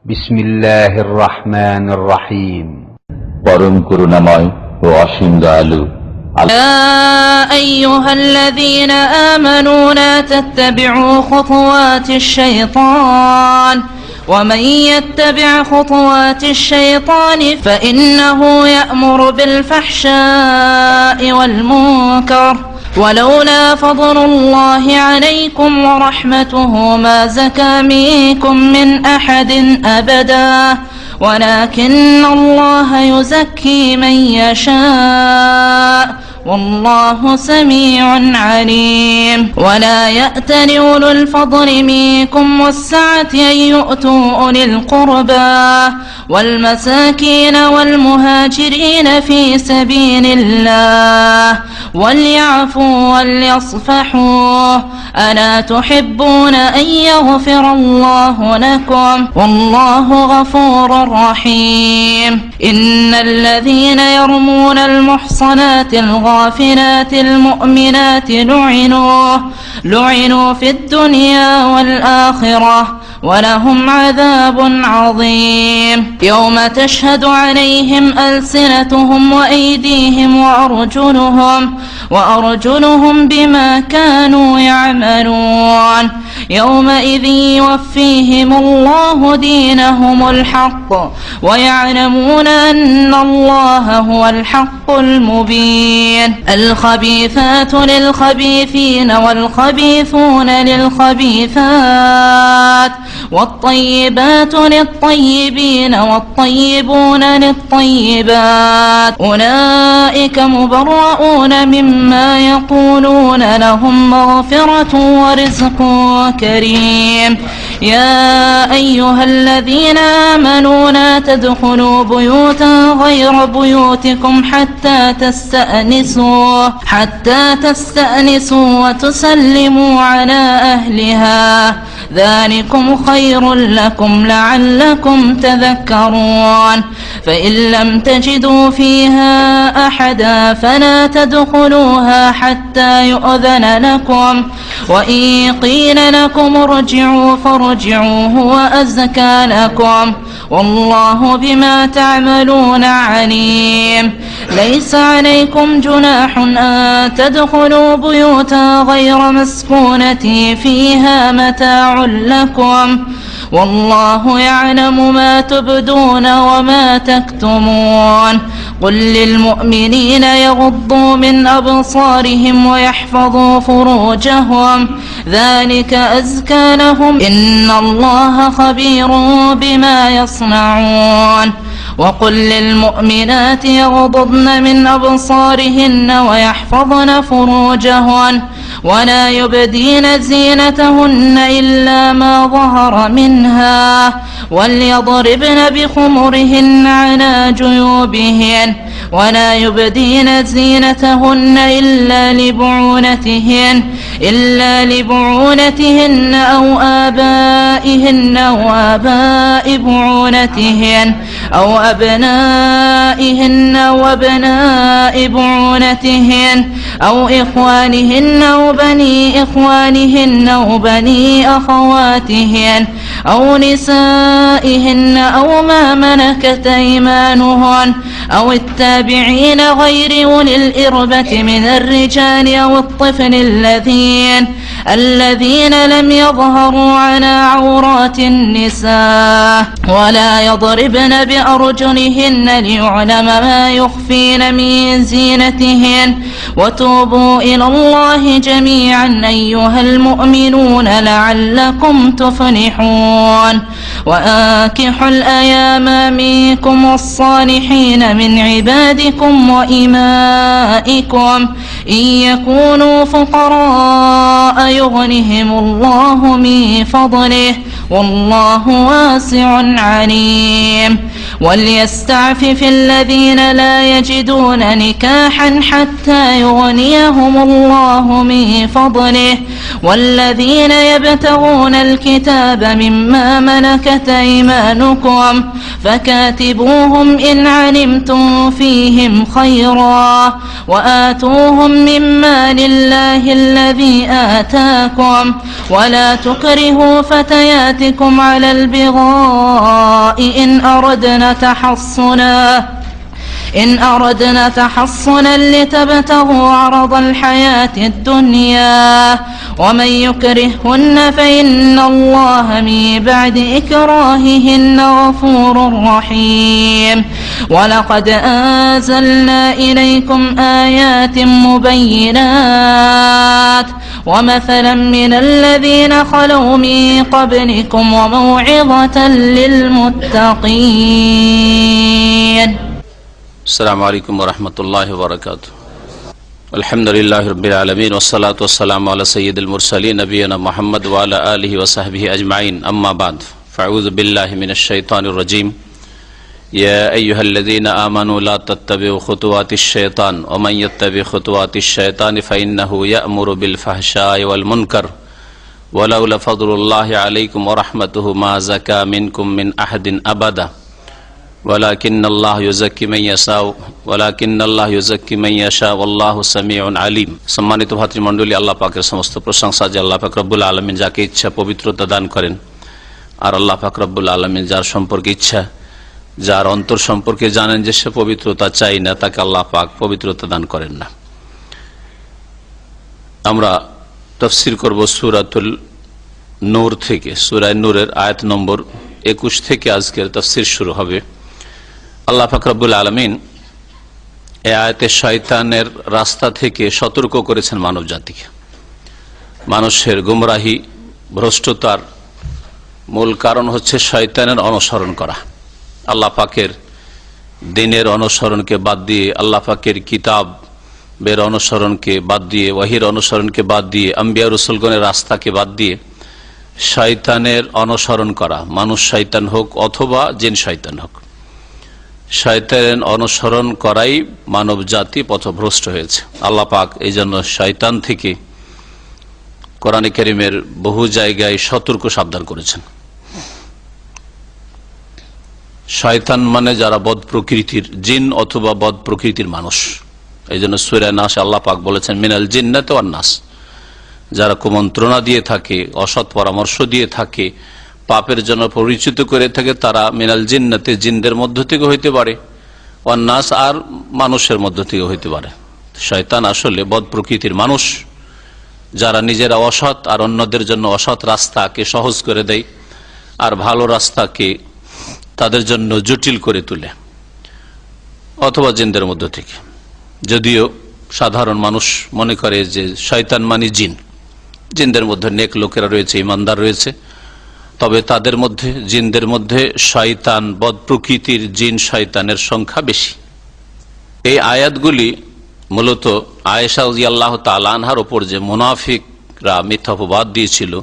বিসমিল্লাহির রহমানির রহিম। পরম করুণাময় ও অসীম দয়ালু। يا أيها الذين آمنوا لا تتبعوا خطوات الشيطان ومن يتبع خطوات الشيطان فإنه يأمر بالفحشاء والمنكر ولولا فضل الله عليكم ورحمته ما زكى منكم من أحد أبدا ولكن الله يزكي من يشاء والله سميع عليم. ولا يأتل أولو الفضل منكم والسعة أن يؤتوا أولي القربى والمساكين والمهاجرين في سبيل الله وليعفوا وليصفحوا ألا تحبون أن يغفر الله لكم والله غفور رحيم. إن الذين يرمون المحصنات الغافلات المؤمنات لعنوا في الدنيا والآخرة ولهم عذاب عظيم. يوم تشهد عليهم ألسنتهم وأيديهم وأرجلهم بما كانوا يعملون يومئذ يوفيهم الله دينهم الحق ويعلمون أن الله هو الحق المبين. الخبيثات للخبيثين والخبيثون للخبيثات والطيبات للطيبين والطيبون للطيبات أولئك مبرؤون مما يقولون لهم مغفرة ورزق كريم. يا أيها الذين آمنوا لا تدخلوا بيوتا غير بيوتكم حتى تستأنسوا وتسلموا على أهلها ذلكم خير لكم لعلكم تذكرون. فإن لم تجدوا فيها أحدا فلا تدخلوها حتى يؤذن لكم وإن قيل لكم ارجعوا فارجعوا هو أزكى لكم والله بما تعملون عليم. ليس عليكم جناح أن تدخلوا بيوتا غير مسكونة فيها متاع لكم والله يعلم ما تبدون وما تكتمون. قل للمؤمنين يغضوا من أبصارهم ويحفظوا فروجهم ذلك أزكى لهم إن الله خبير بما يصنعون. وقل للمؤمنات يغضضن من أبصارهن ويحفظن فروجهن ولا يبدين زينتهن إلا ما ظهر منها وليضربن بخمرهن على جيوبهن ولا يبدين زينتهن إلا لبعولتهن أو آبائهن وآباء بعولتهن أو أبنائهن وأبناء بعولتهن أو إخوانهن وبني إخوانهن وبني أخواتهن أو نسائهن أو ما ملكت أيمانهن أو التابعين غير أولي الإربة من الرجال أو الطفل الذين لم يظهروا على عورات النساء ولا يضربن بأرجلهن ليعلم ما يخفين من زينتهن. وتوبوا إلى الله جميعا أيها المؤمنون لعلكم تفلحون. وأنكحوا الأيام منكم والصالحين من عبادكم وإمائكم إن يكونوا فقراء يغنهم الله من فضله والله واسع عليم. وليستعفف الذين لا يجدون نكاحا حتى يغنيهم الله من فضله والذين يبتغون الكتاب مما ملكت أيمانكم فكاتبوهم إن علمتم فيهم خيرا وآتوهم مما لله الذي آتاكم ولا تكرهوا فتياتكم أمهاتكم على البغاء إن أردنا تحصنا لتبتغوا عرض الحياة الدنيا ومن يكرههن فإن الله من بعد إكراههن غفور رحيم ولقد أنزلنا إليكم آيات مبينات ومثلا من الذين خلوا من قبلكم وموعظة للمتقين. السلام عليكم ورحمة الله وبركاته. الحمد لله رب العالمين والصلاة والسلام على سيد المرسلين نبينا محمد وعلى آله وصحبه أجمعين. أما بعد فأعوذ بالله من الشيطان الرجيم. يا أيها الذين آمنوا لا تتبعوا خطوات الشيطان ومن يتبع خطوات الشيطان فإنه يأمر بالفحشاء والمنكر ولولا فضل الله عليكم ورحمته ما زكى منكم من أحد أبدا ولكن الله يزكي من يشاء والله سميع عليم. সম্মানিত ভাতৃমণ্ডলী, আল্লাহ পাকের সমস্ত প্রশংসা যে আল্লাহ পাক রব্বুল আলামিন যাকে ইচ্ছা পবিত্রতা দান করেন, আর আল্লাহ পাক রব্বুল আলামিন যার সম্পর্কে ইচ্ছা, যার অন্তর সম্পর্কে জানেন যে সে পবিত্রতা চাই না, তাকে আল্লাহ পাক পবিত্রতা দান করেন না। আমরা তাফসীর করব সূরাতুল নূর থেকে, সূরা নূরের আয়াত নম্বর 21 থেকে আজকের তাফসীর শুরু হবে। আল্লাহ পাক রব্বুল আলামিন এই আয়াতে শয়তানের রাস্তা থেকে সতর্ক করেছেন মানব জাতিকে। মানুষের গুমরাহি, ভ্রষ্টতার মূল কারণ হচ্ছে শয়তানের অনুসরণ করা। আল্লাহ পাকের দ্বীনের অনুসরণকে বাদ দিয়ে, আল্লাহ পাকের কিতাবের অনুসরণকে বাদ দিয়ে, ওয়াহির অনুসরণকে বাদ দিয়ে, আম্বিয়া রাসূলগণের রাস্তাকে বাদ দিয়ে শয়তানের অনুসরণ করা, মানুষ শয়তান হোক অথবা জিন শয়তান হোক, শয়তানের অনুসরণ করাই মানব জাতি পথভ্রষ্ট হয়েছে। আল্লাহ পাক এই জন্য শয়তান থেকে কোরআনে কারীমের বহু জায়গায় সতর্ক সাবধান করেছেন। শয়তান মানে যারা বদ প্রকৃতির জিন অথবা বদ প্রকৃতির মানুষ। এই জন্য সূরা নাস আল্লাহ পাক বলেছেন মিনাল জিন্নাতি ওয়ান নাস, যারা কুমন্ত্রণা দিয়ে থাকে, অসৎ পরামর্শ দিয়ে থাকে, পাপের জন্য পরিচিত করে থাকে, তারা মিনাল জিন্নাতে জিনদের মধ্য থেকে হইতে পারে, ওয়ান নাস আর মানুষের মধ্য থেকে হইতে পারে। শয়তান আসলে বদ প্রকৃতির মানুষ, যারা নিজেরা অসৎ আর অন্যদের জন্য অসৎ রাস্তাকে সহজ করে দেয় আর ভালো রাস্তাকে তাদের জন্য জটিল করে তোলে, অথবা জিনদের মধ্য থেকে। যদিও সাধারণ মানুষ মনে করে যে শয়তান মানে জিন, জিনদের মধ্যে নেক লোকেরা রয়েছে, ইমানদার রয়েছে, তবে তাদের মধ্যে, জিনদের মধ্যে শয়তান, বদ প্রকৃতির জিন শয়তানের সংখ্যা বেশি। এই আয়াতগুলি মূলত আয়েশা রাদিয়াল্লাহু তাআলা আনহার ওপর যে মুনাফিকরা মিথ্যা অপবাদ দিয়েছিল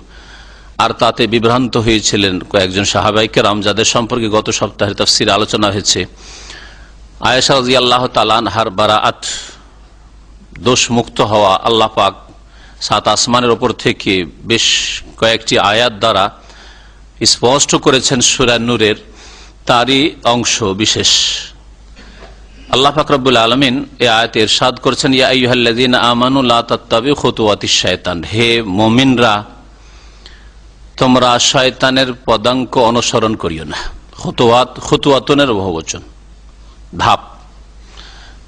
আর তাতে বিভ্রান্ত হয়েছিলেন কয়েকজন সাহাবায়ে কেরাম, যাদের সম্পর্কে গত সপ্তাহে তাফসীরে আলোচনা হয়েছে। আয়েশা রাদিয়াল্লাহু তাআলা আনহার বারাআত, দোষ মুক্ত হওয়া, আল্লাহ পাক 7 আসমানের ওপর থেকে বেশ কয়েকটি আয়াত দ্বারা স্পষ্ট করেছেন সূরা নূরের, তারই অংশ বিশেষ। আল্লাহ পাক রব্বুল আলামিন এই আয়াতে ইরশাদ করেছেন ইয়া আইয়ুহাল্লাযীনা আমানু লা তাত্তাবিউ খুতুওয়াতিশ শায়তান, হে মুমিনরা তোমরা শয়তানের পদাঙ্ক অনুসরণ করিও না। খুতুওয়াত, খুতুওয়াতুনের বহুবচন, ধাপ,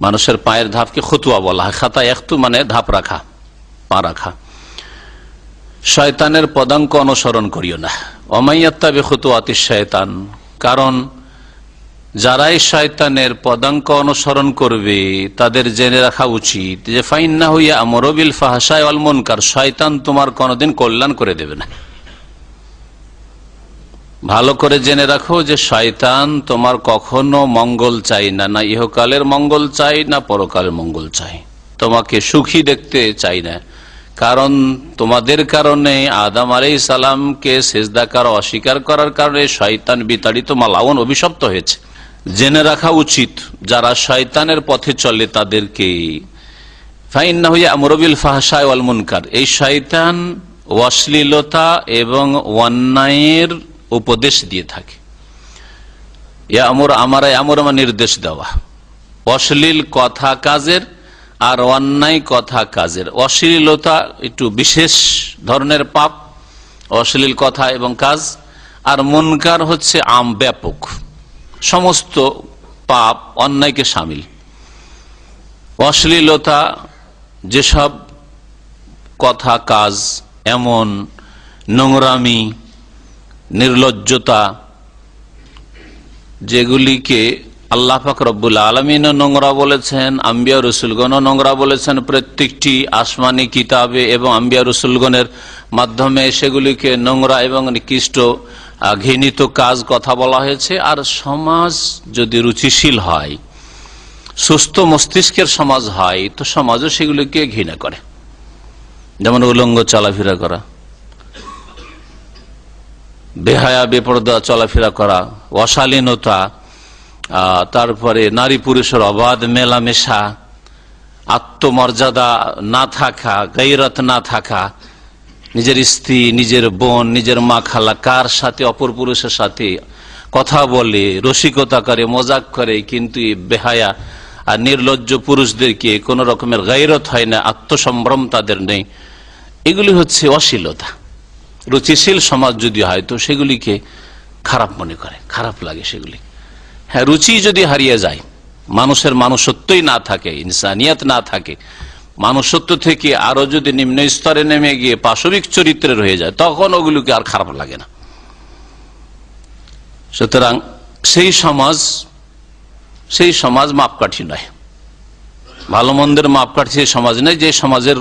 মানুষের পায়ের ধাপকে খুতুয়া বলা হয়। খাতা একটু মানে ধাপ রাখা, পা রাখা। শয়তানের পদাঙ্ক অনুসরণ করিও না। ওমাইয়াত্তাবি খুতুওয়াতিশ শায়তান, কারণ যারাই শয়তানের পদাঙ্ক অনুসরণ করবে তাদের জেনে রাখা উচিত যে ফাইন্নাহু ইয়া'মুরু বিল ফাহশাই ওয়াল মুনকার, শয়তান তোমার কোনদিন কল্যাণ করে দেবে না। ভালো করে জেনে রাখো যে শয়তান তোমার কখনো মঙ্গল চাই না, না ইহকালের মঙ্গল চাই না পরকালের মঙ্গল চাই, তোমাকে সুখী দেখতে চাই না। কারণ তোমাদের কারণে আদম আলাইহিস সালামকে সিজদা করা অস্বীকার করার কারণে শয়তান বিতাড়িত, মালাউন, অভিশপ্ত হয়েছে। জেনে রাখা উচিত যারা শয়তানের পথে চলে তাদেরকে, ফাইন্নাহু ইয়া'মুরু বিল ফাহশাই ওয়াল মুনকার, এই শয়তান অশ্লীলতা এবং অন্যায়ের উপদেশ দিয়ে থাকে। আমর নির্দেশ দেওয়া, অশ্লীল কথা কাজের আর অন্যায় কথা কাজের। অশ্লীলতা একটু বিশেষ ধরনের পাপ, অশ্লীল কথা এবং কাজ, আর মুনকার হচ্ছে আম, ব্যাপক, সমস্ত পাপ অন্যায়কে শামিল। অশ্লীলতা, যেসব কথা কাজ, এমন নোংরামি, নির্লজ্জতা, যেগুলিকে আল্লাহ পাক রব্বুল আলামিন নোংরা বলেছেন, আম্বিয়া রসুলগণ নোংরা বলেছেন, প্রত্যেকটি আসমানি কিতাবে এবং আম্বিয়া রসুলগণের মাধ্যমে সেগুলিকে নোংরা এবং নিকৃষ্ট ঘৃণিত কাজ কথা বলা হয়েছে। আর সমাজ যদি রুচিশীল হয়, সুস্থ মস্তিষ্কের সমাজ হয়, তো সমাজও সেগুলিকে ঘৃণা করে। যেমন উলঙ্গ চলাফেরা করা, বেহায়া বেপরদা চলাফেরা করা, অশালীনতা, তারপরে নারী পুরুষের অবাধ মেলামেশা, আত্মমর্যাদা না থাকা, গায়রত না থাকা, নিজের স্ত্রী, নিজের বোন, নিজের মা খালা কার সাথে অপর পুরুষের সাথে কথা বলে, রসিকতা করে, মজাক করে, কিন্তু বেহায়া আর নির্লজ্জ পুরুষদেরকে কোন রকমের গায়রত হয় না, আত্মসম্ভ্রম তাদের নেই। এগুলি হচ্ছে অশ্লীলতা। রুচিশীল সমাজ যদি হয় তো সেগুলিকে খারাপ মনে করে, খারাপ লাগে সেগুলি। হ্যাঁ, রুচি যদি হারিয়ে যায়, মানুষের মানুষত্বই না থাকে, ইনসানিয়াত না থাকে, মানুষত্ব থেকে আরো যদি নিম্ন স্তরে নেমে গিয়ে পাশবিক চরিত্রের হয়ে যায়, তখন ওগুলোকে আর খারাপ লাগে না। সুতরাং সেই সমাজ মাপকাঠি নয়, ভালো মন্দের মাপকাঠি সেই সমাজ নেই যে সমাজের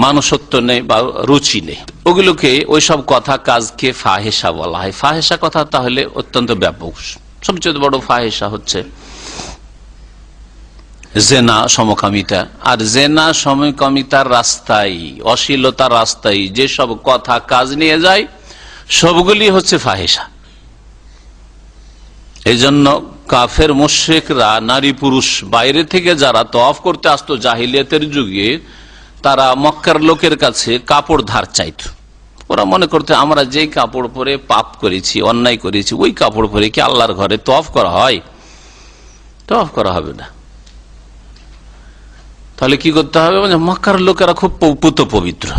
মানুষত্ব নেই বা রুচি নেই। ওগুলোকে ওইসব কথা কাজকে ফাহেসা বলা হয়। ফাহেসা কথা তাহলে অত্যন্ত ব্যাপক। সবচেয়ে বড় ফাহেসা হচ্ছে জেনা, সমকামিতা। আর জেনা সমকামিতার রাস্তায়, অশ্লীলতার রাস্তায় যেসব কথা কাজ নিয়ে যায় সবগুলি হচ্ছে ফাহেসা। এই জন্য কাফের মুশরিকরা, নারী পুরুষ বাইরে থেকে যারা তওয়াফ করতে আসতো জাহিলিয়াতের যুগে, তারা মক্কার লোকের কাছে কাপড় ধার চাইত। ওরা মনে করতে আমরা যেই কাপড় পরে পাপ করেছি, অন্যায় করেছি, ওই কাপড় পরে কি আল্লাহর ঘরে তওয়াফ করা হয়? তওয়াফ করা হবে না। তাহলে কি করতে হবে? মানে মক্কার লোকেরা খুব পুত পবিত্র,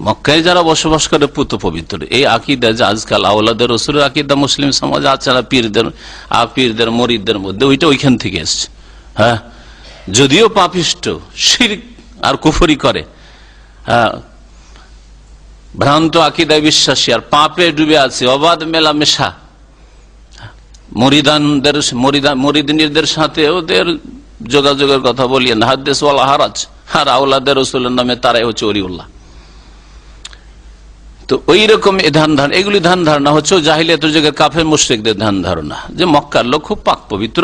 মক্কায় যারা বসবাস করে পুত পবিত্র। এই আকিদা যে আজকাল আওলাদের রসুলের আকিদা মুসলিম সমাজ আছে না, পীরদের মরিদদের মধ্যে, ওইটা ওইখান থেকে এসছে। হ্যাঁ, যদিও পাপিষ্ট, শিরক আর কুফরি করে, ভ্রান্ত আকিদায় বিশ্বাসী, আর পাপে ডুবে আছে, অবাধ মেলামেশা, মরিদিনীদের সাথে ওদের যোগাযোগের কথা বলিয়ে না, হাদিস ওয়াল হারাজ। আর আওলাদের রসুলের নামে তারাই হচ্ছে ওলিউল্লাহ। তো ওই রকম এগুলি ধ্যান ধারণা হচ্ছে জাহিলিয়াতের যুগের কাফের মুশরিকদের ধ্যান ধারণা, যে মক্কার লোক খুব পাক পবিত্র,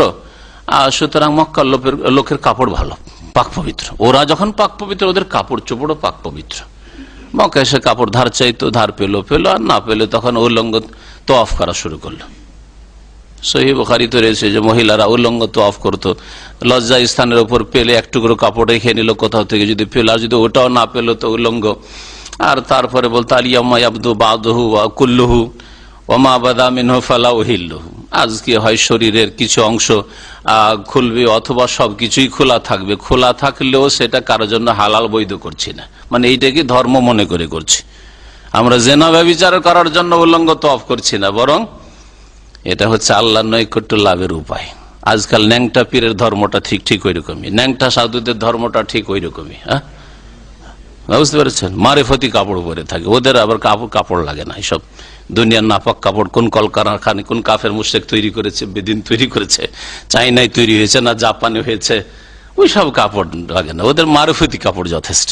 সুতরাং মক্কার লোকের কাপড় ভালো, পাক পবিত্র। ওরা যখন পাক পবিত্র, ওদের কাপড় চোপড়ও পাক পবিত্র। মক্কা এসে কাপড় ধার চাইতো, ধার পেলো, আর না পেলে তখন উলঙ্গ তওয়াফ করা শুরু করলো। সহিহ বুখারীতে রয়েছে যে মহিলারা উলঙ্গ তওয়াফ করতো, লজ্জা স্থানের উপর পেলে এক টুকরো কাপড় রেখে নিল কোথাও থেকে, যদি পেল, আর যদি ওটাও না পেলো তো উলঙ্গ। আর তারপরে বলতো আলিয়াম্মা ইয়াবদু বাদুহু ওয়া কুল্লুহু ওয়া মা বাদা মিনহু ফালা উহিল্লুহু। আজকে হয় শরীরের কিছু অংশ খুলবে অথবা সবকিছুই খোলা থাকবে, খোলা থাকলেও সেটা কারোর জন্য হালাল বৈধ করছি না, মানে এইটাকে ধর্ম মনে করে করছি। আমরা জেনা ব্যভিচার করার জন্য উলঙ্গ তওয়াফ করছি না, বরং এটা হচ্ছে আল্লাহর নৈকট্য লাভের উপায়। আজকাল ন্যাংটা পীরের ধর্মটা ঠিক ওই রকমই, ন্যাংটা সাধুদের ধর্মটা ঠিক ওই রকমই। হ্যাঁ, বুঝতে পেরেছেন? মারেফতি কাপড় পরে থাকে, ওদের আবার কাপড় লাগে না। এইসব দুনিয়ার নাপাক কাপড় কোন কলকারখানা, কোন কাফের মুশরিক তৈরি করেছে, বেদিন তৈরি করেছে, চাইনায় তৈরি হয়েছে না জাপানে হয়েছে, ওই সব কাপড় লাগে না, ওদের মারেফতি কাপড় যথেষ্ট।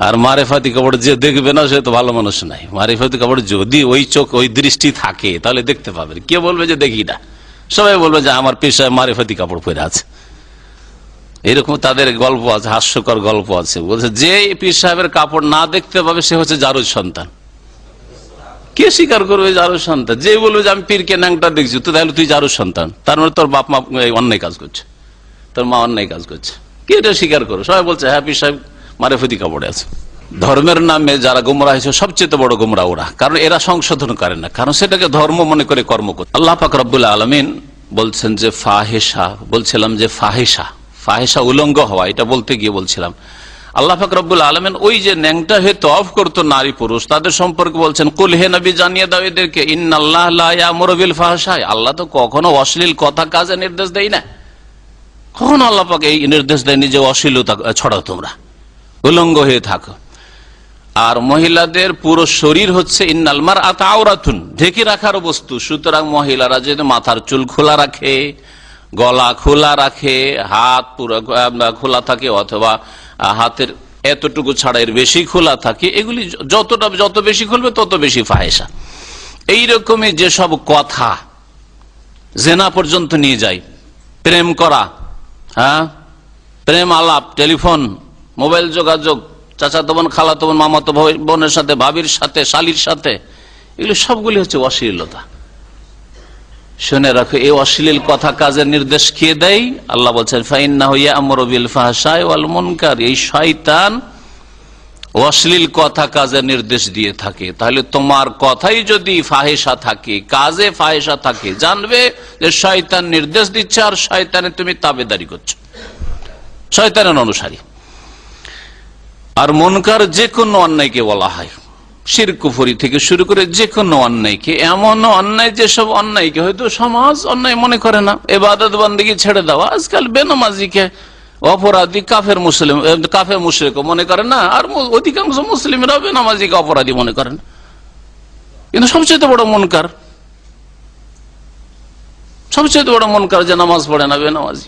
আর মারেফতি কাপড় যে দেখবে না সে তো ভালো মানুষ নাই। মারেফতি কাপড় যদি ওই চোখ, ওই দৃষ্টি থাকে তাহলে দেখতে পাবে। কে বলবে যে দেখি না? সবাই বলবে যে আমার পেশায় মারেফতি কাপড় পরে আছে। এরকম তাদের গল্প আছে, হাস্যকর গল্প আছে। বলছে যে পীর সাহেবের কাপড় না দেখতে পাবে সে হচ্ছে জারুর সন্তান। কে স্বীকার করবে জারুর সন্তান? যে বলবে যে আমি পীরকে ন্যাংটা দেখছি, তো তাহলে তুই জারুর সন্তান, তার মানে তোর বাপ মা অন্যায় কাজ করছে, তোর মা অন্যায় কাজ করছে। কে এটা স্বীকার করো? সবাই বলছে হ্যাঁ পীর সাহেব মারেফতি কাপড়ে আছে। ধর্মের নামে যারা গোমরাহ হয়েছে সবচেয়ে বড় গোমরাহ ওরা, কারণ এরা সংশোধন করে না, কারণ সেটাকে ধর্ম মনে করে কর্ম করে। আল্লাহ পাক রব্বুল আলামিন বলছেন যে ফাহেসা, বলছিলাম যে ফাহেসা উলঙ্গ হওয়া, এটা বলতে গিয়ে বলছিলাম আল্লাহ পাক রব্বুল আলামিন ওই যে ন্যাংটা হয়ে তওয়াফ করতো নারী পুরুষ তাদের সম্পর্কে বলছেন, কুল হে নবী জানিয়ে দাও এদেরকে, ইন্নাল্লাহ লা ইয়ামুরু বিল ফাহশা, আল্লাহ তো কখনো অশ্লীল কথা কাজে নির্দেশ দেয় না। কখনো আল্লাহ পাক এই নির্দেশ দেয়নি যে অশ্লীলতা ছড়াও, তোমরা উলঙ্গ হয়ে থাকো। আর মহিলাদের পুরো শরীর হচ্ছে ইন্নাল মারআতু আওরাতুন, ঢেকে রাখার বস্তু। সুতরাং মহিলারা যদি মাথার চুল খোলা রাখে, গলা খোলা রাখে, হাত পুরো খোলা থাকে অথবা হাতের এতটুকু ছাড়া এর বেশি খোলা থাকে, এগুলি যত বেশি খুলবে তত বেশি ফাহেসা। এইরকমই যেসব কথা জেনা পর্যন্ত নিয়ে যায়, প্রেম করা, হ্যাঁ, প্রেম আলাপ, টেলিফোন, মোবাইল যোগাযোগ, চাচাতো বোন, খালাতো বোন, মামাতো বোনের সাথে, ভাবির সাথে, শালির সাথে, এগুলো সবগুলি হচ্ছে অশ্লীলতা। শুনে রাখো, এই অশ্লীল কথা কাজের নির্দেশ কে দেয়? আল্লাহ বলছেন, ফাইন্নাহু ইয়া'মুরু বিল ফাহশাই ওয়াল মুনকার, এই শয়তান অশ্লীল কথা কাজের নির্দেশ দিয়ে থাকে। তাহলে তোমার কথাই যদি ফাহেসা থাকে, কাজে ফাহেসা থাকে, জানবে যে শয়তান নির্দেশ দিচ্ছে আর শয়তানের তুমি তাবেদারি করছো, শয়তানের অনুসারী। আর মুনকার যে কোনো অন্যায়কে বলা হয়, শিরক কুফরি থেকে শুরু করে যে কোনো অন্যায়কে, এমন অন্যায় যেসব অন্যায়কে হয়তো সমাজ অন্যায় মনে করে না, ইবাদত বন্দেগী ছেড়ে দেওয়া, আজকাল বেনামাজিকে অপরাধী, কাফের মুশরিক মনে করে না, আর অধিকাংশ মুসলিমরা বেনামাজিকে অপরাধী মনে করেন। কিন্তু সবচেয়ে বড় মুনকার, সবচেয়ে বড় মুনকার যে নামাজ পড়ে না, বেনামাজি,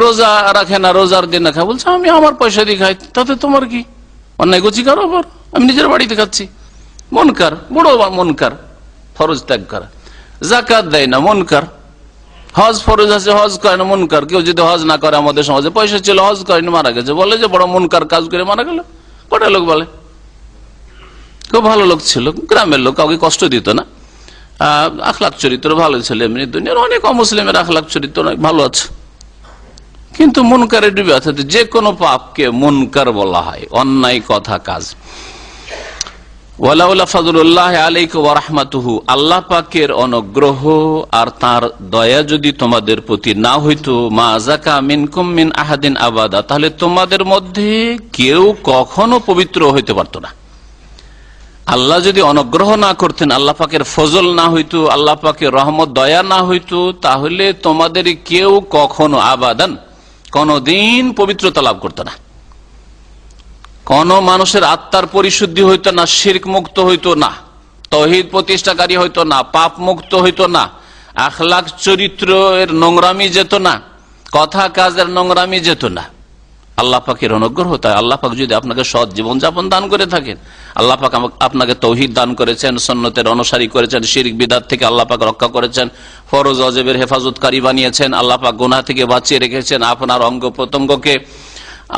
রোজা রাখে না, রোজার দিন না খায়, বলছে আমি আমার পয়সা দিয়ে খাই, তাতে তোমার কি? অন্যায় গুছি কারো আবার, আমি নিজের বাড়িতে খাচ্ছি, মুনকার, বড় মুনকার। ফরজ ত্যাগ করা, যাকাত দেয় না, মুনকার। হজ ফরজ আছে, হজ করে না, মুনকার। কেউ যদি হজ না করে, আমাদের সমাজে পয়সা ছিল, হজ করেনি, মারা গেছে, বলে যে বড় মুনকার কাজ করে মারা গেল। কটা লোক বলে, খুব ভালো লোক ছিল, গ্রামের লোক, কাউকে কষ্ট দিত না, আখলাক চরিত্র ভালো ছিল। এমনি দুনিয়ার অনেক অমুসলিমের আখলাক চরিত্র অনেক ভালো আছে, কিন্তু মুনকারে ডুবে আছে। যে কোনো পাপকে মুনকার বলা হয়, অন্যায় কথা কাজ। ওয়ালাউলা ফাযলুল্লাহি আলাইকুম ওয়া রাহমাতুহু, আল্লাহ পাকের অনুগ্রহ আর তার দয়া যদি তোমাদের প্রতি না হইতো, মা যাকা মিনকুম মিন আহাদিন আবাদা, তাহলে তোমাদের মধ্যে কেউ কখনো পবিত্র হইতে পারতো না। আল্লাহ যদি অনুগ্রহ না করতেন, আল্লাহ পাকের ফজল না হইতো, আল্লাহ পাকের রহমত দয়া না হইতো, তাহলে তোমাদের কেউ কখনো আবাদান কোনদিন পবিত্রতা লাভ করতো না। কোন মানুষের আত্মার পরিশুদ্ধি হইতো না, শিরক মুক্ত হইতো না, তাওহীদ প্রতিষ্ঠাকারী হইতো না, পাপ মুক্ত হইতো না, আখলাক চরিত্রের নোংরামি যেত না, কথা কাজের নোংরামি যেত না। আল্লাহ পাকের অনুগ্রহ। তাই আল্লাহ পাক যদি আপনাকে সৎ জীবন যাপন দান করে থাকেন, আল্লাহ পাক আপনাকে তাওহীদ দান করেছেন, সুন্নতের অনুসারী করেছেন, শিরক বিদআত থেকে আল্লাহ পাক রক্ষা করেছেন, ফরজ ওয়াজিবের হেফাজতকারী বানিয়েছেন, আল্লাহ পাক গুনাহ থেকে বাঁচিয়ে রেখেছেন আপনার অঙ্গ প্রত্যঙ্গকে,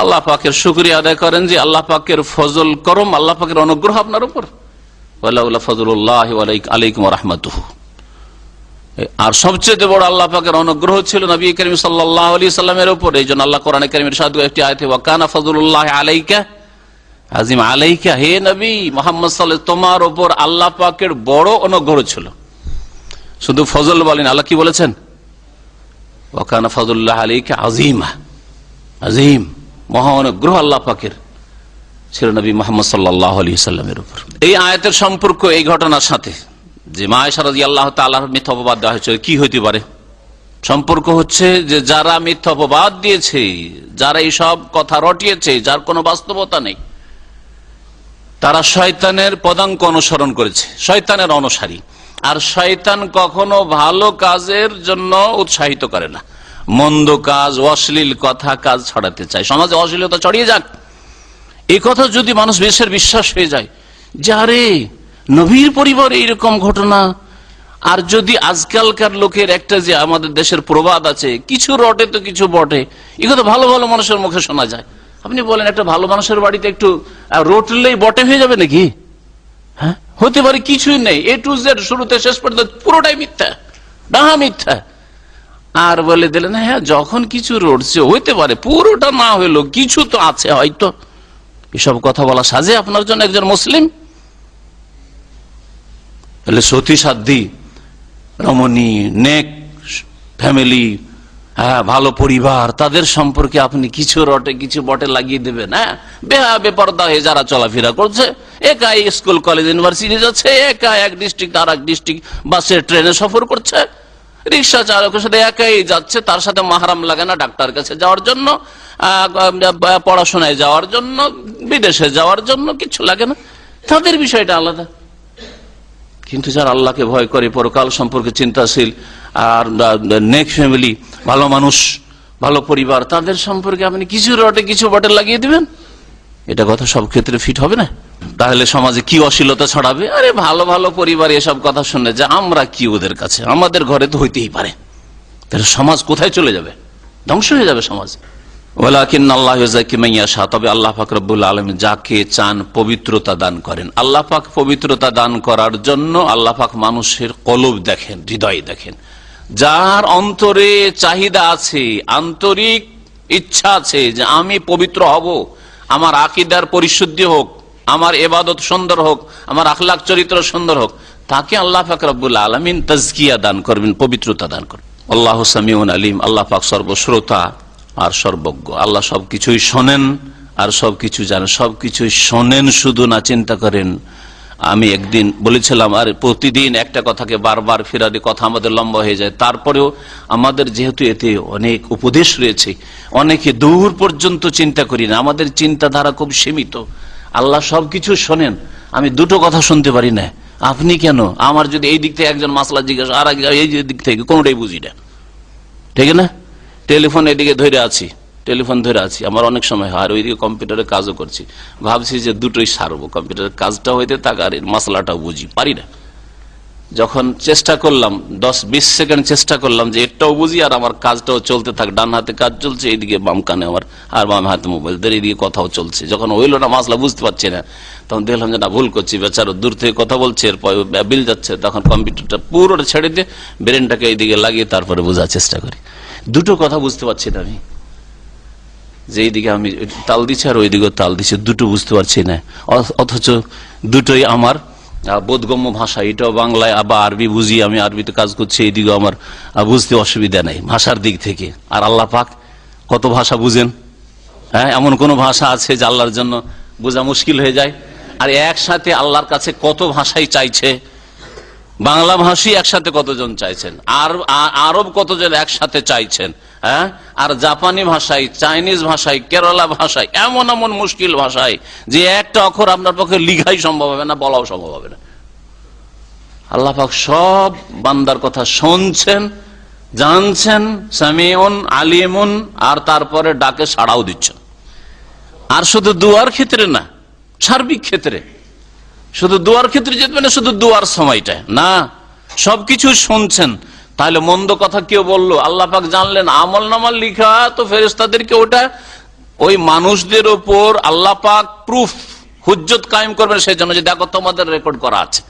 আল্লাহ পাকের শুকরিয়া আদায় করেন যে আল্লাহ পাকের ফজল করম, আল্লাহ পাকের অনুগ্রহ আপনার উপর। ওয়ালাউলা ফাযলুল্লাহি আলাইকুম ওয়া রাহমাতুহু। আর সবচেয়ে বড় আল্লাহ পাকের অনুগ্রহ ছিল নবী করিম সাল্লাল্লাহু আলাইহি সাল্লামের উপর। এইজন্য আল্লাহ কোরআনে কারীমের সাথে একটি আয়াতে, ওয়া কানা ফাযলুল্লাহি আলাইকা আজিম, আলাইকা, হে নবী মুহাম্মদ সাল্লাল্লাহু আলাইহি তোমার উপর আল্লাহ পাকের বড় অনুগ্রহ ছিল। শুধু ফজল বলেন, আল্লাহ কি বলেছেন? ওয়া কানা ফাযলুল্লাহি আলাইকা আজিমা, আজিম, মহা অনুগ্রহ আল্লাহ পাকের ছিল নবী মুহাম্মদ সাল্লাল্লাহু আলাইহি সাল্লামের উপর। এই আয়াতের সম্পর্ক এই ঘটনার সাথে যে মা আয়েশা রাদিয়াল্লাহু তাআলার মিথ্যা অপবাদ দেওয়া হয়েছে, কি হইতে পারে? সম্পর্ক হচ্ছে যে যারা মিথ্যা অপবাদ দিয়েছে, যারা এইসব কথা রটিয়েছে, যার কোনো বাস্তবতা নেই, তারা শয়তানের পদাঙ্ক অনুসরণ করেছে, শয়তানের অনুসারী। আর শয়তান কখনো ভালো কাজের জন্য উৎসাহিত করে না, মন্দ কাজ, অশ্লীল কথা কাজ ছড়াতে চায়। সমাজে অশ্লীলতা ছড়িয়ে যাক, এই কথা যদি মানুষ বেশের বিশ্বাস হয়ে যায় যে আরে নবীর পরিবারে এইরকম ঘটনা। আর যদি আজকালকার লোকের একটা যে আমাদের দেশের প্রবাদ আছে, কিছু রটে তো কিছু বটে, এই কথা ভালো ভালো মানুষের মুখে শোনা যায়। আপনি বলেন একটা ভালো মানুষের বাড়িতে একটু রটলেই বটে হয়ে যাবে নাকি? হ্যাঁ, হতে পারে কিছুই নেই, এ টু জেড শুরুতে শেষ পর্যন্ত পুরোটাই মিথ্যা, ডাহা মিথ্যা। আর বলে দিলেন হ্যাঁ যখন কিছু রটছে হইতে পারে, পুরোটা না হইলো কিছু তো আছে হয়তো। এসব কথা বলা সাজে আপনার জন্য একজন মুসলিম? সতী সাধ্বী রমণী, নেক ফ্যামিলি, হ্যাঁ, ভালো পরিবার, তাদের সম্পর্কে আপনি কিছু রটে কিছু বটে লাগিয়ে দেবেন। হ্যাঁ, বেপরদা হয়ে যারা চলাফেরা করছে, একাই স্কুল কলেজ ইউনিভার্সিটি যাচ্ছে, একা এক ডিস্ট্রিক্ট আর এক ডিস্ট্রিক্ট বাসে ট্রেনে সফর করছে, রিক্সা চালকের সাথে একাই যাচ্ছে, তার সাথে মাহরাম লাগে না, ডাক্তার কাছে যাওয়ার জন্য, পড়াশোনায় যাওয়ার জন্য, বিদেশে যাওয়ার জন্য কিছু লাগে না, তাদের বিষয়টা আলাদা। কিন্তু যারা আল্লাহকে ভয় করে, পরকাল সম্পর্কে চিন্তাশীল, আর নেক ফ্যামিলি, ভালো মানুষ, ভালো পরিবার, তাদের সম্পর্কে আপনি কিছু রটে কিছু বটে লাগিয়ে দিবেন, এটা কথা সব ক্ষেত্রে ফিট হবে না। তাহলে সমাজে কি অশ্লীলতা ছড়াবে? আরে ভালো ভালো পরিবার এসব কথা শুনে যে আমরা কি ওদের কাছে, আমাদের ঘরে তো হইতেই পারে, তাহলে সমাজ কোথায় চলে যাবে? ধ্বংস হয়ে যাবে সমাজ। তবে আল্লাহ পাক রব্বুল আলামিন যাকে চান পবিত্রতা দান করেন। আল্লাহ পাক পবিত্রতা দান করার জন্য আল্লাহ পাক মানুষের কলব দেখেন, হৃদয় দেখেন। যার অন্তরে চাহিদা আছে, আন্তরিক ইচ্ছা আছে যে আমি পবিত্র হব, আমার আকীদার পরিশুদ্ধি হোক, আমার ইবাদত সুন্দর হোক, আমার আখলাক চরিত্র সুন্দর হোক, তাকে আল্লাহ পাক রব্বুল আলামিন তাজকিয়া দান করবেন, পবিত্রতা দান করবেন। আল্লাহু সামিউন আলিম, আল্লাহ পাক সর্বশ্রোতা আর সর্বজ্ঞ। আল্লাহ সবকিছুই শোনেন আর সবকিছু জানেন, সবকিছুই শোনেন শুধু না, চিন্তা করেন। আমি একদিন বলেছিলাম, আর প্রতিদিন একটা কথাকে বারবার ফেরালে কথা আমাদের লম্বা হয়ে যায়, তারপরেও আমাদের যেহেতু এতে অনেক উপদেশ রয়েছে, অনেকে দূর পর্যন্ত চিন্তা করি না, আমাদের চিন্তাধারা খুব সীমিত। আল্লাহ সবকিছু শোনেন, আমি দুটো কথা শুনতে পারি না, আপনি কেন? আমার যদি এই দিক থেকে একজন মাসলা জিজ্ঞাসা, আর এই দিক থেকে কোনোটাই বুঝি না, ঠিক না? টেলিফোন এদিকে ধরে আছি, টেলিফোন ধরে আছি, আমার অনেক সময় হয়, আর ওইদিকে কম্পিউটারে কাজও করছি, ভাবছি যে দুটোই সারবো, কম্পিউটারের কাজটা হইতে থাক আর মশলাটাও বুঝি, পারি না। যখন চেষ্টা করলাম 10-20 সেকেন্ড চেষ্টা করলাম যে এটাও বুঝি আর আমার কাজটাও চলতে থাক, ডান হাতে কাজ চলছে, এইদিকে বাম কানে আমার, আর বাম হাতে মোবাইল ধরে, এইদিকে কথাও চলছে। যখন হইলো না, মাসলা বুঝতে পারছি না, তখন দেখলাম যে না, ভুল করছি, বেচারো দূর থেকে কথা বলছে, এরপর বিল যাচ্ছে, তখন কম্পিউটারটা পুরোটা ছেড়ে দিয়ে ব্রেনটাকে এইদিকে লাগিয়ে তারপরে বোঝার চেষ্টা করি। দুটো কথা বুঝতে পারছি না আমি, যে এইদিকে আমি তাল দিচ্ছি আর ওইদিকে তাল দিচ্ছি, দুটো বুঝতে পারছি না, অথচ দুটোই আমার বোধগম্য ভাষা। এটাও বাংলায় বা আরবি বুঝি, আমি আরবিতে কাজ করছি, এইদিকে আমার বুঝতে অসুবিধা নেই ভাষার দিক থেকে। আর আল্লাহ পাক কত ভাষা বুঝেন? হ্যাঁ, এমন কোন ভাষা আছে যে আল্লাহর জন্য বোঝা মুশকিল হয়ে যায়? আর একসাথে আল্লাহর কাছে কত ভাষাই চাইছে, বাংলা ভাষী একসাথে কতজন চাইছেন, আর আরব কতজন একসাথে চাইছেন, হ্যাঁ, আর জাপানি ভাষায়, চাইনিজ ভাষায়, কেরালা ভাষায়, এমন এমন মুশকিল ভাষায় যে একটা অক্ষর আপনার পক্ষে লিখাই সম্ভব হবে না, বলাও সম্ভব হবে না। আল্লাহ পাক সব বান্দার কথা শুনছেন, জানছেন, সামিউন আলিমুন, আর তারপরে ডাকে সাড়াও দিচ্ছেন। আর শুধু দুয়ার ক্ষেত্রে না, সার্বিক ক্ষেত্রে, শুধু দুয়ার ক্ষেত্রে যেতে না, শুধু দুয়ার সময়টা না, সবকিছু শুনছেন। তাহলে মন্দ কথা কেউ বললো, আল্লাহ পাক জানলেন, আমল নামাল লিখা তো ফেরেশতাদেরকে, ওটা ওই মানুষদের ওপর আল্লাহ পাক প্রুফ, হুজ্জত কায়েম করবেন, সেই জন্য যে দেখো তোমাদের রেকর্ড করা আছে।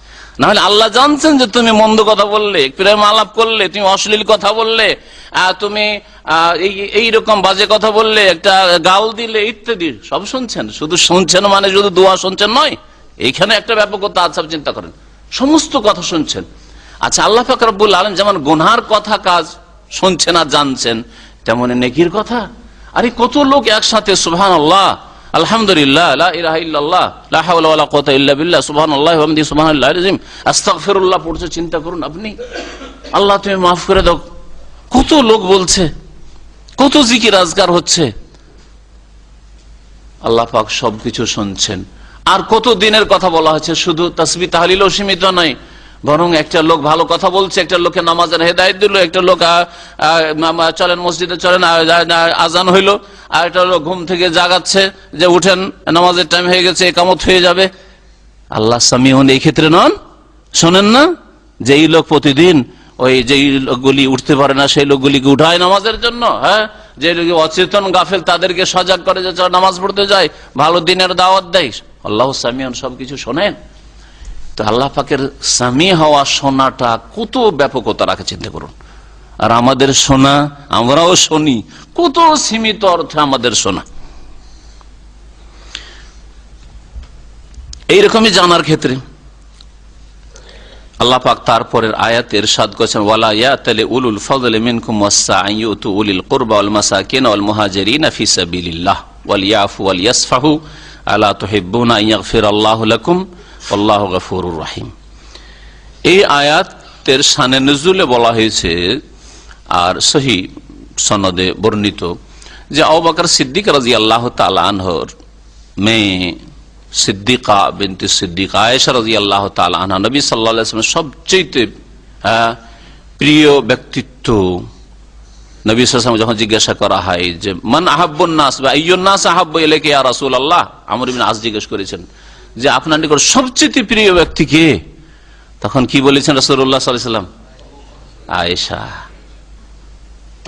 না হলে আল্লাহ জানছেন যে তুমি মন্দ কথা বললে, প্রেম আলাপ করলে, তুমি অশ্লীল কথা বললে, তুমি এইরকম বাজে কথা বললে, একটা গাল দিলে, ইত্যাদি সব শুনছেন। শুধু শুনছেন মানে শুধু দোয়া শুনছেন নয়, এইখানে একটা ব্যাপকতা আছে, চিন্তা করেন, সমস্ত কথা শুনছেন। আচ্ছা, আল্লাহ পাক রব্বুল আলামিন যেমন গুনহার কথা কাজ শুনছেন আর জানছেন, তেমন নেকির কথা। আরে কত লোক একসাথে সুবহানাল্লাহ, আলহামদুলিল্লাহ, লা ইলাহা ইল্লাল্লাহ, লা হাওলা ওয়ালা কুওয়াতা ইল্লা বিল্লাহ, সুবহানাল্লাহি ওয়া বিহামদিহি, সুবহানাল্লাহিল আযীম, আস্তাগফিরুল্লাহ পড়ছে। চিন্তা করুন আপনি, আল্লাহ তুমি মাফ করে দাও, কত লোক বলছে, কত জিকির আজকার হচ্ছে। আল্লাহ পাক সবকিছু শুনছেন। আর কত দিনের কথা বলা হয়েছে, শুধু তাসবিহ তাহলিলও সীমিত নয়, বরং একটা লোক ভালো কথা বলছে, একটা লোককে নামাজের হেদায়েত দিল, একটা লোক চলেন মসজিদে চলেন, আজান হইলো, আর একটা লোক ঘুম থেকে জাগাচ্ছে যে উঠেন, নামাজের টাইম হয়ে গেছে, ইকামত হয়ে যাবে। আল্লাহ সামিউন এই ক্ষেত্রে নন, শোনেন না? যেই লোক প্রতিদিন ওই যেই লোকগুলি উঠতে পারে না, সেই লোকগুলিকে উঠায় নামাজের জন্য, হ্যাঁ, যে অচেতন গাফেল তাদেরকে সজাগ করে যে নামাজ পড়তে যায়, ভালো দিনের দাওয়াত দেয়। আল্লাহ সামিউন সবকিছু শোনেন। তো আল্লাহ পাকের সামি হওয়া, শোনাটা কত ব্যাপকতা রাখে, চিন্তা করুন। আর আমাদের শোনা, আমরাও শুনি, কত সীমিত অর্থে আমাদের শোনা। এইরকমই জানার ক্ষেত্রে আল্লাহ পাক তারপরের আয়াতে ইরশাদ করেছেন, ওয়ালা ইয়াতালি উলুল ফাযলি মিনকুম ওয়াসসাআ ইউতু উলিল কুরবা ওয়াল মাসাকিন ওয়াল মুহাজিরিনা ফি সাবিলিল্লাহ ওয়াল ইয়াফু ওয়াল ইয়াসফাহু আলা তুহিব্বুনা আন ইয়াগফিরাল্লাহু লাকুম আল্লাহু গফুরুর রহিম। এই আয়াতের শানে নুজুলে বলা হয়েছে আর সহি সনদে বর্ণিত যে আবু বকর সিদ্দিক রাদিয়াল্লাহু তাআলা আনহুর মেয়ে সিদ্দিকা বিনতে সিদ্দিক আয়েশা রাদিয়াল্লাহু তাআলা আনহা নবী সাল্লাল্লাহু আলাইহি ওয়াসাল্লামের সবচেয়ে প্রিয় ব্যক্তিত্ব। নবী সাল্লাল্লাহু আলাইহি ওয়াসাল্লাম যখন জিজ্ঞাসা করা হয় যে মান আহাব্বুন নাস বা আইয়ুন নাস আহাব্বু ইলাইকা ইয়া রাসূলুল্লাহ, আমর ইবনে আস জিজ্ঞেস করেছেন যে আপনার নিকট সবচেয়ে প্রিয় ব্যক্তি কে? তখন কি বলেছেন রাসূলুল্লাহ সাল্লাল্লাহু আলাইহি ওয়াসাল্লাম? আয়েশা।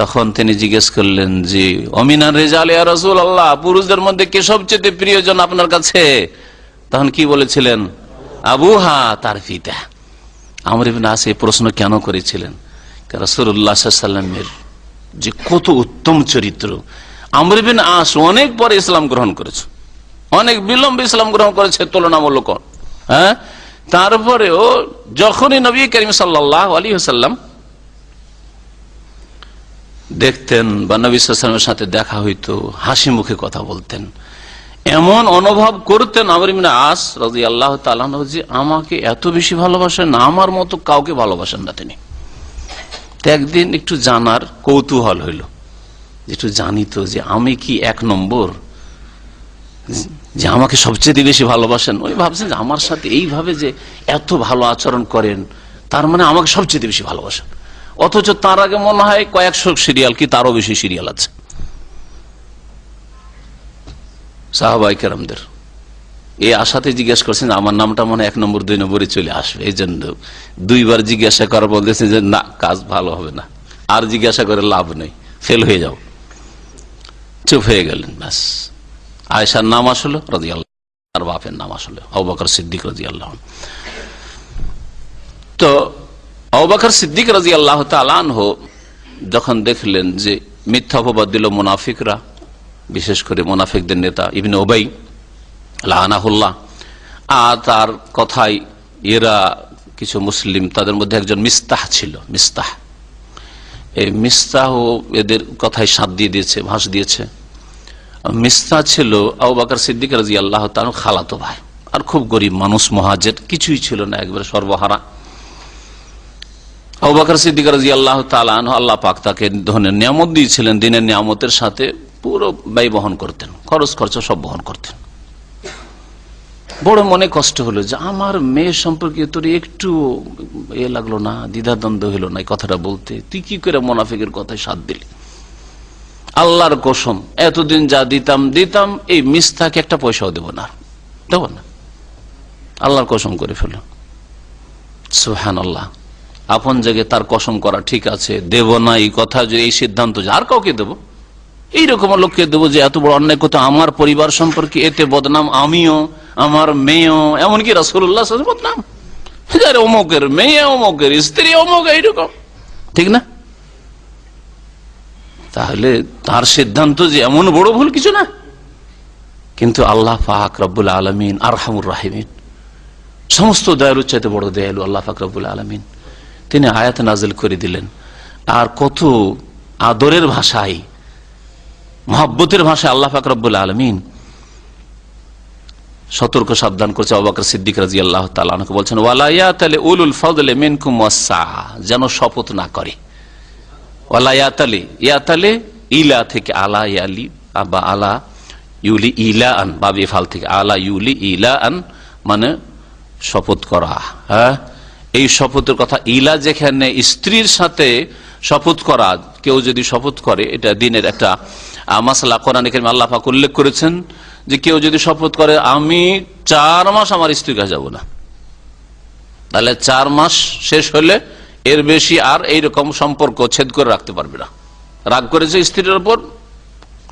তখন তিনি জিজ্ঞেস করলেন যে অমিনার রিজাল ইয়া রাসূলুল্লাহ, পুরুষদের মধ্যে কে সবচেয়ে প্রিয়জন আপনার কাছে? তখন কি বলেছিলেন? আবুহা, তার পিতা। আমর ইবনে আস এই প্রশ্ন কেন করেছিলেন? রাসূলুল্লাহ সাল্লাল্লাহু আলাইহি ওয়াসাল্লামের যে কত উত্তম চরিত্র। আমর ইবনে আস অনেক পরে ইসলাম গ্রহণ করেছে, অনেক বিলম্বে ইসলাম গ্রহণ করেছে তুলনামূলক। তারপরেও যখনই নবী করিম সাল্লাল্লাহু আলাইহি ওয়াসাল্লাম দেখতেন বা নবী সাল্লাল্লাহু আলাইহি ওয়াসাল্লামের সাথে দেখা হইতো, হাসি মুখে কথা বলতেন, এমন অনুভব করতেন আমর ইবনে আস রাদিয়াল্লাহু তাআলা আনহু যে আমাকে এত বেশি ভালোবাসেন, আমার মতো কাউকে ভালোবাসেন না তিনি। একদিন একটু জানার কৌতূহল হইল, একটু জানি তো যে আমি কি এক নম্বর, যে আমাকে সবচেয়ে বেশি ভালোবাসেন। ওই ভাবছেন যে আমার সাথে এইভাবে যে এত ভালো আচরণ করেন, তার মানে আমাকে সবচেয়ে বেশি ভালোবাসেন। অথচ তার আগে মনে হয় কয়েকশো সিরিয়াল কি তারও বেশি সিরিয়াল আছে সাহাবায়ে কেরামদের। এই আশাতে জিজ্ঞেস করছেন আমার নামটা মনে 1 নম্বর 2 নম্বরে চলে আসবে, এই জন্য 2বার জিজ্ঞাসা করার বলতেছেন যে না, কাজ ভালো হবে না, আর জিজ্ঞাসা করে লাভ নেই, ফেল হয়ে যাও। চুপ হয়ে গেলেন। ব্যাস, আয়েশার নাম আসলো রাদিয়াল্লাহু, আর বাপের নাম আসলো আবু বকর সিদ্দিক রাদিয়াল্লাহু। তো আবু বকর সিদ্দিক রাদিয়াল্লাহু তাআলা আনহু যখন দেখলেন যে মিথ্যা অপবাদ দিল মুনাফিকরা, বিশেষ করে মুনাফিকদের নেতা ইবনে উবাই লাআনাহুল্লাহ, আর তার কথাই এরা কিছু মুসলিম, তাদের মধ্যে একজন মিস্তাহ ছিল, মিস্তাহ, এই মিস্তাহ এদের কথায় সাথ দিয়ে দিয়েছে, ভাঁজ দিয়েছে। মিস্তাহ ছিল আবু বকর সিদ্দিক রাদিয়াল্লাহু তাআলা খালাতো ভাই, আর খুব গরিব মানুষ, মুহাজির, কিছুই ছিল না, একবারে সর্বহারা। আবু বকর সিদ্দিক রাদিয়াল্লাহু তাআলা আনহু আল্লাহ পাক তাকে ধনের নিয়ামত দিয়েছিলেন, দিনের নিয়ামতের সাথে পুরো ব্যয় বহন করতেন, খরচ খরচা সব বহন করতেন। বড় মনে কষ্ট হলো যে আমার মেয়ে সম্পর্কে তোর একটু লাগলো না, দ্বিধাদ্বন্দ্ব হলো না এই কথাটা বলতে, তুই কি করে মুনাফিকের কথায় সাথ দিলি? আল্লাহর কসম, এতদিন যা দিতাম এই মিস্তাকে একটা পয়সাও দেব না। আল্লাহর কসম করে ফেলো। সুবহানাল্লাহ। আপন জায়গায় তার কসম করা ঠিক আছে, দেব না এই কথা, যে এই সিদ্ধান্ত আর কাউকে দেব, এইরকম লোককে দেবো যে এত বড় অন্যায় কথা, আমার পরিবার সম্পর্কে এতে বদনাম, আমিও, আমার মেয়েও, এমনকি রাসূলুল্লাহ সাল্লাল্লাহু আলাইহি ওয়াসাল্লাম বদনাম, অমুকের মেয়ে, অমুকের স্ত্রী, অমুক, এইরকম, ঠিক না? তাহলে তার সিদ্ধান্ত যে এমন বড় ভুল কিছু না। কিন্তু আল্লাহ পাক রব্বুল আলামিন আরহামুর রাহিমিন, সমস্ত দয়ালুর চাইতে বড় দয়ালু আল্লাহ পাক রব্বুল আলামিন, তিনি আয়াত নাজিল করে দিলেন। আর কত আদরের ভাষায়, মহব্বতের ভাষায় আল্লাহ পাক রব্বুল আলামিন সতর্ক সাবধান করছে আবু বকর সিদ্দিক রাদিয়াল্লাহু তাআলা আনহু, বলছেন ওয়ালা ইয়াতালি উলুল ফাদলি মিনকুম ওয়াসসা, যেন শপথ না করে। ওয়ালা ইয়াতালি, ইয়াতালি ইলা থেকে আলা ইয়ালি, বা আলা ইউলি ইলা আন, বাবি ফাল থেকে আলা ইউলি ইলা আন, মানে শপথ করা। হ্যাঁ, এই শপথের কথা, ইলা যেখানে স্ত্রীর সাথে শপথ করা, কেউ যদি শপথ করে, এটা দিনের একটা মাসলা, কোরআনে কারিমে আল্লাহ পাক উল্লেখ করেছেন যে কেউ যদি শপথ করে আমি 4 মাস আমার স্ত্রীর কাছে যাব না, তাহলে 4 মাস শেষ হলে এর বেশি আর এইরকম সম্পর্ক ছেদ করে রাখতে পারবে না। রাগ করেছে স্ত্রীর উপর,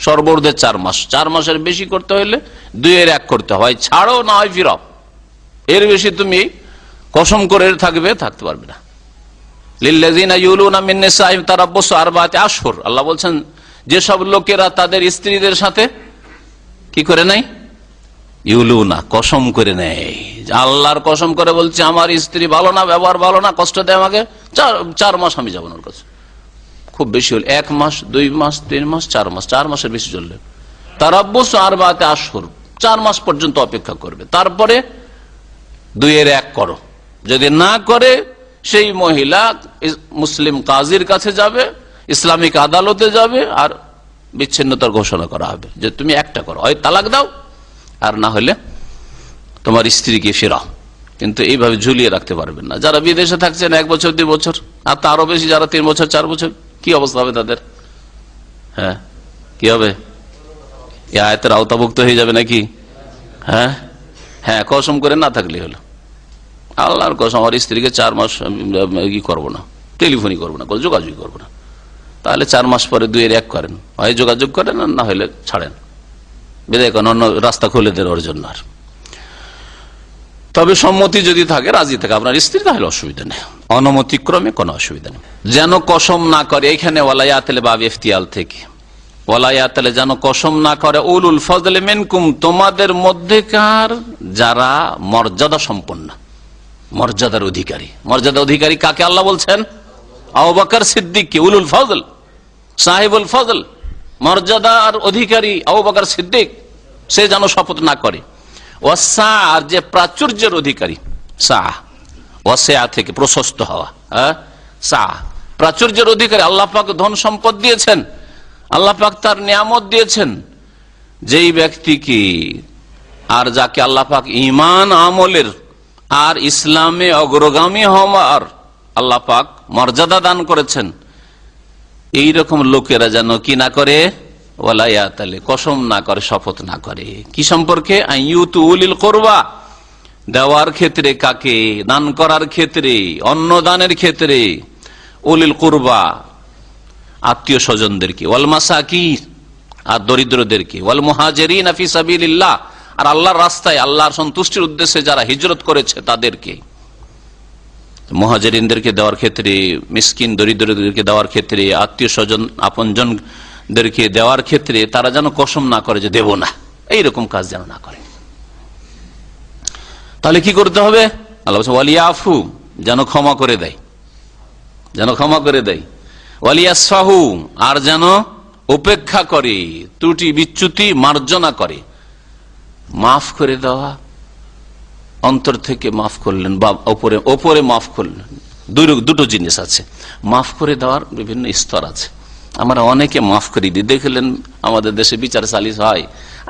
সর্বর্ধে 4 মাস, 4 মাসের বেশি করতে হলে 2-1 করতে হয়, ছাড়ো না হয় ফিরাও, এর বেশি তুমি কসম করে থাকতে পারবে না। লিল্লাযিনা ইউলুনা মিন নিসাইহিম তারাব্বুসু 4 আশহুর, আল্লাহ বলছেন যেসব লোকেরা তাদের স্ত্রীদের সাথে কি করে নাই, ইউলু না, কসম করে নেয়, আল্লাহর কসম করে বলছে আমার স্ত্রী ভালো না, ব্যবহার ভালো না, কষ্ট দেয় আমাকে, 4 মাস আমি যাবো না ওর কাছে। খুব বেশি হলে 1 মাস, 2 মাস, 3 মাস, 4 মাস, 4 মাসের বেশি চললে তারাব্বুস আরবাতে আশহুর, 4 মাস পর্যন্ত অপেক্ষা করবে, তারপরে 2-এর 1 করো। যদি না করে সেই মহিলা মুসলিম কাজীর কাছে যাবে, ইসলামিক আদালতে যাবে, আর বিচ্ছিন্নতার ঘোষণা করা হবে যে তুমি একটা করো, হয় তালাক দাও আর না হলে তোমার স্ত্রীকে ফেরাও। কিন্তু এইভাবে ঝুলিয়ে রাখতে পারবেন না। যারা বিদেশে থাকছেন 1 বছর 2 বছর, আর তারও বেশি যারা 3 বছর 4 বছর, কি অবস্থা হবে তাদের? হ্যাঁ, কি হবে? এই আয়াতের আওতাভুক্ত হয়ে যাবে নাকি? হ্যাঁ হ্যাঁ, কসম করে না থাকলে হলো, আল্লাহর কসম আমার স্ত্রীকে 4 মাস কি করবো না, টেলিফোনই করবো না, যোগাযোগ করবো না। তাহলে 4 মাস পরে 2-এর 1 করেন, হয় যোগাযোগ করেন আর না হলে ছাড়েন, বিদায় করেন, অন্য রাস্তা খুলে দেন ওর জন্য। আর তবে সম্মতি যদি থাকে, রাজি থাকে আপনার স্ত্রী, তাহলে অসুবিধা নেই, অনুমতিক্রমে কোনো অসুবিধা নেই। যেন কসম না করে, এখানে ওয়ালায়াতলে বাব ইফতিয়াল থেকে, ওয়ালায়াতলে যেন কসম না করে উলুল ফজলে মিনকুম, তোমাদের মধ্যেকার যারা মর্যাদা সম্পন্ন, মর্যাদার অধিকারী। মর্যাদা অধিকারী কাকে আল্লাহ বলছেন? আবু বকর সিদ্দিককে উলুল ফজল, সাহিবুল ফজল, মর্যাদার অধিকারী আবু বকর সিদ্দিক, সে যেন শপথ না করে। ওয়াসা, আর যে প্রাচুর্যের অধিকারী, সা ওয়াসা থেকে প্রশস্ত হওয়া, সা প্রাচুর্যের অধিকারী, আল্লাহ পাক ধন সম্পদ দিয়েছেন, আল্লাহ পাক তার নিয়ামত দিয়েছেন, যেই ব্যক্তিকে আর যাকে আল্লাহ পাক ঈমান আমলের আর ইসলামে অগ্রগামী হওয়ার আল্লাহ পাক মর্যাদা দান করেছেন, এইরকম লোকেরা যেন কি না করে, ওয়ালায়াতালে কসম না করে, শপথ না করে। কি সম্পর্কে? আইয়ুতু উলিল কুরবা, দেওয়ার ক্ষেত্রে, কাকে দান করার ক্ষেত্রে, অন্ন দানের ক্ষেত্রে, উলিল কুরবা আত্মীয় স্বজনদেরকে, ওয়াল মাসাকিন আর দরিদ্রদেরকে, ওয়াল মুহাজিরিন ফি সাবিলিল্লাহ আর আল্লাহর রাস্তায় আল্লাহর সন্তুষ্টির উদ্দেশ্যে যারা হিজরত করেছে তাদেরকে, মুহাজিরিনদেরকে দেওয়ার ক্ষেত্রে, মিসকিন দরিদ্রদেরকে দেওয়ার ক্ষেত্রে, আত্মীয় স্বজন আপনজনদেরকে দেওয়ার ক্ষেত্রে তারা যেন কসম না করে যে দেব না, এইরকম কাজ যেন না করে। তাহলে কি করতে হবে? আল্লাহ বলছে ওয়ালিয়াফু, যেন ক্ষমা করে দেয়, যেন ক্ষমা করে দেয়। ওয়ালিয়াসফাহু, আর যেন উপেক্ষা করে, ত্রুটি বিচ্যুতি মার্জনা করে। মাফ করে দেওয়া, অন্তর থেকে মাফ করলেন বা ওপরে মাফ করলেন, দুটো জিনিস আছে। মাফ করে দেওয়ার বিভিন্ন স্তর আছে। আমরা অনেকে মাফ করে দিই, দেখলেন আমাদের দেশে বিচার সালিস হয়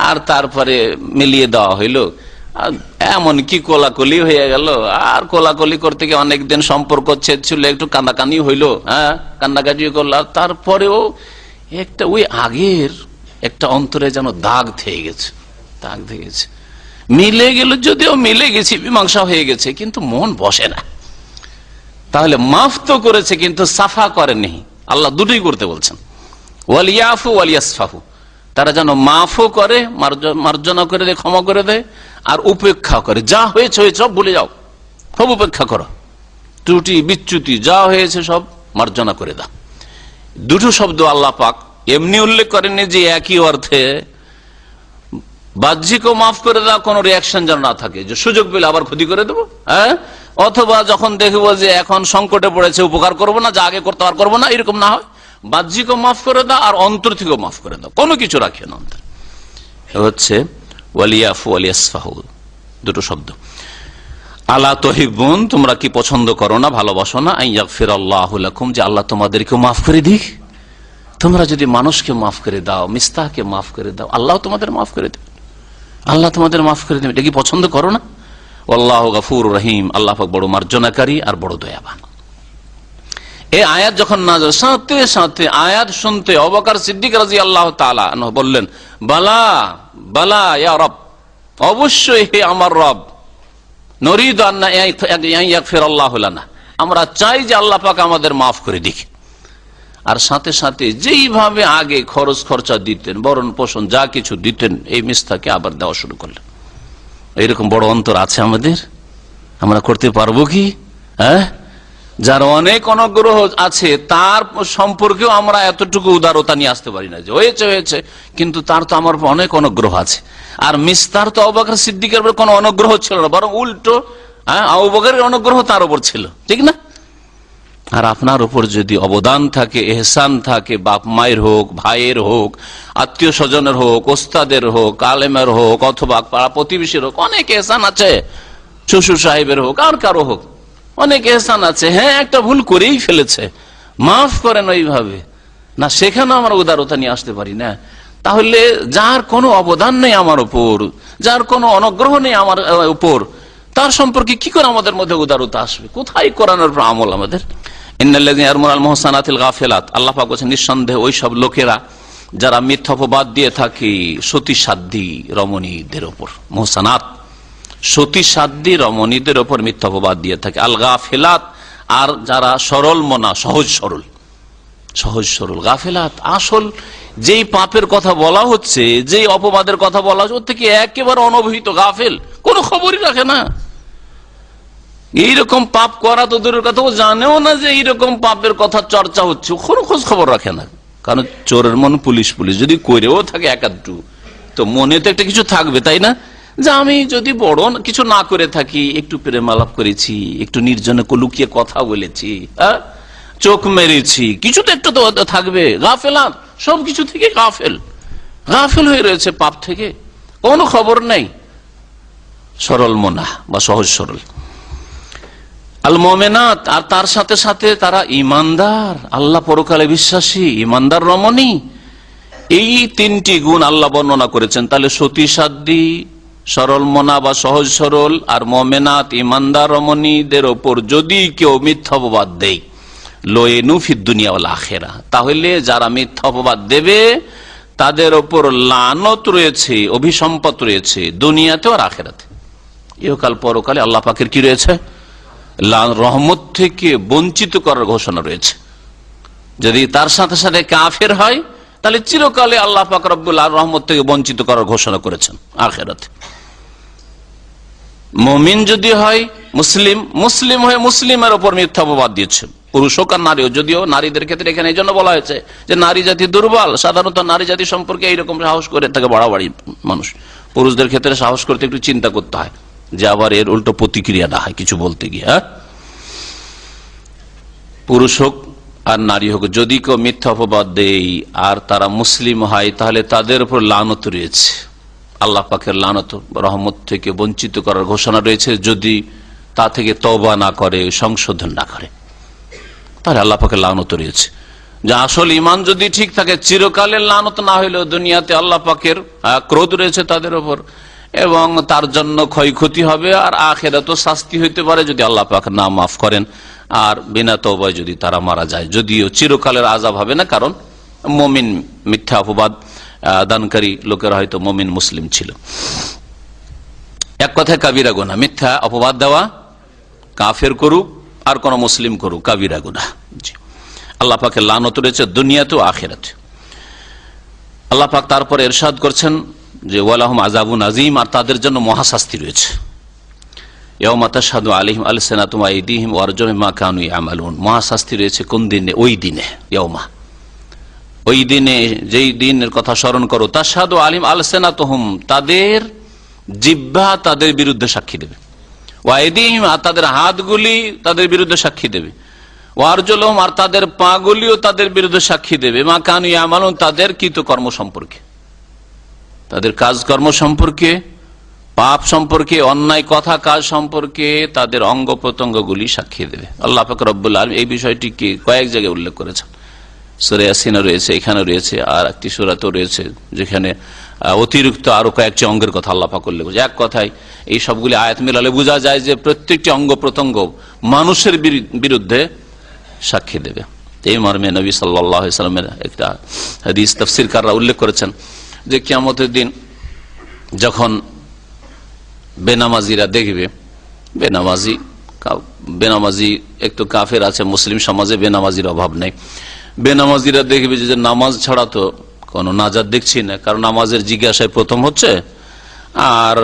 আর তারপরে মিলিয়ে দেওয়া হইলো, এমন কি কোলাকুলি হয়ে গেল, আর কোলাকুলি করতে গিয়ে অনেকদিন সম্পর্ক ছেদ ছিল, একটু কান্দাকানি হইলো, হ্যাঁ কান্দাকাটি করলো, তারপরেও একটা ওই আগের একটা অন্তরে যেন দাগ থেকে গেছে, দাগ থেকে গেছে, মিলে গেল, যদিও মিলে গেছি, মীমাংসা হয়ে গেছে, কিন্তু মন বসে না। তাহলে মাফ তো করেছে কিন্তু সাফা করেনি। আল্লাহ দুটোই করতে বলছেন, ওয়ালিয়াফু ওয়ালিয়াসফাহু, তারা যেন মাফও করে, মার্জনা করে দেয়, ক্ষমা করে দেয়, আর উপেক্ষা করে, যা হয়েছে হয়েছে সব ভুলে যাও, সব উপেক্ষা করো, ত্রুটি বিচ্যুতি যা হয়েছে সব মার্জনা করে দাও। দুটো শব্দ আল্লাহ পাক এমনি উল্লেখ করেননি যে একই অর্থে বাহ্যিকও মাফ করে দেওয়া, কোন রিয়াকশন যেন না থাকে যে সুযোগ পেলে আবার ক্ষতি করে দেবো, হ্যাঁ, অথবা যখন দেখবো যে এখন সংকটে পড়েছে উপকার করবো না, যা আগে করতে আর করবো না, এরকম না হয়। বাহ্যিকও মাফ করে দাও আর অন্তর থেকেও মাফ করে দাও, কোনো কিছু রাখে না অন্তর। হচ্ছে ওয়ালিয়াফু ওয়ালিয়াসফাহু, দুটো শব্দ। আলা তুহিব্বুন, তোমরা কি পছন্দ করো না, ভালোবাসো না, আন ইয়াগফিরাল্লাহু লাকুম, যে আল্লাহ তোমাদেরকে মাফ করে দিক। তোমরা যদি মানুষকে মাফ করে দাও, মিস্তাহকে মাফ করে দাও, আল্লাহ তোমাদের মাফ করে দেবে, আল্লাহ তোমাদের মাফ করে দেবে। এটা কি পছন্দ করো না? আল্লাহু গফুরুর রহিম, আল্লাহ পাক বড় মার্জনাকারী আর বড় দয়াবান। এই আয়াত যখন নাযিল, সাথে সাথে আয়াত শুনতে আবু বকর সিদ্দিক রাদিয়াল্লাহু তাআলা আনহু বললেন, বালা বালা ইয়া রব, অবশ্যই হে আমার রব, নরিদু আন ইয়াগফিরাল্লাহু লানা, আমরা চাই যে আল্লাহ পাক আমাদের মাফ করে দিক। আর সাথে সাথে যেইভাবে আগে খরচ খরচা দিতেন, বরণ পোষণ যা কিছু দিতেন, এই মিস্তাকে আবার দেওয়া শুরু করলেন। এইরকম বড় অন্তর আছে আমাদের? আমরা করতে পারবো কি? হ্যাঁ, যার অনেক অনুগ্রহ আছে তার সম্পর্কেও আমরা এতটুকু উদারতা নিয়ে আসতে পারি না, যে হয়েছে হয়েছে, কিন্তু তার তো আমার অনেক অনুগ্রহ আছে। আর মিস্তার তো আবু বকর সিদ্দিকের উপর কোনো অনুগ্রহ ছিল না, বরং উল্টো আবু বকরের অনুগ্রহ তার উপর ছিল, ঠিক না? আর আপনার উপর যদি অবদান থাকে, এহসান থাকে, বাপ মায়ের হোক, ভাইয়ের হোক, আত্মীয় স্বজনের হোক, ওস্তাদের হোক, আলেমের হোক, অথবা পাড়া প্রতিবেশীর হোক, অনেক এহসান আছে, শ্বশুর সাহেবের হোক, আর কারো হোক, অনেক এহসান আছে। হ্যাঁ, একটা ভুল করেই ফেলেছে, মাফ করেন ওইভাবে না, সেখানে আমরা উদারতা নিয়ে আসতে পারি না। তাহলে যার কোনো অবদান নেই আমার উপর, যার কোনো অনুগ্রহ নেই আমার উপর, তার সম্পর্কে কি করে আমাদের মধ্যে উদারতা আসবে? কোথায় কোরআনের আমল আমাদের? ইন্নাল্লাযীনা ইয়ারমুনাল মুহসানাতিল গাফিলাত, আল্লাহ পাক বলেছেন নিঃসন্দেহে ওই সব লোকেরা যারা মিথ্যা অপবাদ দিয়ে থাকে সতীসাধ্যী রমণীদের উপর। মুহসানাত সতীসাধ্যী রমণীদের উপর মিথ্যা অপবাদ দিয়ে থাকে। আল গাফিলাত, আর যারা সরল মনা, সহজ সরল, সহজ সরল। গাফিলাত আসল যেই পাপের কথা বলা হচ্ছে, যেই অপবাদের কথা বলা হচ্ছে, ওর থেকে একেবারে অনভিহিত, গাফেল, কোনো খবরই রাখে না। এইরকম পাপ করা তো দূরের কথা, ও জানেও না যে এইরকম পাপের কথা চর্চা হচ্ছে, কোনো খোঁজ খবর রাখে না। কারণ চোরের মন পুলিশ পুলিশ, যদি করেও থাকে একাধটু, তো মনে তো একটা কিছু থাকবে, তাই না? যে আমি যদি বড় কিছু না করে থাকি, একটু প্রেম আলাপ করেছি, একটু নির্জনে লুকিয়ে কথা বলেছি, চোখ মেরেছি, কিছু তো একটা তো থাকবে। গাফেলাত, সবকিছু থেকে গাফেল, গাফেল হয়ে রয়েছে পাপ থেকে, কোনো খবর নেই। সরল মনা বা সহজ সরল। আল মুমিনাত, আর তার সাথে সাথে তারা ইমানদার, আল্লাহ পরকালে বিশ্বাসী, ইমানদার রমণী। এই তিনটি গুণ আল্লাহ বর্ণনা করেছেন। তাহলে সতীসাধ্যী, সরল মনা বা সহজ সরল, আর মুমিনাত ইমানদার রমণীদের ওপর যদি কেউ মিথ্যা অপবাদ দেয়, লোয়েনু ফিদ দুনিয়া ওয়াল আখিরা, তাহলে যারা মিথ্যা অপবাদ দেবে তাদের ওপর লানত রয়েছে, অভিসম্পদ রয়েছে, দুনিয়াতে আর আখিরাতে, ইহকাল পরকালে আল্লাহ পাকের কি রয়েছে? রহমত থেকে বঞ্চিত করার ঘোষণা রয়েছে। যদি তার সাথে সাথে কাফের হয়, তাহলে চিরকালে আল্লাহ পাক রব্বুল আলামিন রহমত থেকে বঞ্চিত করার ঘোষণা করেছেন আখিরাতে। মুমিন যদি হয়, মুসলিম, মুসলিম হয়ে মুসলিমের উপর মিথ্যা অপবাদ দিয়েছে, পুরুষ হোক আর নারী হোক। যদিও নারীদের ক্ষেত্রে এখানে এই জন্য বলা হয়েছে যে নারী জাতি দুর্বল, সাধারণত নারী জাতি সম্পর্কে এইরকম সাহস করে থাকে বাড়াবাড়ি মানুষ। পুরুষদের ক্ষেত্রে সাহস করতে একটু চিন্তা করতে হয়, যে আবার এর উল্টো প্রতিক্রিয়া না হয় কিছু বলতে গিয়ে। হ্যাঁ, পুরুষ হোক আর নারী হোক, যদি কেউ মিথ্যা অপবাদ দেয় আর তারা মুসলিম হয়, তাহলে তাদের উপর লানত রয়েছে, আল্লাহ পাকের লানত, রহমত থেকে বঞ্চিত করার ঘোষণা রয়েছে। যদি তা থেকে তওবা না করে, সংশোধন না করে, তাহলে আল্লাহ পাকের লানত রয়েছে। যে আসল ইমান যদি ঠিক থাকে, চিরকালের লানত না হইলেও দুনিয়াতে আল্লাহ পাকের ক্রোধ রয়েছে তাদের উপর, এবং তার জন্য ক্ষয়ক্ষতি হবে, আর আখিরাতেও শাস্তি হইতে পারে যদি আল্লাহ পাক না মাফ করেন, আর বিনা তওবায় যদি তারা মারা যায়। যদিও চিরকালের আযাব হবে না, কারণ মুমিন, মিথ্যা অপবাদ দানকারী লোকেরা হয়তো মুমিন মুসলিম ছিল। এক কথায় কাবিরা গুনাহ, মিথ্যা অপবাদ দেওয়া, কাফের করুক আর কোন মুসলিম করুক, কাবিরা গুনাহ। জি, আল্লাহ পাকের লানত রয়েছে দুনিয়াতে ও আখিরাতে। আল্লাহ পাক তারপরে ইরশাদ করছেন যে ওয়ালাহুম আযাবুন আযীম, আর তাদের জন্য মহাশাস্তি রয়েছে। ইয়াওমা তাশহাদু আলাইহিম আলসিনাতুহুম ওয়া আইদিহিম ওয়া আরজুলুহুম বিমা কানু ইয়ামালুন। মহাশাস্তি রয়েছে কোন দিনে? ওই দিনে, ইয়াওমা, ওই দিনে, যেই দিনের কথা স্মরণ করো। তাশহাদু আলাইহিম আলসিনাতুহুম, তাদের জিহ্বা তাদের বিরুদ্ধে সাক্ষী দেবে, ওয়া আইদিহিম, আর তাদের হাতগুলি তাদের বিরুদ্ধে সাক্ষী দেবে, ওয়া আরজুলুহুম, আর তাদের পাগুলিও তাদের বিরুদ্ধে সাক্ষী দেবে, মা কানু ইয়ামালুন, তাদের কৃতকর্ম সম্পর্কে, তাদের কাজকর্ম সম্পর্কে, পাপ সম্পর্কে, অন্যায় কথা কাজ সম্পর্কে তাদের অঙ্গ প্রত্যঙ্গগুলি সাক্ষী দেবে। আল্লাহ পাক রব্বুল আলামিন এই বিষয়টিকে কয়েক জায়গায় উল্লেখ করেছেন। সূরা ইয়াসিনে রয়েছে, এখানে রয়েছে, আর একটি সূরাতেও রয়েছে যেখানে অতিরিক্ত আরো কয়েকটি অঙ্গের কথা আল্লাহ পাক উল্লেখ করেছে। এক কথায় এই সবগুলি আয়াত মিলালে বোঝা যায় যে প্রত্যেকটি অঙ্গ প্রত্যঙ্গ মানুষের বিরুদ্ধে সাক্ষী দেবে। এই মর্মে নবী সাল্লাল্লাহু আলাইহি ওয়াসাল্লামের একটা হাদিস তাফসীরকাররা উল্লেখ করেছেন যে কিয়ামতের দিন যখন বেনামাজিরা দেখবে, বেনামাজি একটু কাফের আছে মুসলিম সমাজে, বেনামাজির অভাব নেই। বেনামাজিরা দেখবে যে নামাজ ছাড়া তো কোনো নাজাত দেখছি না, কারণ নামাজের জিজ্ঞাসায় প্রথম হচ্ছে আর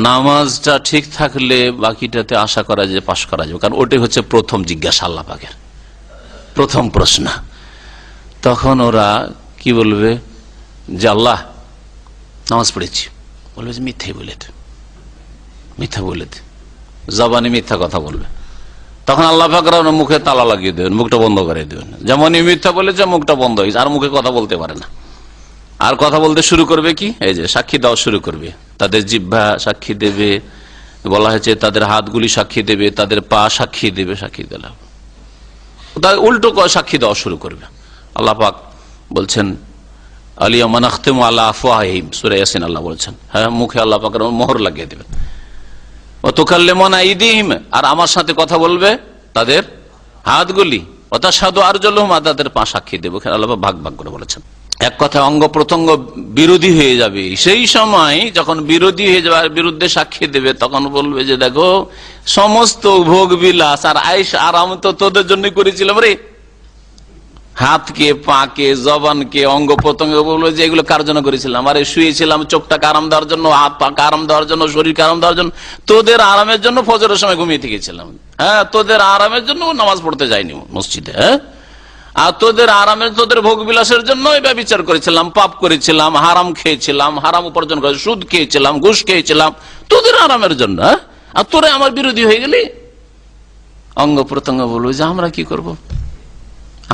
নামাজটা ঠিক থাকলে বাকিটাতে আশা করা যায় পাশ করা যাবে, কারণ ওটাই হচ্ছে প্রথম জিজ্ঞাসা আল্লাহ পাকের, প্রথম প্রশ্ন। তখন ওরা কি বলবে যে আল্লাহ নামাজ পড়েছি, বলবে যে মিথ্যা বলে দে, জবানে মিথ্যা কথা বলবে। তখন আল্লাহ পাক মুখে তালা লাগিয়ে দেবেন, মুখটা বন্ধ করে দেবেন। যেমনই মিথ্যা বলেছে মুখটা বন্ধ হয়েছে, আর মুখে কথা বলতে পারে না। আর কথা বলতে শুরু করবে কি, এই যে সাক্ষী দেওয়া শুরু করবে। তাদের জিহ্বা সাক্ষী দেবে, বলা হয়েছে তাদের হাতগুলি সাক্ষী দেবে, তাদের পা সাক্ষী দেবে, সাক্ষী দিলাম তাদের উল্টো সাক্ষী দেওয়া শুরু করবে। আল্লাহ পাক বলছেন আলিয়ামা নাখতিমু আলা আফওয়াহিহিম, সূরা ইয়াসিন আল্লাহ বলছেন, হ্যাঁ মুখে আল্লাহ পাকের মোহর লাগিয়ে দেবেন। ওয়া তুকাল্লিমুনা আইদিহিম, আর আমার সাথে কথা বলবে তাদের হাতগুলি। ওয়া তাশহাদু আরজুলুহুম, তাদের পা সাক্ষী দেবে। আল্লাহ পাক ভাগ ভাগ করে বলেছেন। এক কথা অঙ্গ প্রত্যঙ্গ বিরোধী হয়ে যাবে। সেই সময় যখন বিরোধী হয়ে যাবে আর বিরুদ্ধে সাক্ষী দেবে, তখন বলবে যে দেখো সমস্ত ভোগ বিলাস আর আয়েশ আরাম তো তোদের জন্য করেছিলাম রে। হাতকে, পাকে, জবানকে, অঙ্গ প্রত্যঙ্গ বলবো যে এগুলো কার জন্য করেছিলাম? আরে শুয়েছিলাম চোখটাকে আরাম দেওয়ার জন্য, হাত পাকে আরাম দেওয়ার জন্য, শরীরকে আরাম দেওয়ার জন্য, তোদের আরামের জন্য ফজরের সময় ঘুমিয়ে থেকেছিলাম। হ্যাঁ, তোদের আরামের জন্য নামাজ পড়তে যাইনি মসজিদে। হ্যাঁ, আর তোদের আরামের, তোদের ভোগ বিলাসের জন্য এটা বিচার করেছিলাম, পাপ করেছিলাম, হারাম খেয়েছিলাম, হারাম উপার্জন করে সুদ খেয়েছিলাম, ঘুষ খেয়েছিলাম, তোদের আরামের জন্য। আর তোরা আমার বিরোধী হয়ে গেলি। অঙ্গ প্রত্যঙ্গ বলবো যে আমরা কি করব,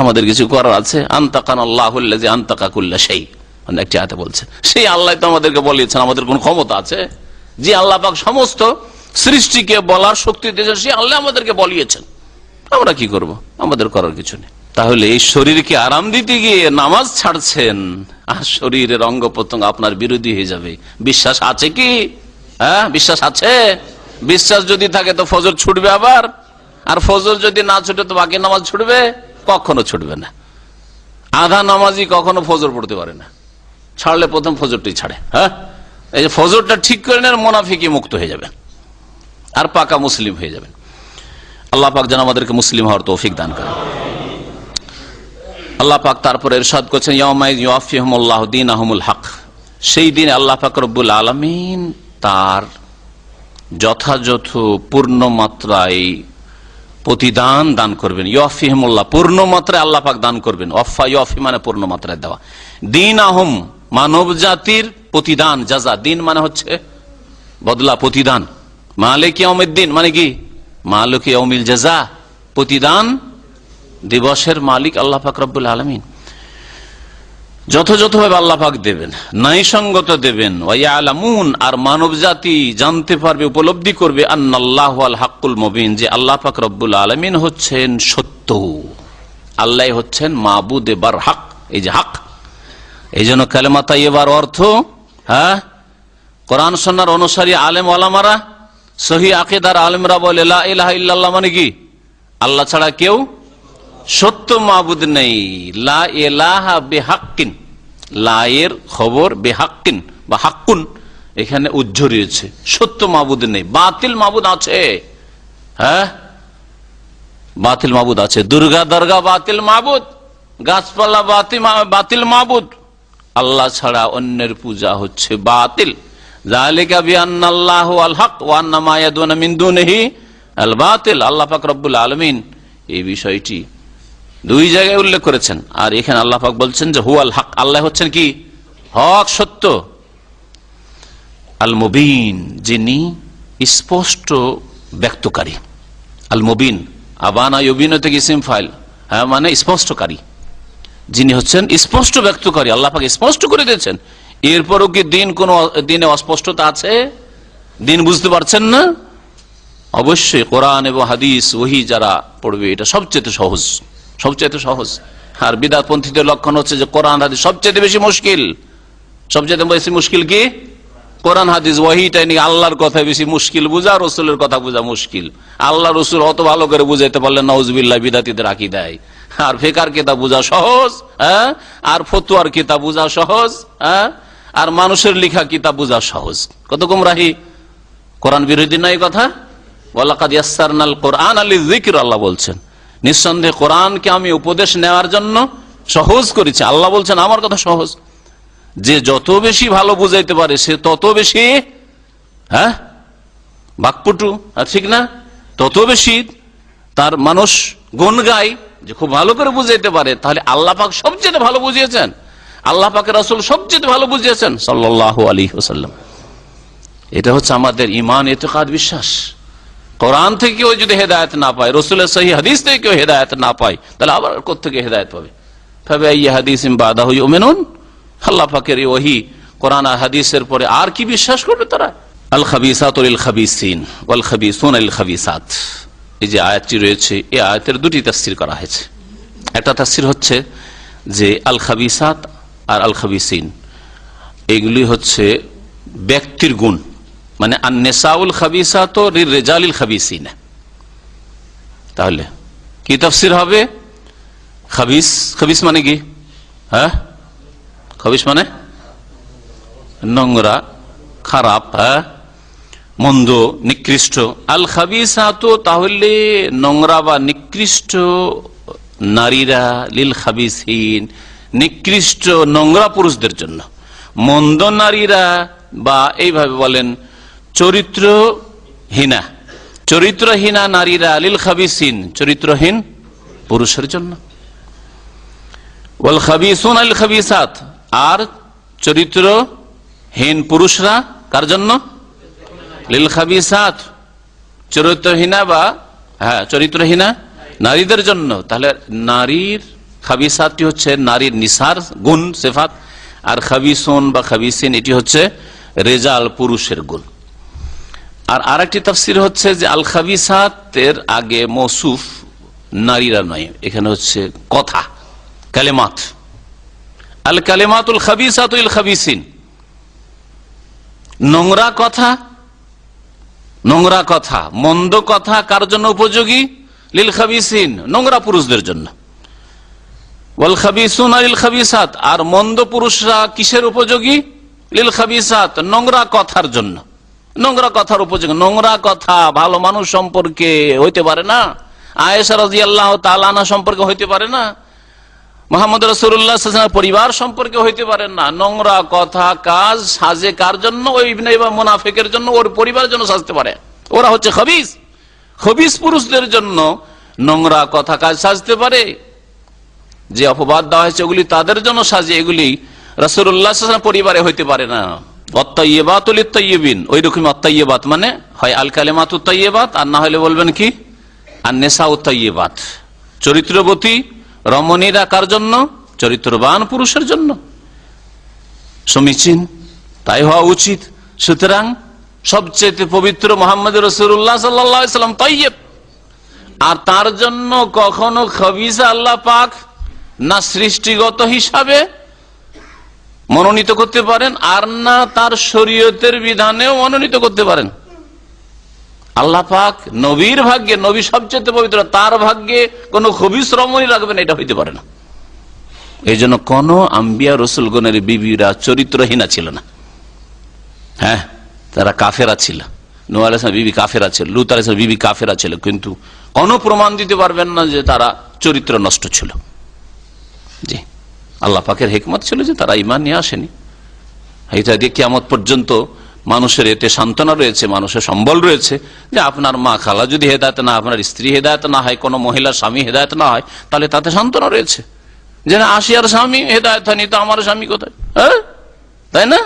আমাদের কিছু করার আছে? আনতাকান আল্লাহুল্লাযী আনতাকা কুল্লা শাই, একটি আয়াতে বলছে সেই আল্লাহ তো আমাদেরকে বলিয়েছেন। আমাদের কোন ক্ষমতা আছে? যে আল্লাহ পাক সমস্ত সৃষ্টিকে বলার শক্তি দিয়েছেন, সেই আল্লাহ আমাদেরকে বলিয়েছেন। আমরা কি করব? আমাদের করার কিছু নেই। তাহলে এই শরীরকে আরাম দিতে গিয়ে নামাজ ছাড়ছেন, আর শরীরের অঙ্গ প্রত্যঙ্গ আপনার বিরোধী হয়ে যাবে। বিশ্বাস আছে কি? হ্যাঁ, বিশ্বাস আছে। বিশ্বাস যদি থাকে তো ফজর ছুটবে আবার, আর ফজর যদি না ছুটে তো বাকি নামাজ ছুটবে? কখনো ছুটবে না। আধা নামাজি কখনো ফজর পড়তে পারে না, ছাড়লে প্রথম ফজরটাই ছাড়ে। হ্যাঁ, এই যে ফজরটা ঠিক করে নেন, মুনাফিকি মুক্ত হয়ে যাবে আর পাকা মুসলিম হয়ে যাবেন। আল্লাহ পাক যেন আমাদেরকে মুসলিম হওয়ার তৌফিক দান করেন। আল্লাহ পাক তারপরে ইরশাদ করেছেন ইয়াউমাইয ইউআফিহুমুল্লাহু দীনাহুমুল হক, সেই দিন আল্লাহ পাক রব্বুল আলামিন তার যথাযথ পূর্ণ মাত্রায় প্রতিদান দান করবেন। ইউআফিহুমুল্লাহ, পূর্ণ মাত্রায় আল্লাহ পাক দান করবেন। ওয়াফা ইউআফি মানে পূর্ণ মাত্রায় দেওয়া। দীনাহুম মানব জাতির প্রতিদান, জাযা। দিন মানে হচ্ছে বদলা, প্রতিদান। মালিক ইয়াউমিদ্দিন মানে কি? মালিক ইয়াউমিল জাযা, প্রতিদান দিবসের মালিক আল্লাহ পাক রব্বুল আলামিন। যথাযথভাবে আল্লাহ পাক দেবেন, ন্যায়সঙ্গত দেবেন। ওয়ায়ালামুন, আর মানব জাতি জানতে পারবে, উপলব্ধি করবে আন্নাল্লাহু আল হাক্কুল মুবিন, যে আল্লাহ পাক রব্বুল আলামিন হচ্ছেন সত্য, আল্লাহ হচ্ছেন মাবুদে বার হক। এই যে হক, এই জন্য কালেমা তাইয়্যিবার অর্থ, হ্যাঁ, কোরআন সুন্নাহর অনুসারী আলেম ওলামারা, সহি আকীদার আলেমরা বলে লা ইলাহা ইল্লাল্লাহ মানে কি? আল্লাহ ছাড়া কেউ সত্য মাবুদ নেই। লা ইলাহা বিহাক্কিন, লা এর খবর, বিহাক্কিন বা হাক্কুন এখানে উজ্জরিয়েছে। সত্য মাবুদ নেই, বাতিল মাবুদ আছে। হ্যাঁ, বাতিল মাবুদ আছে। দুর্গা দরগা বাতিল মাবুদ, গাছপালা বাতিল মাবুদ। আল্লাহ ছাড়া অন্যের পূজা হচ্ছে বাতিল। যালিকা বিআন্নাল্লাহু আল হক ওয়া আন্না মা ইয়াদুনা মিন দুনিহি আল বাতিল। আল্লাহ পাক রব্বুল আলামিন এই বিষয়টি দুই জায়গায় উল্লেখ করেছেন, আর এখানে আল্লাহ পাক বলছেন যে হুয়াল হক, আল্লাহ হচ্ছেন কি? হক, সত্য। আল মুবিন, যিনি স্পষ্ট ব্যক্তকারী। আল মুবিন, আবানা ইউবিনু থেকে ইসম ফাইল, হ্যাঁ, মানে স্পষ্টকারী। যিনি হচ্ছেন স্পষ্ট ব্যক্তকারী, আল্লাহ পাক স্পষ্ট করে দিয়েছেন। এরপরও কি কোন দিনে অস্পষ্টতা আছে? দিন বুঝতে পারছেন না? অবশ্যই কোরআন এবং হাদিস ওহী যারা পড়বে, এটা সবচেয়ে সহজ, সবচেয়ে সহজ। আর বিদআতপন্থীদের লক্ষণ হচ্ছে যে কোরআন হাদিস সবচেয়ে বেশি মুশকিল। সবচেয়ে বেশি মুশকিল কি? কোরআন হাদিস ওহীটাই নিয়ে আল্লাহর কথা বেশি মুশকিল বুঝা, রসুলের কথা বুঝা মুশকিল। আল্লাহ রসুল অত ভালো করে বুঝাইতে পারলেন নাউজুবিল্লাহ বিদাতীদের আকীদায়। আর ফিকার কিতাব বুঝা সহজ, হ্যাঁ, আর ফতোয়ার কিতাব বুঝা সহজ, হ্যাঁ, আর মানুষের লেখা কিতাব বুঝা সহজ। কত গুমরাহি! কোরআন বিরোধী নাই কথা। ওয়ালাকাদ ইয়াসসারনাল কোরআন লিযিকর, আল্লাহ বলছেন নিঃসন্দেহে কোরআনকে আমি উপদেশ নেওয়ার জন্য সহজ করেছি। আল্লাহ বলছেন আমার কথা সহজ। যে যত বেশি ভালো বুঝাইতে পারে সে তত বেশি হ্যাঁ, বাকপটু, ঠিক না? তত বেশি তার মানুষ গুণ গায় যে খুব ভালো করে বুঝাইতে পারে। তাহলে আল্লাহ পাক সবচেয়ে ভালো বুঝিয়েছেন, আল্লাহ পাকের রাসূল সবচেয়ে ভালো বুঝিয়েছেন সাল্লাল্লাহু আলাইহি ওয়াসাল্লাম। এটা হচ্ছে আমাদের ঈমান, ইতিকাদ, বিশ্বাস। কোরআন থেকে কেউ যদি হেদায়েত না পায়, রাসূলের সহিহ হাদিস থেকে কেউ হেদায়েত না পায়, তাহলে আবার কোত্থেকে হেদায়েত পাবে? ফাবিআইয়ি হাদিসিন বাদাহু ইউমিনুন। আল্লাহ পাকের এই ওহী, কোরআন আর হাদিসের পরে আর কি বিশ্বাস করবে তারা? আল খাবিসাতু লিল খাবিসিন ওয়াল খাবিসুনা লিল খাবিসাত, এই যে আয়াতটি রয়েছে, এই আয়াতের দুটি তাফসীর করা হয়েছে। একটা তাফসীর হচ্ছে যে আল খাবিসাত আর আল খাবিসিন এগুলি হচ্ছে ব্যক্তির গুণ, মানে আন-নিসাউল খাবিসাতু লির-রিজালিল খাবিসিন। তাহলে কি তাফসীর হবে? খাবিস, খাবিস মানে কি? হ্যাঁ, খাবিস মানে নোংরা, খারাপ, হ্যাঁ, মন্দ, নিকৃষ্ট। আল খাবিসাতু তাহলে নোংরা বা নিকৃষ্ট নারীরা, লিল খাবিসিন নিকৃষ্ট নোংরা পুরুষদের জন্য, মন্দ নারীরা বা এইভাবে বলেন চরিত্রহীনা নারীরা, লিল খাবিসিন চরিত্রহীন পুরুষের জন্য। ওয়াল খাবিসুনা লিল খাবিসাত, আর চরিত্রহীন পুরুষরা কার জন্য? লিল খাবিসাত চরিত্রহীনা বা চরিত্রহীনা নারীদের জন্য। তাহলে নারীর খাবিসাতটি হচ্ছে নারীর নিসার গুণ, সিফাত, আর খাবিসুন বা খাবিসিন এটি হচ্ছে রেজাল, পুরুষের গুণ। আর আরেকটি তাফসীর হচ্ছে যে আল খাবিসাতের আগে মৌসুফ নারীরা নয়, এখানে হচ্ছে কথা, কালেমাত। আল কালেমাতুল খাবিসাতু লিল খাবিসিন, নোংরা কথা, নোংরা কথা, মন্দ কথা কার জন্য উপযোগী? লিল খাবিসিন নোংরা পুরুষদের জন্য। ওয়াল খাবিসুনা লিল খাবিসাত, আর মন্দ পুরুষরা কিসের উপযোগী? লিল খাবিসাত নোংরা কথার জন্য, নোংরা কথার উপযোগী। নোংরা কথা ভালো মানুষ সম্পর্কে হইতে পারে না, আয়েশা রাদিয়াল্লাহু তাআলা আনহা সম্পর্কে হইতে পারে না, মুহাম্মদ রাসূলুল্লাহ সাল্লাল্লাহু আলাইহি ওয়াসাল্লাম পরিবার সম্পর্কে হইতে পারে না। নোংরা কথা কাজ সাজে কার জন্য? ওই ইবনে বা মুনাফিকের জন্য, ওর পরিবারের জন্য সাজতে পারে, ওরা হচ্ছে খাবিস। খাবিস পুরুষদের জন্য নোংরা কথা কাজ সাজতে পারে, যে অপবাদ দেওয়া হয়েছে ওগুলি তাদের জন্য সাজে, এগুলি রাসূলুল্লাহ সাল্লাল্লাহু আলাইহি ওয়াসাল্লাম পরিবারে হইতে পারে না। আত-তাইয়্যিবাতু লিত-তাইয়্যিবিন, ওই রকম আত-তাইয়্যিবাত মানে হয় আল কালিমাতুত তাইয়্যিবাত, আর না হলে বলবেন কি আন-নিসাউত তাইয়্যিবাত, চরিত্রবতী রমণীরা কার জন্য? চরিত্রবান পুরুষের জন্য। সমীচীন, তাই হওয়া উচিত। সুতরাং সবচেয়ে পবিত্র মুহাম্মদ রাসূলুল্লাহ সাল্লাল্লাহু আলাইহি ওয়াসাল্লাম তাইয়্যিব, আর তার জন্য কখনো খাবিসা আল্লাহ পাক না সৃষ্টিগত হিসাবে মনোনীত করতে পারেন, আর না তার শরীয়তের বিধানেও মনোনীত করতে পারেন। আল্লাহ পাক নবীর ভাগ্যে, নবী সবচেয়ে পবিত্র, তার ভাগ্যে কোন খবিস রমণী রাখবেন, এটা হইতে পারে না। এই জন্য কোন আম্বিয়া রসুলগণের বিবিরা চরিত্রহীনা ছিল না। হ্যাঁ, তারা কাফেরা ছিল। নূহ আলাইহিস সালাম বিবি কাফেরা ছিল, লূত আলাইহিস সালাম বিবি কাফেরা ছিল, কিন্তু কোনো প্রমাণ দিতে পারবেন না যে তারা চরিত্র নষ্ট ছিল। জি, আল্লাহ পাকের হিকমত ছিল যে তারা ঈমান নিয়ে আসেনি। এটা দিয়ে কিয়ামত পর্যন্ত মানুষের এতে সান্ত্বনা রয়েছে, মানুষের সম্বল রয়েছে যে আপনার মা খালা যদি হেদায়েত না, আপনার স্ত্রী হেদায়েত না হয়, কোনো মহিলার স্বামী হেদায়েত না হয়, তাহলে তাতে সান্ত্বনা রয়েছে যে না, আসিয়ার স্বামী হেদায়েত হয়নি তো আমার স্বামী কোথায়? হ্যাঁ, তাই না?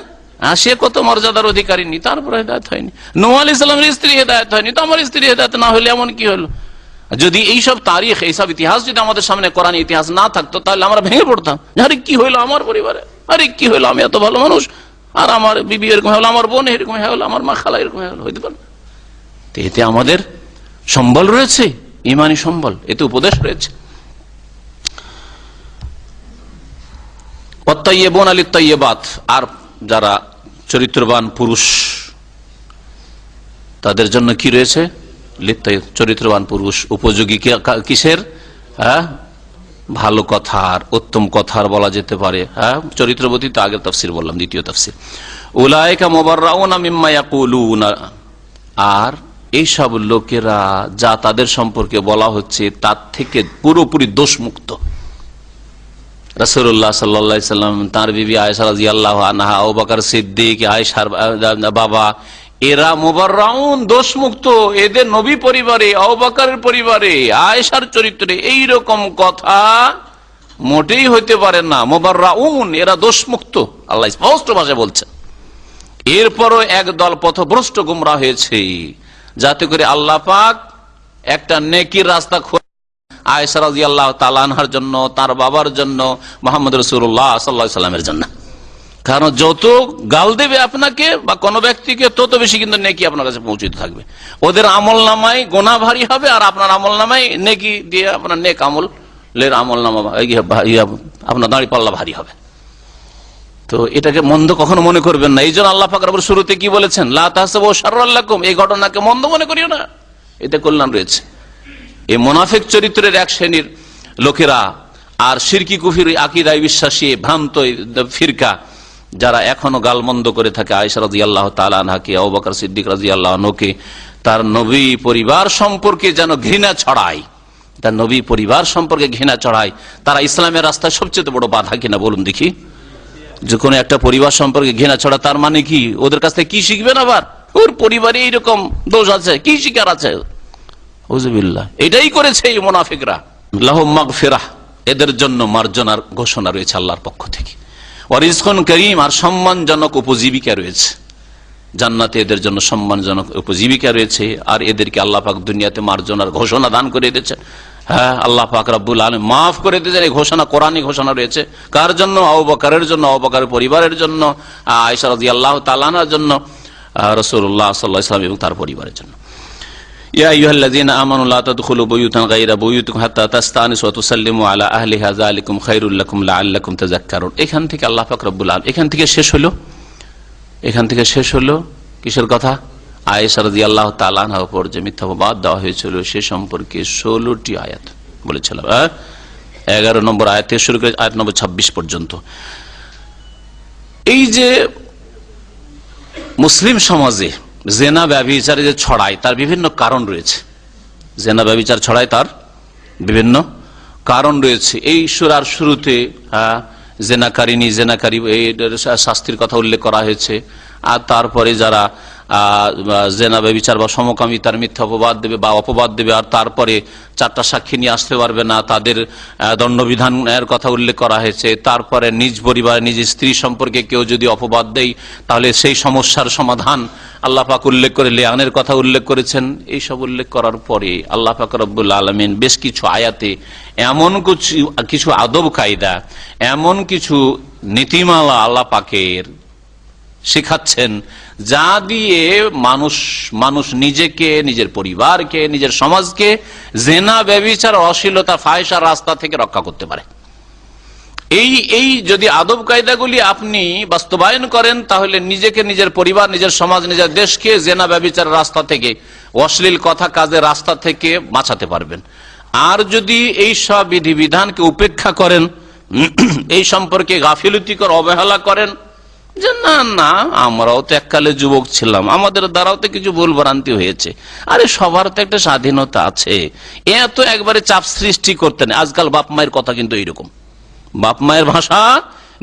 আসিয়া কত মর্যাদার অধিকারী নি, তারপর হেদায়েত হয়নি। নূহ আলাইহিস সালামের স্ত্রী হেদায়েত হয়নি তো আমার স্ত্রী হেদায়েত না হলে এমন কি হলো? যদি এইসব তারিখ, এইসব ইতিহাস যদি আমাদের সামনে কোরআন ইতিহাস না থাকতো, তাহলে আমরা ভেঙে পড়তাম। আরে কি হইলো আমার পরিবারে, আরে কি হইলো, আমি এত ভালো মানুষ, আর আমার বিবি এরকম হলো, আমার বোন এরকম হলো, আমার মা খালা এরকম হলো, হইতে পারে। এতে আমাদের সম্বল রয়েছে, ইমানি সম্বল, এতে উপদেশ রয়েছে। ওয়াত-তাইয়্যিবুনা লিত-তাইয়্যিবাত, আর যারা চরিত্রবান পুরুষ তাদের জন্য কি রয়েছে? চরিত্রবান পুরুষ উপযোগী কিসের? হ্যাঁ, ভালো কথার, উত্তম কথার বলা যেতে পারে। হ্যাঁ, চরিত্রবতী তো আগের তাফসীর বললাম, দ্বিতীয় তাফসীর। উলাইকা মুবাররাউনা মিম্মা ইয়াকুলুনা, আর এইসব লোকেরা যা তাদের সম্পর্কে বলা হচ্ছে তার থেকে পুরোপুরি দোষমুক্ত। রাসূলুল্লাহ সাল্লাল্লাহু আলাইহি সাল্লাম, তার বিবি আয়েশা রাদিয়াল্লাহু আনহা, আবু বকর সিদ্দিক, আয়েশার বাবা, এরা মুবাররাউন, দোষমুক্ত, এদের নবী পরিবারে, আবু বকরের পরিবারে, আয়েশার চরিত্রে এইরকম কথা মোটেই হইতে পারে না। মুবাররাউন, এরা দোষমুক্ত, আল্লাহ স্পষ্ট ভাষায় বলছেন। এরপরও একদল পথভ্রষ্ট গুমরাহ হয়েছে, যাতে করে আল্লাহ পাক একটা নেকির রাস্তা আয়েশা রাদিয়াল্লাহু তাআলা আনহার জন্য, তার বাবার জন্য, মুহাম্মদ রাসূলুল্লাহ সাল্লাল্লাহু আলাইহি ওয়াসাল্লামের জন্য। কারণ যত গাল দেবে আপনাকে বা কোনো ব্যক্তিকে, তত বেশি কিন্তু নেকি আপনার কাছে পৌঁছতে থাকবে। ওদের আমল নামায় গোনা ভারী হবে, আর আপনার আমল নামায় নেকি দিয়ে আপনার নেক আমলের আমল নামা আপনার দাঁড়ি পাল্লা ভারী হবে। তো এটাকে মন্দ কখনো মনে করবেন না। এই জন্য আল্লাহ পাক রব্বুল শুরুতে কি বলেছেন, লা তাহসাবু শাররাল লাকুম, এই ঘটনাকে মন্দ মনে করিও না, এতে কল্যাণ রয়েছে। এই মুনাফিক চরিত্রের এক শ্রেণীর লোকেরা আর শিরকি কুফরি আকীদায় বিশ্বাসী ভ্রান্ত ফিরকা, যারা এখনো গালমন্দ করে থাকে আয়েশা রাদিয়াল্লাহু তাআলা আনহাকে, আবু বকর সিদ্দিক রাদিয়াল্লাহু আনহুকে, তার নবী পরিবার সম্পর্কে যেন ঘৃণা ছড়ায়, তার নবী পরিবার সম্পর্কে ঘৃণা ছড়ায়। তারা ইসলামের রাস্তায় সবচেয়ে বড় বাধা কিনা বলুন দেখি? যে কোনো একটা পরিবার সম্পর্কে ঘৃণা ছড়া, তার মানে কি? ওদের কাছ থেকে কি শিখবেন? আবার ওর পরিবারে এইরকম দোষ আছে, কি শিকার আছে? উযুবিল্লাহ, এটাই করেছে এই মুনাফিকরা। লাহুম মাগফিরাহ, এদের জন্য মার্জনার ঘোষণা রয়েছে আল্লাহর পক্ষ থেকে। ওয়া রিজকুন কারীম, আর সম্মানজনক উপজীবিকা রয়েছে জান্নাতে, এদের জন্য সম্মানজনক উপজীবিকা রয়েছে। আর এদেরকে আল্লাহ পাক দুনিয়াতে মার্জনার ঘোষণা দান করে দিয়েছেন। হ্যাঁ, আল্লাহ পাক রব্বুল আলামিন মাফ করে দিয়েছেন। এই ঘোষণা কোরআনী ঘোষণা রয়েছে। কার জন্য? আবু বকরের জন্য, আবু বকরের পরিবারের জন্য, আয়েশা রাদিয়াল্লাহু তাআলা আনহার জন্য, রাসূলুল্লাহ সাল্লাল্লাহু আলাইহি ওয়াসাল্লাম এবং তার পরিবারের জন্য। ইয়া আইয়ুহাল্লাযীনা আমানু লা তাদখুলু বুয়ুতান গায়রা বুয়ুতিকুম হাত্তা তাসতানিসু ওয়া তুসাল্লিমু আলা আহলিহা যালিকুম খায়রুল লাকুম লাআল্লাকুম তাযাক্কারুন। এখান থেকে আল্লাহ পাক রব্বুল আলামিন এখান থেকে শেষ হলো কিসের কথা? আয়েশা রাদিয়াল্লাহু তাআলা আনহার উপর যে মিথ্যাবাদ দেওয়া হয়েছিল সে সম্পর্কে 16টি আয়াত বলেছিলাম। 11 নম্বর আয়াত থেকে শুরু করে আয়াত নম্বর 26 পর্যন্ত। এই যে মুসলিম সমাজে জেনা ব্যভিচারে যে ছড়ায়, তার বিভিন্ন কারণ রয়েছে। জেনা ব্যভিচার ছড়ায়, তার বিভিন্ন কারণ রয়েছে। এই সূরার শুরুতে জেনাকারী শাস্তির কথা উল্লেখ করা হয়েছে। আর তারপরে যারা জেনা ব্যভিচার বা সমকামিতার মিথ্যা অপবাদ দেবে বা অপবাদ দেবে, আর তারপরে 4টা সাক্ষী নিয়ে আসতে পারবে না, তাদের দণ্ডবিধানের কথা উল্লেখ করা হয়েছে। তারপরে নিজ পরিবার, নিজ স্ত্রী সম্পর্কে কেউ যদি অপবাদ দেয়, তাহলে সেই সমস্যার সমাধান আল্লাহ পাক উল্লেখ করে লিয়ানের কথা উল্লেখ করেছেন। এই সব উল্লেখ করার পরে আল্লাহ পাক রব্বুল আলামিন বেশ কিছু আয়াতে এমন কিছু আদব কায়দা, এমন কিছু নীতিমালা আল্লাহ পাকের শেখাচ্ছেন, যা দিয়ে মানুষ নিজেকে, নিজের পরিবারকে, নিজের সমাজকে জেনা ব্যভিচার, অশ্লীলতা, ফাহিশার রাস্তা থেকে রক্ষা করতে পারে। এই যদি আদব কায়দাগুলি আপনি বাস্তবায়ন করেন, তাহলে নিজেকে, নিজের পরিবার, নিজের সমাজ, নিজের দেশকে জেনা ব্যভিচার রাস্তা থেকে, অশ্লীল কথা কাজের রাস্তা থেকে বাঁচাতে পারবেন। আর যদি এই সব বিধিবিধানকে উপেক্ষা করেন, এই সম্পর্কে গাফিলতিকর অবহেলা করেন, যে না না আমরাও তো এককালে যুবক ছিলাম, আমাদের দ্বারাও তো কিছু ভুল ভ্রান্তি হয়েছে, আরে সবার তো একটা স্বাধীনতা আছে, এত একবারে চাপ সৃষ্টি করতে নেই। আজকাল বাপ মায়ের কথা কিন্তু এইরকম, বাপ মায়ের ভাষা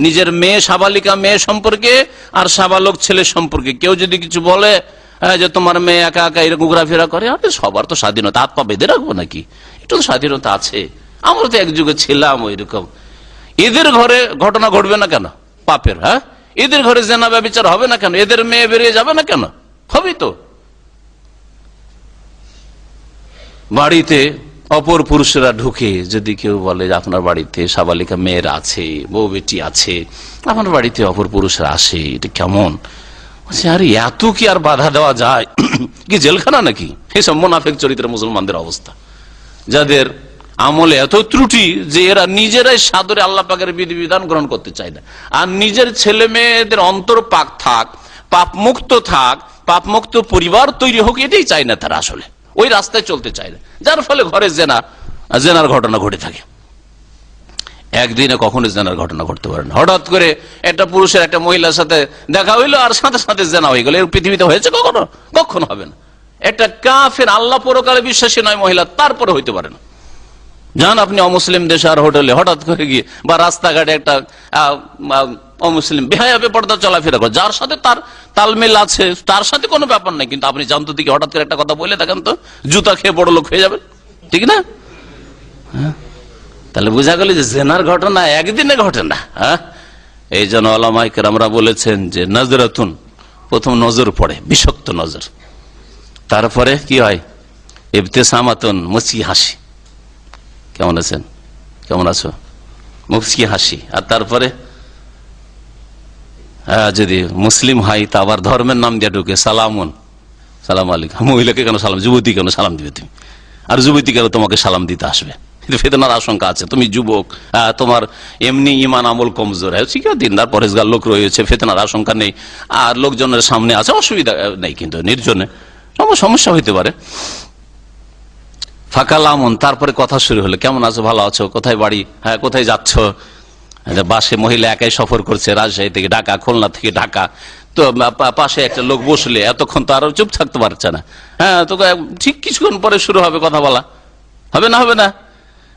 নিজের মেয়ে, সাবালিকা মেয়ে সম্পর্কে আর সাবালক ছেলে সম্পর্কে কেউ যদি কিছু বলে, যে তোমার মেয়ে একা একা এরকম ঘোরাফেরা করে, আরে সবার তো স্বাধীনতা, হাত পা বেঁধে রাখবো নাকি? একটু তো স্বাধীনতা আছে, আমরা তো এক যুগে ছিলাম ওইরকম। এদের ঘরে ঘটনা ঘটবে না কেন পাপের? হ্যাঁ, এদের ঘরে জেনা ব্যভিচার হবে না কেন? এদের মেয়ে বেরিয়ে যাবে না কেন? হবে তো। বাড়িতে অপর পুরুষরা ঢুকে যদি কেউ বলে যে আপনার বাড়িতে সাবালিকা মেয়ের আছে, বউ বেটি আছে, আপনার বাড়িতে অপর পুরুষরা আসে, এটা কেমন? আরে এত কি আর বাধা দেওয়া যায়? কি জেলখানা নাকি? এসব মুনাফিক চরিত্রের মুসলমানদের অবস্থা, যাদের আমলে এত ত্রুটি যে এরা নিজেরাই সাদরে আল্লাহ পাকের বিধিবিধান গ্রহণ করতে চায় না, আর নিজের ছেলে মেয়েদের অন্তর পাক থাক, পাপ মুক্ত থাক, পাপ মুক্ত পরিবার তৈরি হোক, এটাই চায় না তারা। আসলে ওই রাস্তায় চলতে চায় না, যার ফলে ঘরে জেনার ঘটনা ঘটে থাকে। একদিনে কখনো জেনার ঘটনা ঘটতে পারে না। হঠাৎ করে একটা পুরুষের একটা মহিলার সাথে দেখা হইলো আর সাথে সাথে জেনা হয়ে গেল, এর পৃথিবীতে হয়েছে কখনো? কখনো হবে না। একটা কাফের, আল্লাহ পরকালে বিশ্বাসী নয় মহিলা, তারপরে হইতে পারে না। যান আপনি অমুসলিম দেশে আর হোটেলে হঠাৎ করে গিয়ে বা রাস্তাঘাটে একটা অমুসলিম বেহায়া বেপরদা চলাফেরা করে, যার সাথে তার তালমেল আছে তার সাথে কোনো ব্যাপার নাই, কিন্তু আপনি জানতো দিকে হঠাৎ করে একটা কথা বলে থাকেন তো জুতা খেয়ে বড় লোক হয়ে যাবেন, ঠিক না? তাহলে বোঝা গেল যে জেনার ঘটনা একদিনে ঘটে না। এই জন্য ওলামায়ে কেরামরা বলেছেন যে নজরাতুন, প্রথম নজর পড়ে, বিষাক্ত নজর, তারপরে কি হয় ইবতিসামাতুন, মুচকি হাসি, কেমন আছেন, কেমন আছো, মুচকি হাসি, আর তারপরে যদি মুসলিম হয় তা আবার ধর্মের নাম দিয়ে ঢুকে সালামুন, সালাম আলাইকুম। মহিলাকে কেন সালাম, যুবতী কেন সালাম দিবে তুমি, আর যুবতী কেন তোমাকে সালাম দিতে আসবে? ফিতনার আশঙ্কা আছে, তুমি যুবক, তোমার এমনি ইমান আমল কমজোর, ঠিক আছে, দিনদার পরেজগার লোক রয়েছে, ফিতনার আশঙ্কা নেই, আর লোকজনের সামনে আছে, অসুবিধা নেই, কিন্তু নির্জনে সমস্যা হইতে পারে। ফাকালামুন, তারপরে কথা শুরু হলো, কেমন আছো, ভালো আছো, কোথায় বাড়ি, হ্যাঁ কোথায় যাচ্ছ? বাসে মহিলা একাই সফর করছে, রাজশাহী থেকে ঢাকা, খুলনা থেকে ঢাকা, তো পাশে একটা লোক বসলে এতক্ষণ তো আরো চুপ থাকতে পারছে না, হ্যাঁ তো ঠিক কিছুক্ষণ পরে শুরু হবে কথা বলা, হবে না? হবে না?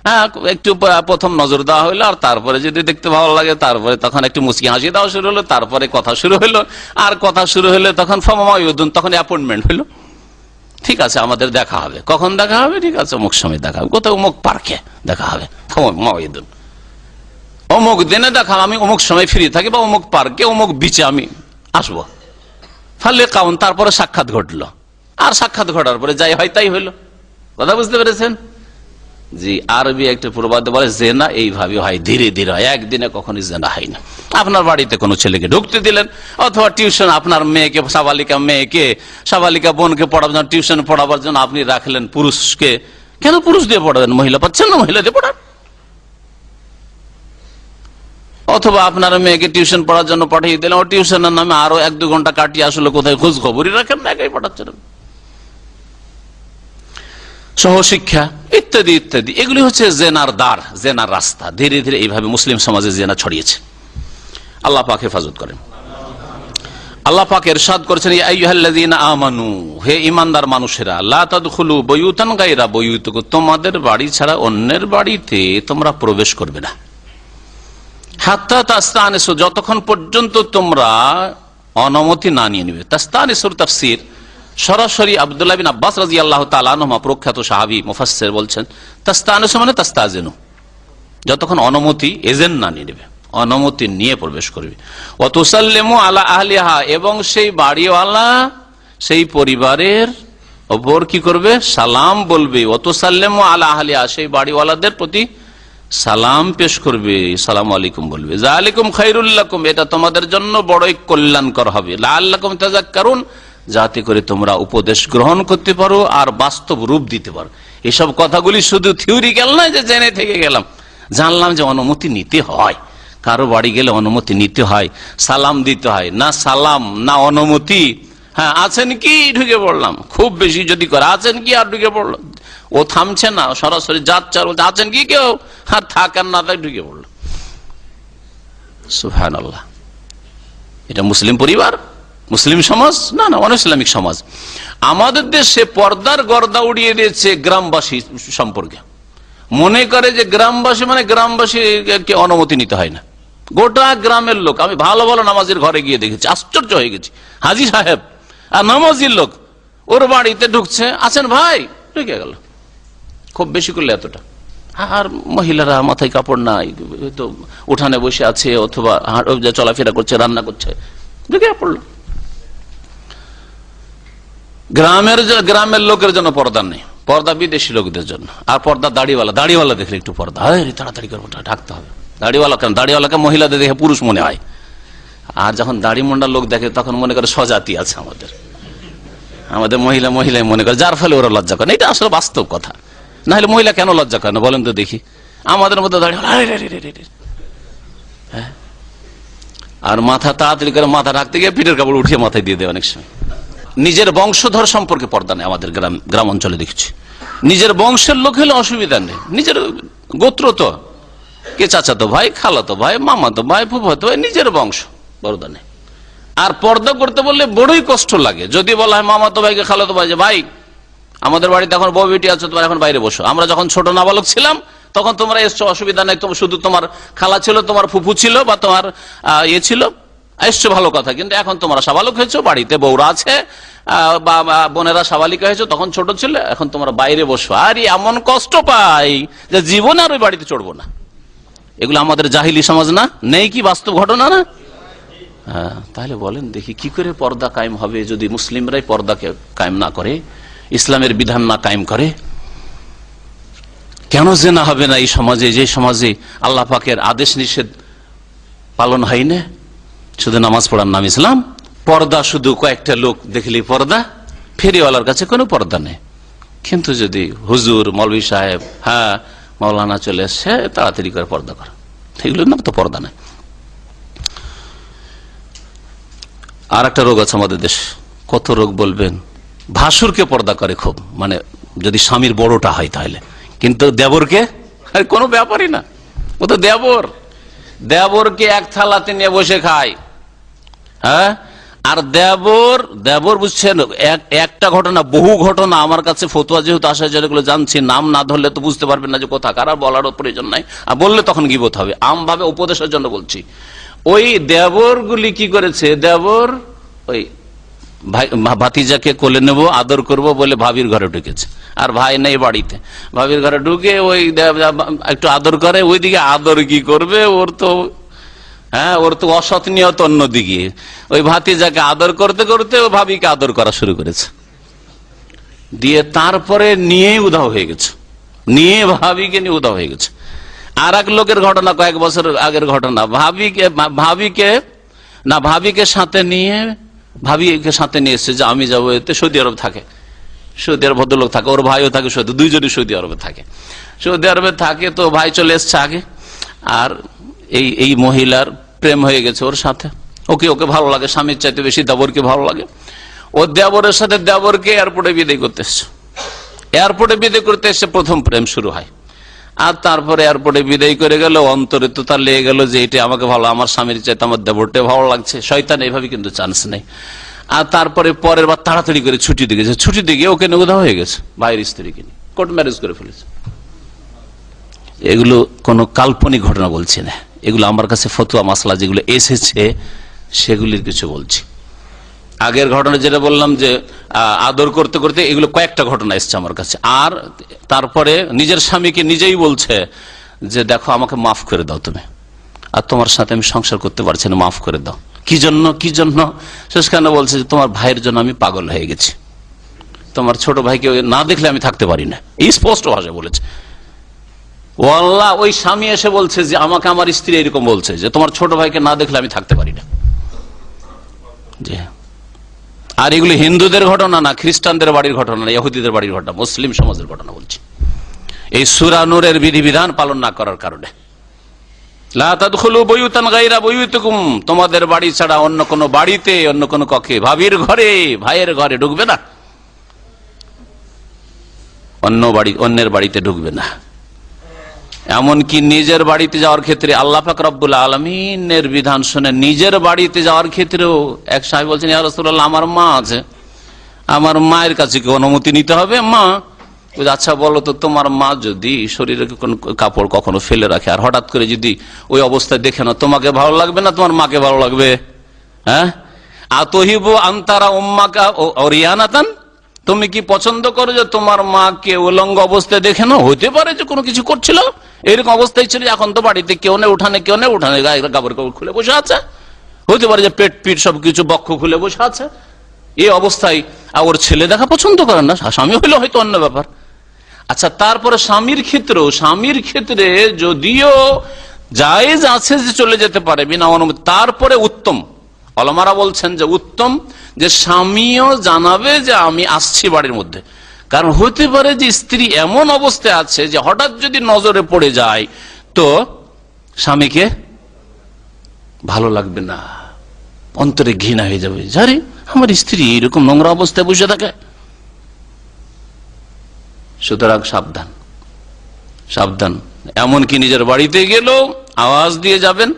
হ্যাঁ, একটু প্রথম নজর দেওয়া হইলো, আর তারপরে যদি দেখতে ভালো লাগে তারপরে তখন একটু মুচকি হাসি দেওয়া শুরু হলো, তারপরে কথা শুরু হইলো, আর কথা শুরু হলে তখন ফামাউদুন, তখন অ্যাপয়েন্টমেন্ট হইলো, ঠিক আছে আমাদের দেখা হবে, কখন দেখা হবে, ঠিক আছে অমুক সময় দেখা হবে, কোথাও অমুক পার্কে দেখা হবে, ফামাউদুন, অমুক দিনে দেখা, আমি অমুক সময় ফ্রি থাকি, বা অমুক পার্কে অমুক বিচে আমি আসবো, ফালে কাউন, তারপরে সাক্ষাৎ ঘটলো, আর সাক্ষাৎ ঘটার পরে যাই হয় তাই হইলো। কথা বুঝতে পেরেছেন? জি, আরবি একটা প্রবাদে বলে জেনা এইভাবে হয়, ধীরে ধীরে হয়, একদিনে কখনই জেনা হয় না। আপনার বাড়িতে কোনো ছেলেকে ঢুকতে দিলেন, অথবা টিউশন আপনার মেয়েকে, সাবালিকা বোনকে পড়াবার জন্য, টিউশন পড়াবার জন্য আপনি রাখলেন পুরুষকে, কেন পুরুষ দিয়ে পড়াবেন, মহিলা পাচ্ছেন না, মহিলা দিয়ে পড়ান। অথবা আপনার মেয়েকে টিউশন পড়ার জন্য পাঠিয়ে দিলেন, ও টিউশনের নামে আরো 1-2 ঘন্টা কাটিয়ে আসলে কোথায় খোঁজ খবরই রাখেন না, একাই পাঠাচ্ছেন। সহশিক্ষা ইত্যাদি ইত্যাদি, এগুলি হচ্ছে জেনার দ্বার, জেনার রাস্তা। ধীরে ধীরে এইভাবে মুসলিম সমাজে জেনা ছড়িয়েছে। আল্লাহ পাক হেফাজত করেন। আল্লাহ পাক ইরশাদ করেছেন, ইয়া আইয়ুহাল্লাযীনা আমানু, হে ঈমানদার মানুষেরা, লা তাদখুলু বুয়ুতান গায়রা বুয়ুতিকুম, তোমাদের বাড়ি ছাড়া অন্যের বাড়িতে তোমরা প্রবেশ করবে না, হাত্তা তাস্তানিসু, যতক্ষণ পর্যন্ত তোমরা অনুমতি না নিয়ে নেবে। তাস্তানিসুর তাফসীর সরাসরি আব্দুল্লাহ বিন আব্বাস রাদিয়াল্লাহু তাআলা আনহুমা, প্রখ্যাত সাহাবী মুফাসসির, বলছেন তাস্তানিসু মানে তাস্তাজিনু, যতক্ষণ অনুমতি এজেন্ট না নিয়ে নেবে, অনুমতি নিয়ে প্রবেশ করবে। ওয়া তুসাল্লিমু আলা আহলিহা, এবং সেই বাড়িওয়ালা সেই পরিবারের ওপর কি করবে, সালাম বলবে। ওয়া তুসাল্লিমু আলা আহলিহা, সেই বাড়িওয়ালাদের প্রতি সালাম পেশ করবে, সালামু আলাইকুম বলবে। যালিকুম খায়রুল লাকুম, এটা তোমাদের জন্য বড়ই কল্যাণকর হবে। লাআল্লাকুম তাযাক্কারুন, যাতে করে তোমরা উপদেশ গ্রহণ করতে পারো আর বাস্তব রূপ দিতে পারো। এসব কথাগুলি শুধু থিওরিক্যাল নয় যে জেনে থেকে গেলাম, জানলাম যে অনুমতি নিতে হয়, কারো বাড়ি গেলে অনুমতি নিতে হয়, সালাম দিতে হয়, না সালাম না অনুমতি, হ্যাঁ আছেন কি ঢুকে পড়লাম, খুব বেশি যদি করে আছেন কি আর ঢুকে পড়লাম, ও থামছে না, সরাসরি যাচ্ছে, আছেন কি কেউ, আর থাকেন না তাই ঢুকে পড়ল। সুবহানাল্লাহ, এটা মুসলিম পরিবার, মুসলিম সমাজ না, না অনইসলামিক সমাজ। আমাদের দেশে পর্দার গর্দা উড়িয়ে দিয়েছে গ্রামবাসী সম্পর্কে, মনে করে যে গ্রামবাসী মানে গ্রামবাসীকে অনুমতি নিতে হয় না। গোটা গ্রামের লোক, আমি ভালো ভালো নামাজের ঘরে গিয়ে দেখেছি, আশ্চর্য হয়ে গেছি, হাজী সাহেব আর নামাজির লোক ওর বাড়িতে ঢুকছে, আছেন ভাই, ঢুকে গেল, খুব বেশি করলে এতটা। আর মহিলারা মাথায় কাপড় নাই, তো উঠানে বসে আছে, অথবা চলাফেরা করছে, রান্না করছে, ঢুকে পড়লো। গ্রামের লোকের জন্য পর্দা নেই, পর্দা বিদেশি লোকদের জন্য। আর পর্দা দাড়িওয়ালা দেখলে একটু পর্দা, তাড়াতাড়ি করবো, ঢাকতে হবে। দাড়িওয়ালা কেন, দাড়িওয়ালাকে মহিলাদের দেখে পুরুষ মনে হয়, আর যখন দাড়ি মুন্ডা লোক দেখে তখন মনে করে স্বজাতি আছে আমাদের মহিলা মনে করে, যার ফলে ওরা লজ্জা করে। এটা আসলে বাস্তব কথা, না হলে মহিলা কেন লজ্জা করে না বলেন তো দেখি। আমাদের মধ্যে দাড়িওয়ালা, আর মাথা তাড়াতাড়ি করে মাথা রাখতে গিয়ে পিঠের কাপড় উঠিয়ে মাথায় দিয়ে দেয় অনেক সময়। নিজের বংশধর সম্পর্কে পর্দা নেই আমাদের গ্রাম অঞ্চলে দেখছি। নিজের বংশের লোক হলে অসুবিধা নেই, নিজের গোত্র তো, কে চাচাতো ভাই, খালাতো ভাই, মামাতো ভাই, ফুফাতো ভাই, নিজের বংশ, পর্দা নেই। আর পর্দা করতে বললে বড়ই কষ্ট লাগে, যদি বলা হয় মামাতো ভাইকে, খালাতো ভাই, যে ভাই আমাদের বাড়িতে এখন বউ বেটি আছে, তোমার এখন বাইরে বসো। আমরা যখন ছোট নাবালক ছিলাম তখন তোমরা এসছো, অসুবিধা নেই, শুধু তোমার খালা ছিল, তোমার ফুফু ছিল, বা তোমার ইয়ে ছিল, এসছো ভালো কথা। কিন্তু এখন তোমরা সাবালক হয়েছো, বাড়িতে বউরা আছে, বা বোনেরা সাবালিকা হয়েছো, তখন ছোট ছিল, এখন তোমরা বাইরে বসো। আর এমন কষ্ট পাই যে জীবনে আর ওই বাড়িতে চড়বো না। এগুলো আমাদের জাহিলি সমাজ না? নেই কি বাস্তব ঘটনা না? হ্যাঁ, তাহলে বলেন দেখি কি করে পর্দা কায়েম হবে যদি মুসলিমরাই পর্দাকে কায়েম না করে, ইসলামের বিধান না কায়েম করে? কেন জিনা হবে না এই সমাজে, যে সমাজে আল্লাহ পাকের আদেশ নিষেধ পালন হয় না? শুধু নামাজ পড়ার নাম ইসলাম, পর্দা শুধু কয়েকটা লোক দেখলেই পর্দা, ফেরিওয়ালার কাছে কোনো পর্দা নেই। কিন্তু যদি হুজুর, মৌলভী সাহেব, হ্যাঁ মৌলানা চলে এসছে, তাড়াতাড়ি করে পর্দা করা, এগুলোর নাম তো পর্দা নেই। আর একটা রোগ আছে আমাদের দেশে, কত রোগ বলবেন, ভাসুরকে পর্দা করে খুব, মানে যদি স্বামীর বড়টা হয় তাহলে, কিন্তু দেবরকে কোনো ব্যাপারই না, ও তো দেবরকে এক থালাতে নিয়ে বসে খায়। হ্যাঁ, আর দেবর বুঝছেন, একটা ঘটনা, বহু ঘটনা আমার কাছে ফতুয়া যেহেতু আসা, যেগুলো জানছি, নাম না ধরলে তো বুঝতে পারবেন না যে কোথাকার, আর বলারও প্রয়োজন নাই, আর বললে তখন গীবত হবে। আমভাবে উপদেশের জন্য বলছি। ওই দেবরগুলি কি করেছে, দেবর ওই ভাতিজাকে কোলে নেবো, আদর করব বলে ভাবির ঘরে ঢুকেছে, আর ভাই নেই বাড়িতে। ভাবির ঘরে ঢুকে ওই একটু আদর করে, ওইদিকে আদর কি করবে, ওর তো অসৎ নিয়ত অন্যদিকে। ওই ভাতিজাকে আদর করতে করতে ও ভাবিকে আদর করা শুরু করেছে, দিয়ে তারপরে নিয়ে উধাও হয়ে গেছে, ভাবিকে নিয়ে উধাও হয়ে গেছে। আর এক লোকের ঘটনা, কয়েক বছর আগের ঘটনা, ভাবিকে সাথে নিয়ে এসছে যে আমি যাবো, এতে সৌদি আরব থাকে, সৌদি আরব ভদ্রলোক থাকে, ওর ভাইও থাকে সৌদি, দুইজনই সৌদি আরবে থাকে। সৌদি আরবে থাকে তো ভাই চলে এসছে আগে, আর এই মহিলার প্রেম হয়ে গেছে ওর সাথে, ওকে ভালো লাগে, স্বামীর চাইতে বেশি দেবরকে ভালো লাগে। ও দেবরের সাথে দেবরকে এয়ারপোর্টে বিদায় করতে এসছে, প্রথম প্রেম শুরু হয়। আর তারপরে এয়ারপোর্টে বিদায় করে গেল, অন্তরে তো তার লেগে গেল যে এটা আমাকে ভালো, আমার স্বামীর চাইতে আমার দেবরটা ভালো লাগছে। শয়তান এইভাবে কিন্তু চান্স নেই। আর তারপরে পরের বার তাড়াতাড়ি করে ছুটি দিয়ে গেছে, ছুটি দিয়ে ওকে উধা হয়ে গেছে, ভাইয়ের স্ত্রীকে নিয়ে কোর্ট ম্যারেজ করে ফেলেছে। এগুলো কোনো কাল্পনিক ঘটনা বলছি না, এগুলো আমার কাছে ফতুয়া মাসলা যেগুলো এসেছে সেগুলির কিছু বলছি। আগের ঘটনা যেটা বললাম যে আদর করতে করতে, এগুলো কয়েকটা ঘটনা এসছে আমার কাছে। আর তারপরে নিজের স্বামীকে নিজেই বলছে যে দেখো আমাকে মাফ করে দাও তুমি, আর তোমার সাথে আমি সংসার করতে পারছি না, মাফ করে দাও। কি জন্য শেষখানে বলছে যে তোমার ভাইয়ের জন্য আমি পাগল হয়ে গেছি, তোমার ছোট ভাইকে না দেখলে আমি থাকতে পারি না, এই স্পষ্ট ভাষায় বলেছে। ও আল্লাহ, ওই স্বামী এসে বলছে যে আমাকে আমার স্ত্রী এরকম বলছে যে তোমার ছোট ভাইকে না দেখলে আমি থাকতে পারি না। আর এগুলো হিন্দুদের ঘটনা না, খ্রিস্টানদের বাড়ির ঘটনা না, ইহুদিদের বাড়ির ঘটনা, মুসলিম সমাজের ঘটনা বলছি। এই সূরা নূরের বিধিবিধান পালন না করার কারণে, লা তাদখুলু বুয়ুতান গায়রা বুয়ুতিকুম, তোমাদের বাড়ি ছাড়া অন্য কোন বাড়িতে, অন্য কোন কক্ষে, ভাবির ঘরে, ভাইয়ের ঘরে ঢুকবে না, অন্যের বাড়িতে ঢুকবে না। এমনকি নিজের বাড়িতে যাওয়ার ক্ষেত্রে আল্লাহ পাক রব্বুল আলামিনের বিধান শুনে নিজের বাড়িতে যাওয়ার ক্ষেত্রেও এক সাহেব বলছেন, ইয়া রাসূলুল্লাহ, আমার মা আছে, আমার মায়ের কাছে কি অনুমতি নিতে হবে? মা, আচ্ছা বলো তো, তোমার মা যদি শরীরে কোন কাপড় কখনো ফেলে রাখে, আর হঠাৎ করে যদি ওই অবস্থায় দেখে না, তোমাকে ভালো লাগবে না তোমার মাকে ভালো লাগবে? হ্যাঁ, আতহিবু আনতারা উম্মাকা ওরিয়ানাতান, তুমি কি পছন্দ করো যে তোমার মাকে উলঙ্গ অবস্থায় দেখে না? হইতে পারে যে কোনো কিছু করছিল, এরকম অবস্থায় ছিল, এখন তো বাড়িতে কেউ নেই, উঠানে গায়ে কাপড় খুলে বসে আছে, হইতে পারে যে পেট পিট সবকিছু বক্ষ খুলে বসে আছে, এই অবস্থায় ওর ছেলে দেখা পছন্দ করেন না, স্বামী হইলে হয়তো অন্য ব্যাপার। আচ্ছা, তারপরে স্বামীর ক্ষেত্রে যদিও জায়েজ আছে যে চলে যেতে পারে বিনা অনুমতি, তারপরে উত্তম, ওলামারা বলছেন যে উত্তম যে স্বামীও জানাবে যে আমি আসছি বাড়ির মধ্যে। কারণ হতে পারে যে স্ত্রী এমন অবস্থায় আছে যে হঠাৎ যদি নজরে পড়ে যায় তো স্বামীকে ভালো লাগবে না, অন্তরে ঘৃণা হয়ে যাবে, জানি আমার স্ত্রী এরকম নোংরা অবস্থায় বসে থাকে। সুতরাং সাবধান, এমনকি নিজের বাড়িতে গেলেও আওয়াজ দিয়ে যাবেন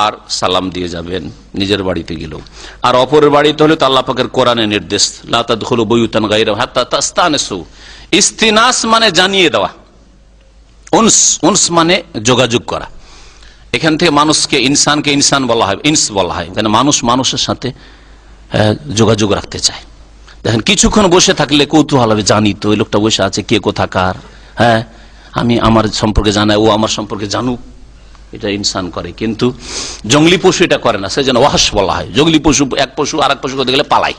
আর সালাম দিয়ে যাবেন, নিজের বাড়িতে গেলেও। আর অপরের বাড়িতে হলে তো আল্লাহ পাকের কোরআনের নির্দেশ, লা তাদখুলু বুয়ুতান গায়রা হাত্তা তাস্তানিসু, ইস্তিনাস মানে জানিয়ে দেওয়া, উনস মানে যোগাযোগ করা। এখান থেকে মানুষকে ইনসান বলা হয়, ইনস বলা হয়, কেন মানুষ মানুষের সাথে যোগাযোগ রাখতে চায়। দেখেন কিছুক্ষণ বসে থাকলে কৌতূহল হবে, জানি তো ওই লোকটা বসে আছে কে কোথাকার, হ্যাঁ আমি আমার সম্পর্কে জানাই, ও আমার সম্পর্কে জানুক, এটা ইনসান করে। কিন্তু জঙ্গলি পশু এটা করে না, সেই জন্য ওয়াহশ বলা হয়। জঙ্গলি পশু এক পশু আর এক পশু করতে গেলে পালাই।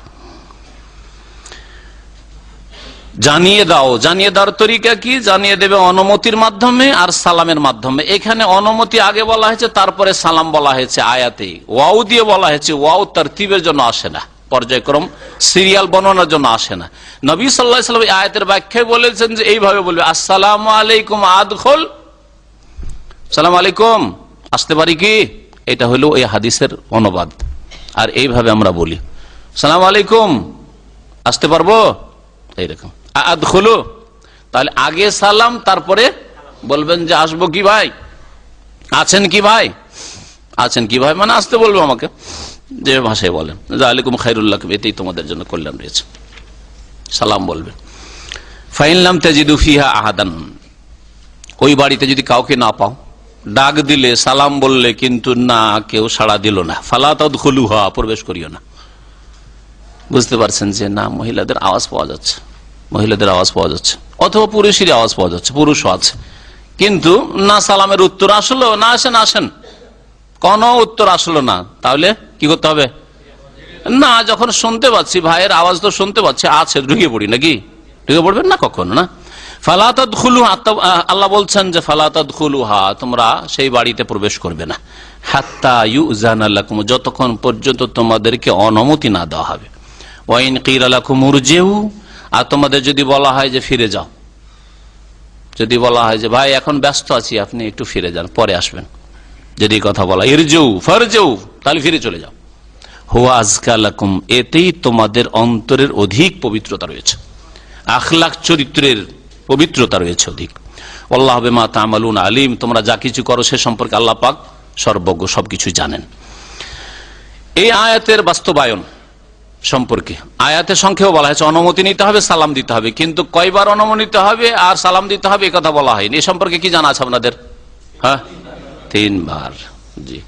জানিয়ে দেওয়ার তরিকা কি? জানিয়ে দেবে অনুমতির মাধ্যমে আর সালামের মাধ্যমে। এখানে অনুমতি আগে বলা হয়েছে, তারপরে সালাম বলা হয়েছে আয়াতে। ওয়াও দিয়ে বলা হয়েছে, ওয়াও তারতিবের জন্য আসে না, পর্যায়ক্রম সিরিয়াল বর্ণনার জন্য আসে না। নবী সাল্লাল্লাহু আলাইহি ওয়াসাল্লাম আয়াতের ব্যাখ্যায় বলেছেন যে এইভাবে বলবে, আসসালামু আলাইকুম আদখুল, সালাম আলাইকুম আসতে পারি কি? এটা হলো এই হাদিসের অনুবাদ। আর এইভাবে আমরা বলি সালাম আলাইকুম আসতে পারবো, এইরকম। আদখুলু, তাহলে আগে সালাম, তারপরে বলবেন যে আসবো কি ভাই, আছেন কি ভাই, আছেন কি ভাই মানে আসতে বলবো আমাকে, যে ভাষায় বলেন যালিকুম খায়রুল লাকুম, এটাই তোমাদের জন্য কল্যাণ রয়েছে, সালাম বলবেন। ফাইন লাম তাজিদু ফিহা আহাদান, ওই বাড়িতে যদি কাউকে না পাও, ডাক দিলে সালাম বললে কিন্তু না কেউ সাড়া দিল না, ফালা তাদখুলুহা, প্রবেশ করিও না। বুঝতে পারছেন যে না মহিলাদের আওয়াজ পাওয়া যাচ্ছে, মহিলাদের আওয়াজ পাওয়া যাচ্ছে, অথবা পুরুষেরই আওয়াজ পাওয়া যাচ্ছে, পুরুষও আছে, কিন্তু না সালামের উত্তর আসলো, না আসেন আসেন, কোন উত্তর আসলো না, তাহলে কি করতে হবে? না, যখন শুনতে পাচ্ছি ভাইয়ের আওয়াজ তো শুনতে পাচ্ছি, আছে, ঢুকে পড়ি নাকি? ঢুকে পড়বেন না কখনো না। ফালা তাদখুলুহা, আল্লাহ বলছেন যে ফালা তাদখুলুহা, তোমরা সেই বাড়িতে প্রবেশ করবে না, হাত্তা ইউযানা লাকুম, যতক্ষণ পর্যন্ত তোমাদেরকে অনুমতি না দেওয়া হবে। ওয়াইন কিলা লাকুম উরজিউ, আর তোমাদের যদি বলা হয় যে ফিরে যাও, যদি বলা হয় যে ভাই এখন ব্যস্ত আছি আপনি একটু ফিরে যান, পরে আসবেন, যদি কথা বলা ইরজিউ ফারজিউ, তাহলে ফিরে চলে যাও। হুয়া আযকা লাকুম, এতেই তোমাদের অন্তরের অধিক পবিত্রতা রয়েছে, আখলাক চরিত্রের পবিত্রতা রয়েছে অধিক। আল্লাহু বিমা তা'মালুন আলিম, তোমরা যা কিছু করো সে সম্পর্কে আল্লাহ পাক সর্বজ্ঞ, সবকিছু জানেন। এই আয়াতের বাস্তবায়ন সম্পর্কে আয়াতের সংখ্যাও বলা হয়েছে, অনুমতি নিতে হবে, সালাম দিতে হবে, কিন্তু কয়বার অনুমতি নিতে হবে আর সালাম দিতে হবে এ কথা বলা হয়নি। এ সম্পর্কে কি জানা আছে আপনাদের? হ্যাঁ, 3 বার। জি,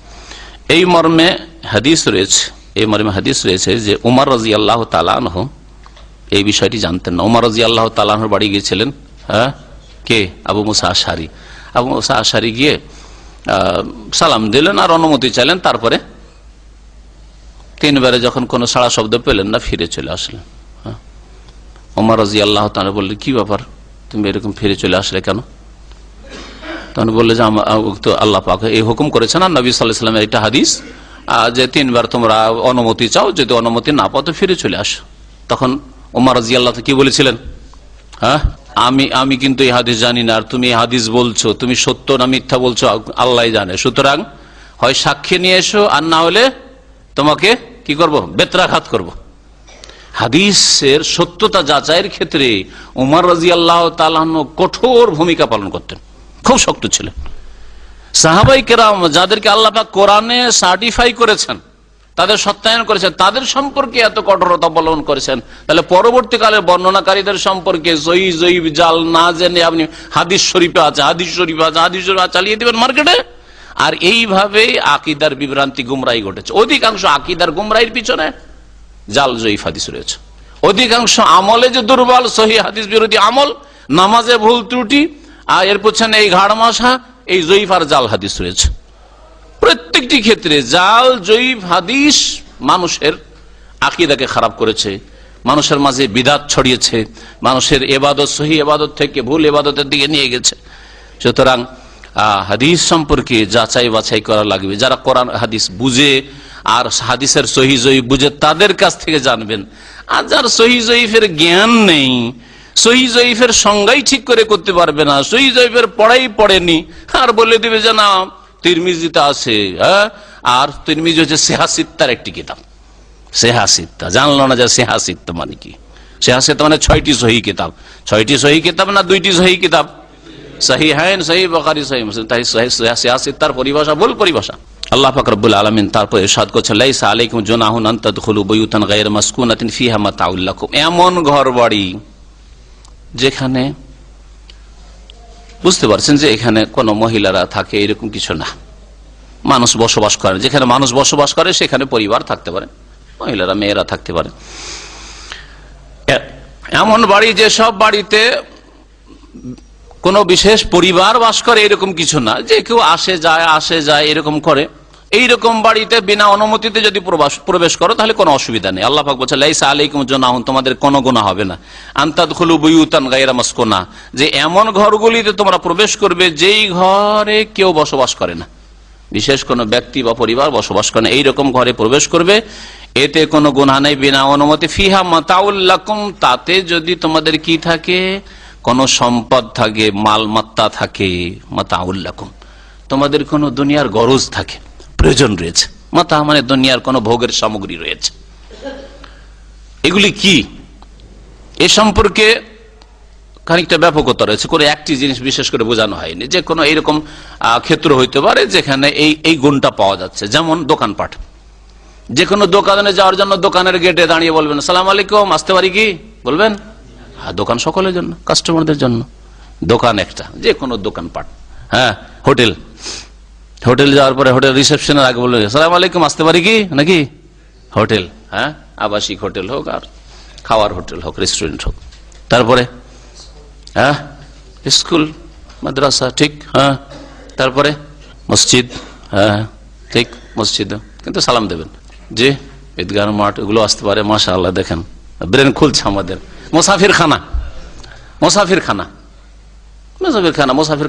এই মর্মে হাদিস রয়েছে, এই মর্মে হাদিস রয়েছে যে উমর রাদিয়াল্লাহু তাআলা আনহু এই বিষয়টি জানতেন না। উমর রাদিয়াল্লাহু তাআলা আনহুর বাড়ি গিয়েছিলেন, হ্যাঁ, কে? আবু মুসা আশআরী। আবু মুসা আশআরী গিয়ে সালাম দিলেন আর অনুমতি চাইলেন, তারপরে 3 বারে যখন কোনো সাড়া শব্দ পেলেন না ফিরে চলে আসলেন। ওমর রাদিয়াল্লাহু তাআলা বললেন, কি ব্যাপার তুমি এরকম ফিরে চলে আসলে কেন? তখন বললে যে তো আল্লাহ পাক এই হুকুম করেছেন, আর নবী সাল্লাল্লাহু আলাইহি ওয়াসাল্লামের একটা হাদিস যে 3 বার তোমরা অনুমতি চাও, যদি অনুমতি না পাও তো ফিরে চলে আসো। তখন ওমর রাদিয়াল্লাহু তাআলা কি বলেছিলেন? হ্যাঁ, আমি কিন্তু এই হাদিস জানি না, আর তুমি এই হাদিস বলছো, তুমি সত্য না মিথ্যা বলছো আল্লাহই জানে, সুতরাং হয় সাক্ষী নিয়ে এসো, আর না হলে তোমাকে কি করব? বেত্রাঘাত করব। হাদিসের সত্যতা যাচাইয়ের ক্ষেত্রে উমর রাদিয়াল্লাহু তাআলা কঠোর ভূমিকা পালন করতেন, খুব শক্ত ছিলেন। সাহাবাই কেরাম যাদেরকে আল্লাহ পাক কোরআনে সার্টিফাই করেছেন, তাদের সত্যায়ন করেছেন, তাদের সম্পর্কে এত কঠোরতা অবলম্বন করেছেন, তাহলে পরবর্তীকালে বর্ণনাকারীদের সম্পর্কে সহিহ জয়ীফ জাল না জেনে আপনি হাদিস শরীফে আছে, হাদিস শরীফে আছে, হাদিস শরীফ চালিয়ে দিবেন মার্কেটে। আর এইভাবে আকীদার বিভ্রান্তি, গুমরাহি ঘটেছে। অধিকাংশ আকীদার গুমরাহির পিছনে জাল জয়ীফ হাদিস রয়েছে। অধিকাংশ আমলে যে দুর্বল, সহিহ হাদিস বিরোধী আমল, নামাজে ভুল ত্রুটি, আর এর পিছনে এই ঘাড় মশা, এই জয়ীফ আর জাল হাদিস রয়েছে। প্রত্যেকটি ক্ষেত্রে জাল জয়ীফ হাদিস মানুষের আকীদাকে খারাপ করেছে, মানুষের মাঝে বিদআত ছড়িয়েছে, মানুষের ইবাদত সহিহ ইবাদত থেকে ভুল ইবাদতের দিকে নিয়ে গেছে। সুতরাং হাদিস সম্পর্কে যাচাই বাছাই করা লাগবে। যারা কোরআন হাদিস বুঝে আর হাদিসের সহিহ জয়ীফ বুঝে তাদের কাছ থেকে জানবেন। আর যার সহিহ জয়ীফের জ্ঞান নেই, সহিহ জয়ীফের সংজ্ঞাই ঠিক করে করতে পারবে না, সহিহ জয়ীফের পড়াই পড়েনি, আর বলে দিবে যে না তিরমিজিতে আছে, হ্যাঁ, আর তিরমিজি হচ্ছে সিহাসিত্তার একটি কিতাব। সিহাসিত্তা জানলো না যে সিহাসিত্তা মানে কি? সিহাসিত্তা মানে 6টি সহিহ কিতাব। 6টি সহিহ কিতাব না 2টি সহিহ কিতাব? সহিহাইন, সহিহ বুখারী, সহিহ মুসলিম। তাই সিহাসিত্তার পরিভাষা ভুল পরিভাষা। আল্লাহ পাক রব্বুল আলামিন তারপর ইরশাদ করছেন, লাইসা আলাইকুম জুনাহুন আন তাদখুলু বুয়ুতান গায়রা মাসকুনাতিন ফিহা মাতাউল লাকুম, এমন ঘর বাড়ি যেখানে বুঝতে পারছেন যে এখানে কোনো মহিলারা থাকে এরকম কিছু না, মানুষ বসবাস করে, যেখানে মানুষ বসবাস করে সেখানে পরিবার থাকতে পারে, মহিলারা মেয়েরা থাকতে পারে। এমন বাড়ি যেসব বাড়িতে কোনো বিশেষ পরিবার বাস করে এরকম কিছু না, যে কেউ আসে যায় এরকম করে, এইরকম বাড়িতে বিনা অনুমতিতে যদি প্রবেশ করো তাহলে কোনো অসুবিধা নেই। আল্লাহ পাক বলছে লাইসা আলাইকুম জুনাহুন, তোমাদের কোনো গুনাহ হবে না। আনতাদখুলু বুয়ুতান গায়রা মাসকুনা, যে এমন ঘরগুলিতে তোমরা প্রবেশ করবে যেই ঘরে কেউ বসবাস করে না, বিশেষ কোনো ব্যক্তি বা পরিবার বসবাস করে না, এইরকম ঘরে প্রবেশ করবে, এতে কোনো গুনাহ নেই বিনা অনুমতি। ফিহা মাতাউল লাকুম, তাতে যদি তোমাদের কি থাকে, কোন সম্পদ থাকে, মালমাত্তা থাকে, মাতাউল লাকুম, তোমাদের কোন দুনিয়ার গরজ থাকে, প্রয়োজন রয়েছে, মাতা মানে দুনিয়ার কোন ভোগের সামগ্রী রয়েছে, এগুলি কি এ সম্পর্কে খানিকটা ব্যাপকতা রয়েছে, করে একটি জিনিস বিশেষ করে বোঝানো হয়নি, যে কোনো এইরকম ক্ষেত্র হইতে পারে যেখানে এই গুণটা পাওয়া যাচ্ছে। যেমন দোকানপাট, যে কোনো দোকানে যাওয়ার জন্য দোকানের গেটে দাঁড়িয়ে বলবেন সালাম আলাইকুম, আসতে পারি কি বলবেন? হ্যাঁ, দোকান সকলের জন্য, কাস্টমারদের জন্য দোকান একটা, যে কোনো দোকানপাট। হ্যাঁ, হোটেল যাওয়ার পরে হোটেল রিসেপশনের আগে বলবেন সালাম আলাইকুম, আসতে পারি কি, নাকি? হোটেল, হ্যাঁ, আবাসিক হোটেল হোক আর খাওয়ার হোটেল হোক, রেস্টুরেন্ট হোক। তারপরে হ্যাঁ, স্কুল মাদ্রাসা, ঠিক। হ্যাঁ, তারপরে মসজিদ, হ্যাঁ ঠিক, মসজিদ কিন্তু সালাম দেবেন। যে ঈদগাহ মাঠ, এগুলো আসতে পারে, মাশাআল্লাহ, দেখেন ব্রেন খুলছে আমাদের। মুসাফির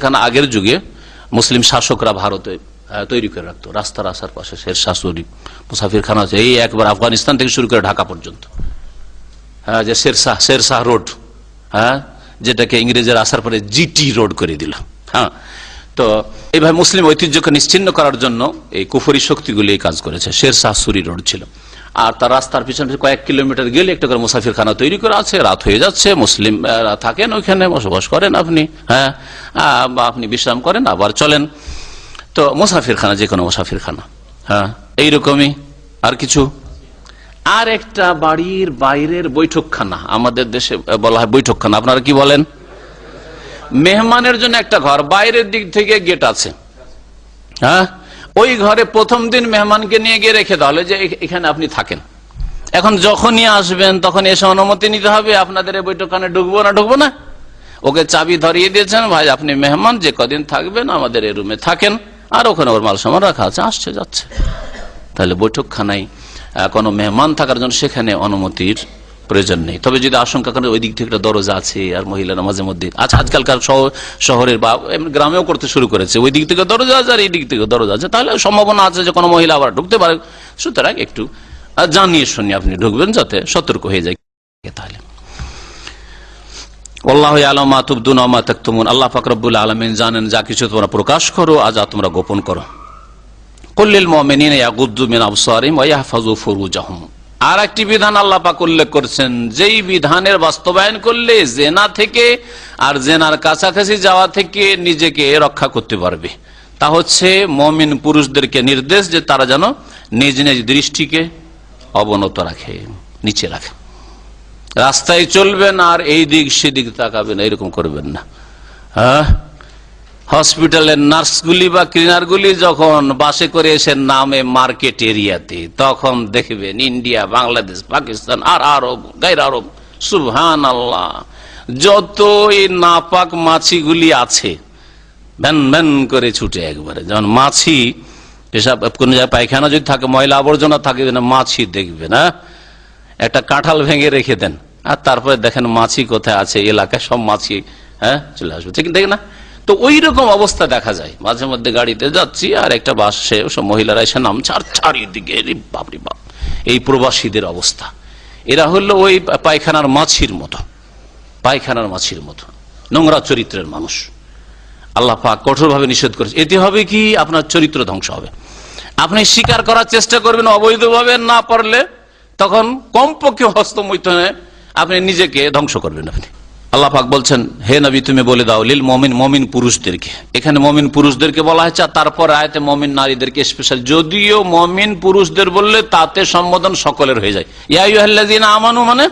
খানা আগের যুগে মুসলিম শাসকরা ভারতে তৈরি করে রাখতো, রাস্তার আসার পাশে শেরশাহ সুরি মুসাফির খানা আছে, এই একবার আফগানিস্তান থেকে শুরু করে ঢাকা পর্যন্ত। হ্যাঁ, যে শেরশাহ রোড, হ্যাঁ, যেটাকে ইংরেজের আসার পরে জিটি রোড করে দিল। হ্যাঁ, তো এইভাবে মুসলিম ঐতিহ্যকে নিশ্চিহ্ন করার জন্য এই কুফরি শক্তিগুলি এই কাজ করেছে। শেরশাহ সুরি রোড ছিল, আর তার রাস্তার পিছনে কয়েক কিলোমিটার গেলে একটা করে মুসাফির খানা তৈরি করা আছে। রাত হয়ে যাচ্ছে, মুসলিম থাকেন ওইখানে, বসবাস করেন আপনি, হ্যাঁ, বা আপনি বিশ্রাম করেন, আবার চলেন। তো মুসাফির খানা, যে কোনো মুসাফির খানা। হ্যাঁ, এইরকমই আর কিছু। আর একটা বাড়ির বাইরের বৈঠকখানা, আমাদের দেশে বলা হয় বৈঠকখানা, আপনারা কি বলেন? মেহমানের জন্য একটা ঘর, বাইরের দিক থেকে গেট আছে। হ্যাঁ, ওই ঘরে প্রথম দিন মেহমানকে নিয়ে গিয়ে রেখে দেওয়া হলো যে এখানে আপনি থাকেন। এখন যখনই আসবেন তখন এসে অনুমতি নিতে হবে, আপনাদের এই বৈঠকখানে ঢুকবো না। ওকে চাবি ধরিয়ে দিয়েছেন, ভাই আপনি মেহমান, যে কদিন থাকবেন আমাদের এই রুমে থাকেন, আর ওখানে ওর মাল সামান রাখা আছে, আসছে যাচ্ছে। তাহলে বৈঠকখানায় কোনো মেহমান থাকার জন্য সেখানে অনুমতির প্রয়োজন নেই। তবে যদি আশঙ্কা করেন ওই দিক থেকে একটা দরজা আছে, আর মহিলারা মাঝে মধ্যে, আচ্ছা আজকালকার শহরের বা গ্রামেও করতে শুরু করেছে, ওই দিক থেকে দরজা আছে আর এই দিক থেকে দরজা আছে, তাহলে সম্ভাবনা আছে যে কোনো মহিলা আবার ঢুকতে পারে। সুতরাং একটু জানিয়ে শুনিয়ে আপনি ঢুকবেন, যাতে সতর্ক হয়ে যায়। তাহলে আল্লাহু ইয়ালামু মা তুবদুনা ওয়া মা তাকতুমুন, আল্লাহ পাক রব্বুল আলামিন জানেন যা কিছু তোমরা প্রকাশ করো আর যা তোমরা গোপন করো। কুল লিল মুমিনিনা ইয়াগুদ্দু মিন আবসারিহিম ওয়া ইয়াহফাযু ফুরুজাহুম। আর একটি বিধান আল্লাহ পাক উল্লেখ করছেন, যেই বিধানের বাস্তবায়ন করলে জেনা থেকে আর জেনার কাছাকাছি যাওয়া থেকে নিজেকে রক্ষা করতে পারবে, তা হচ্ছে মুমিন পুরুষদেরকে নির্দেশ যে তারা যেন নিজ নিজ দৃষ্টিকে অবনত রাখে, নিচে রাখে। রাস্তায় চলবেন আর এই দিক সেদিক তাকাবেন, এরকম করবেন না। হ্যাঁ, হসপিটালের নার্সগুলি বা ক্লিনারগুলি যখন বাসে করে এসে নামে মার্কেট এরিয়াতে, তখন দেখবেন ইন্ডিয়া, বাংলাদেশ, পাকিস্তান আর আরব, গায়র আরব, সুবহানাল্লাহ, যত এই নাপাক মাছিগুলি আছে ভ্যান ভ্যান করে ছুটে একবারে। যেমন মাছি, এসব কোন জায়গায় পায়খানা যদি থাকে, ময়লা আবর্জনা থাকে, মাছি দেখবেন। হ্যাঁ, একটা কাঁঠাল ভেঙে রেখে দেন, আর তারপরে দেখেন মাছি কোথায় আছে, এলাকায় সব মাছি চলে আসবে, ঠিক না? তো ওই রকম অবস্থা দেখা যায়। মাঝে মধ্যে গাড়িতে যাচ্ছি আর একটা বাসে সব মহিলারা এসে নামছে, আর চারিদিকে বাপরে বাপ, এই প্রবাসীদের অবস্থা। এরা হলো ওই পায়খানার মাছির মতো নোংরা চরিত্রের মানুষ। আল্লাহ পাক কঠোরভাবে নিষেধ করেছে। এতে হবে কি, আপনার চরিত্র ধ্বংস হবে। আপনি স্বীকার করার চেষ্টা করবেন অবৈধভাবে, না পারলে তখন কমপক্ষে হস্তমৈথুনে আপনি নিজেকে ধ্বংস করবেন। আপনি আল্লাহ পাক বলছেন, হে নবী তুমি বলে দাও, লিল মুমিন পুরুষদেরকে, এখানে মুমিন পুরুষদেরকে বলা হয়েছে, তারপর আয়াতে মুমিন নারীদেরকে স্পেশাল। যদিও মুমিন পুরুষদের বললে তাতে সম্বোধন সকলের হয়ে যায়। ইয়া আইয়ুহাল্লাযীনা আমানু মানে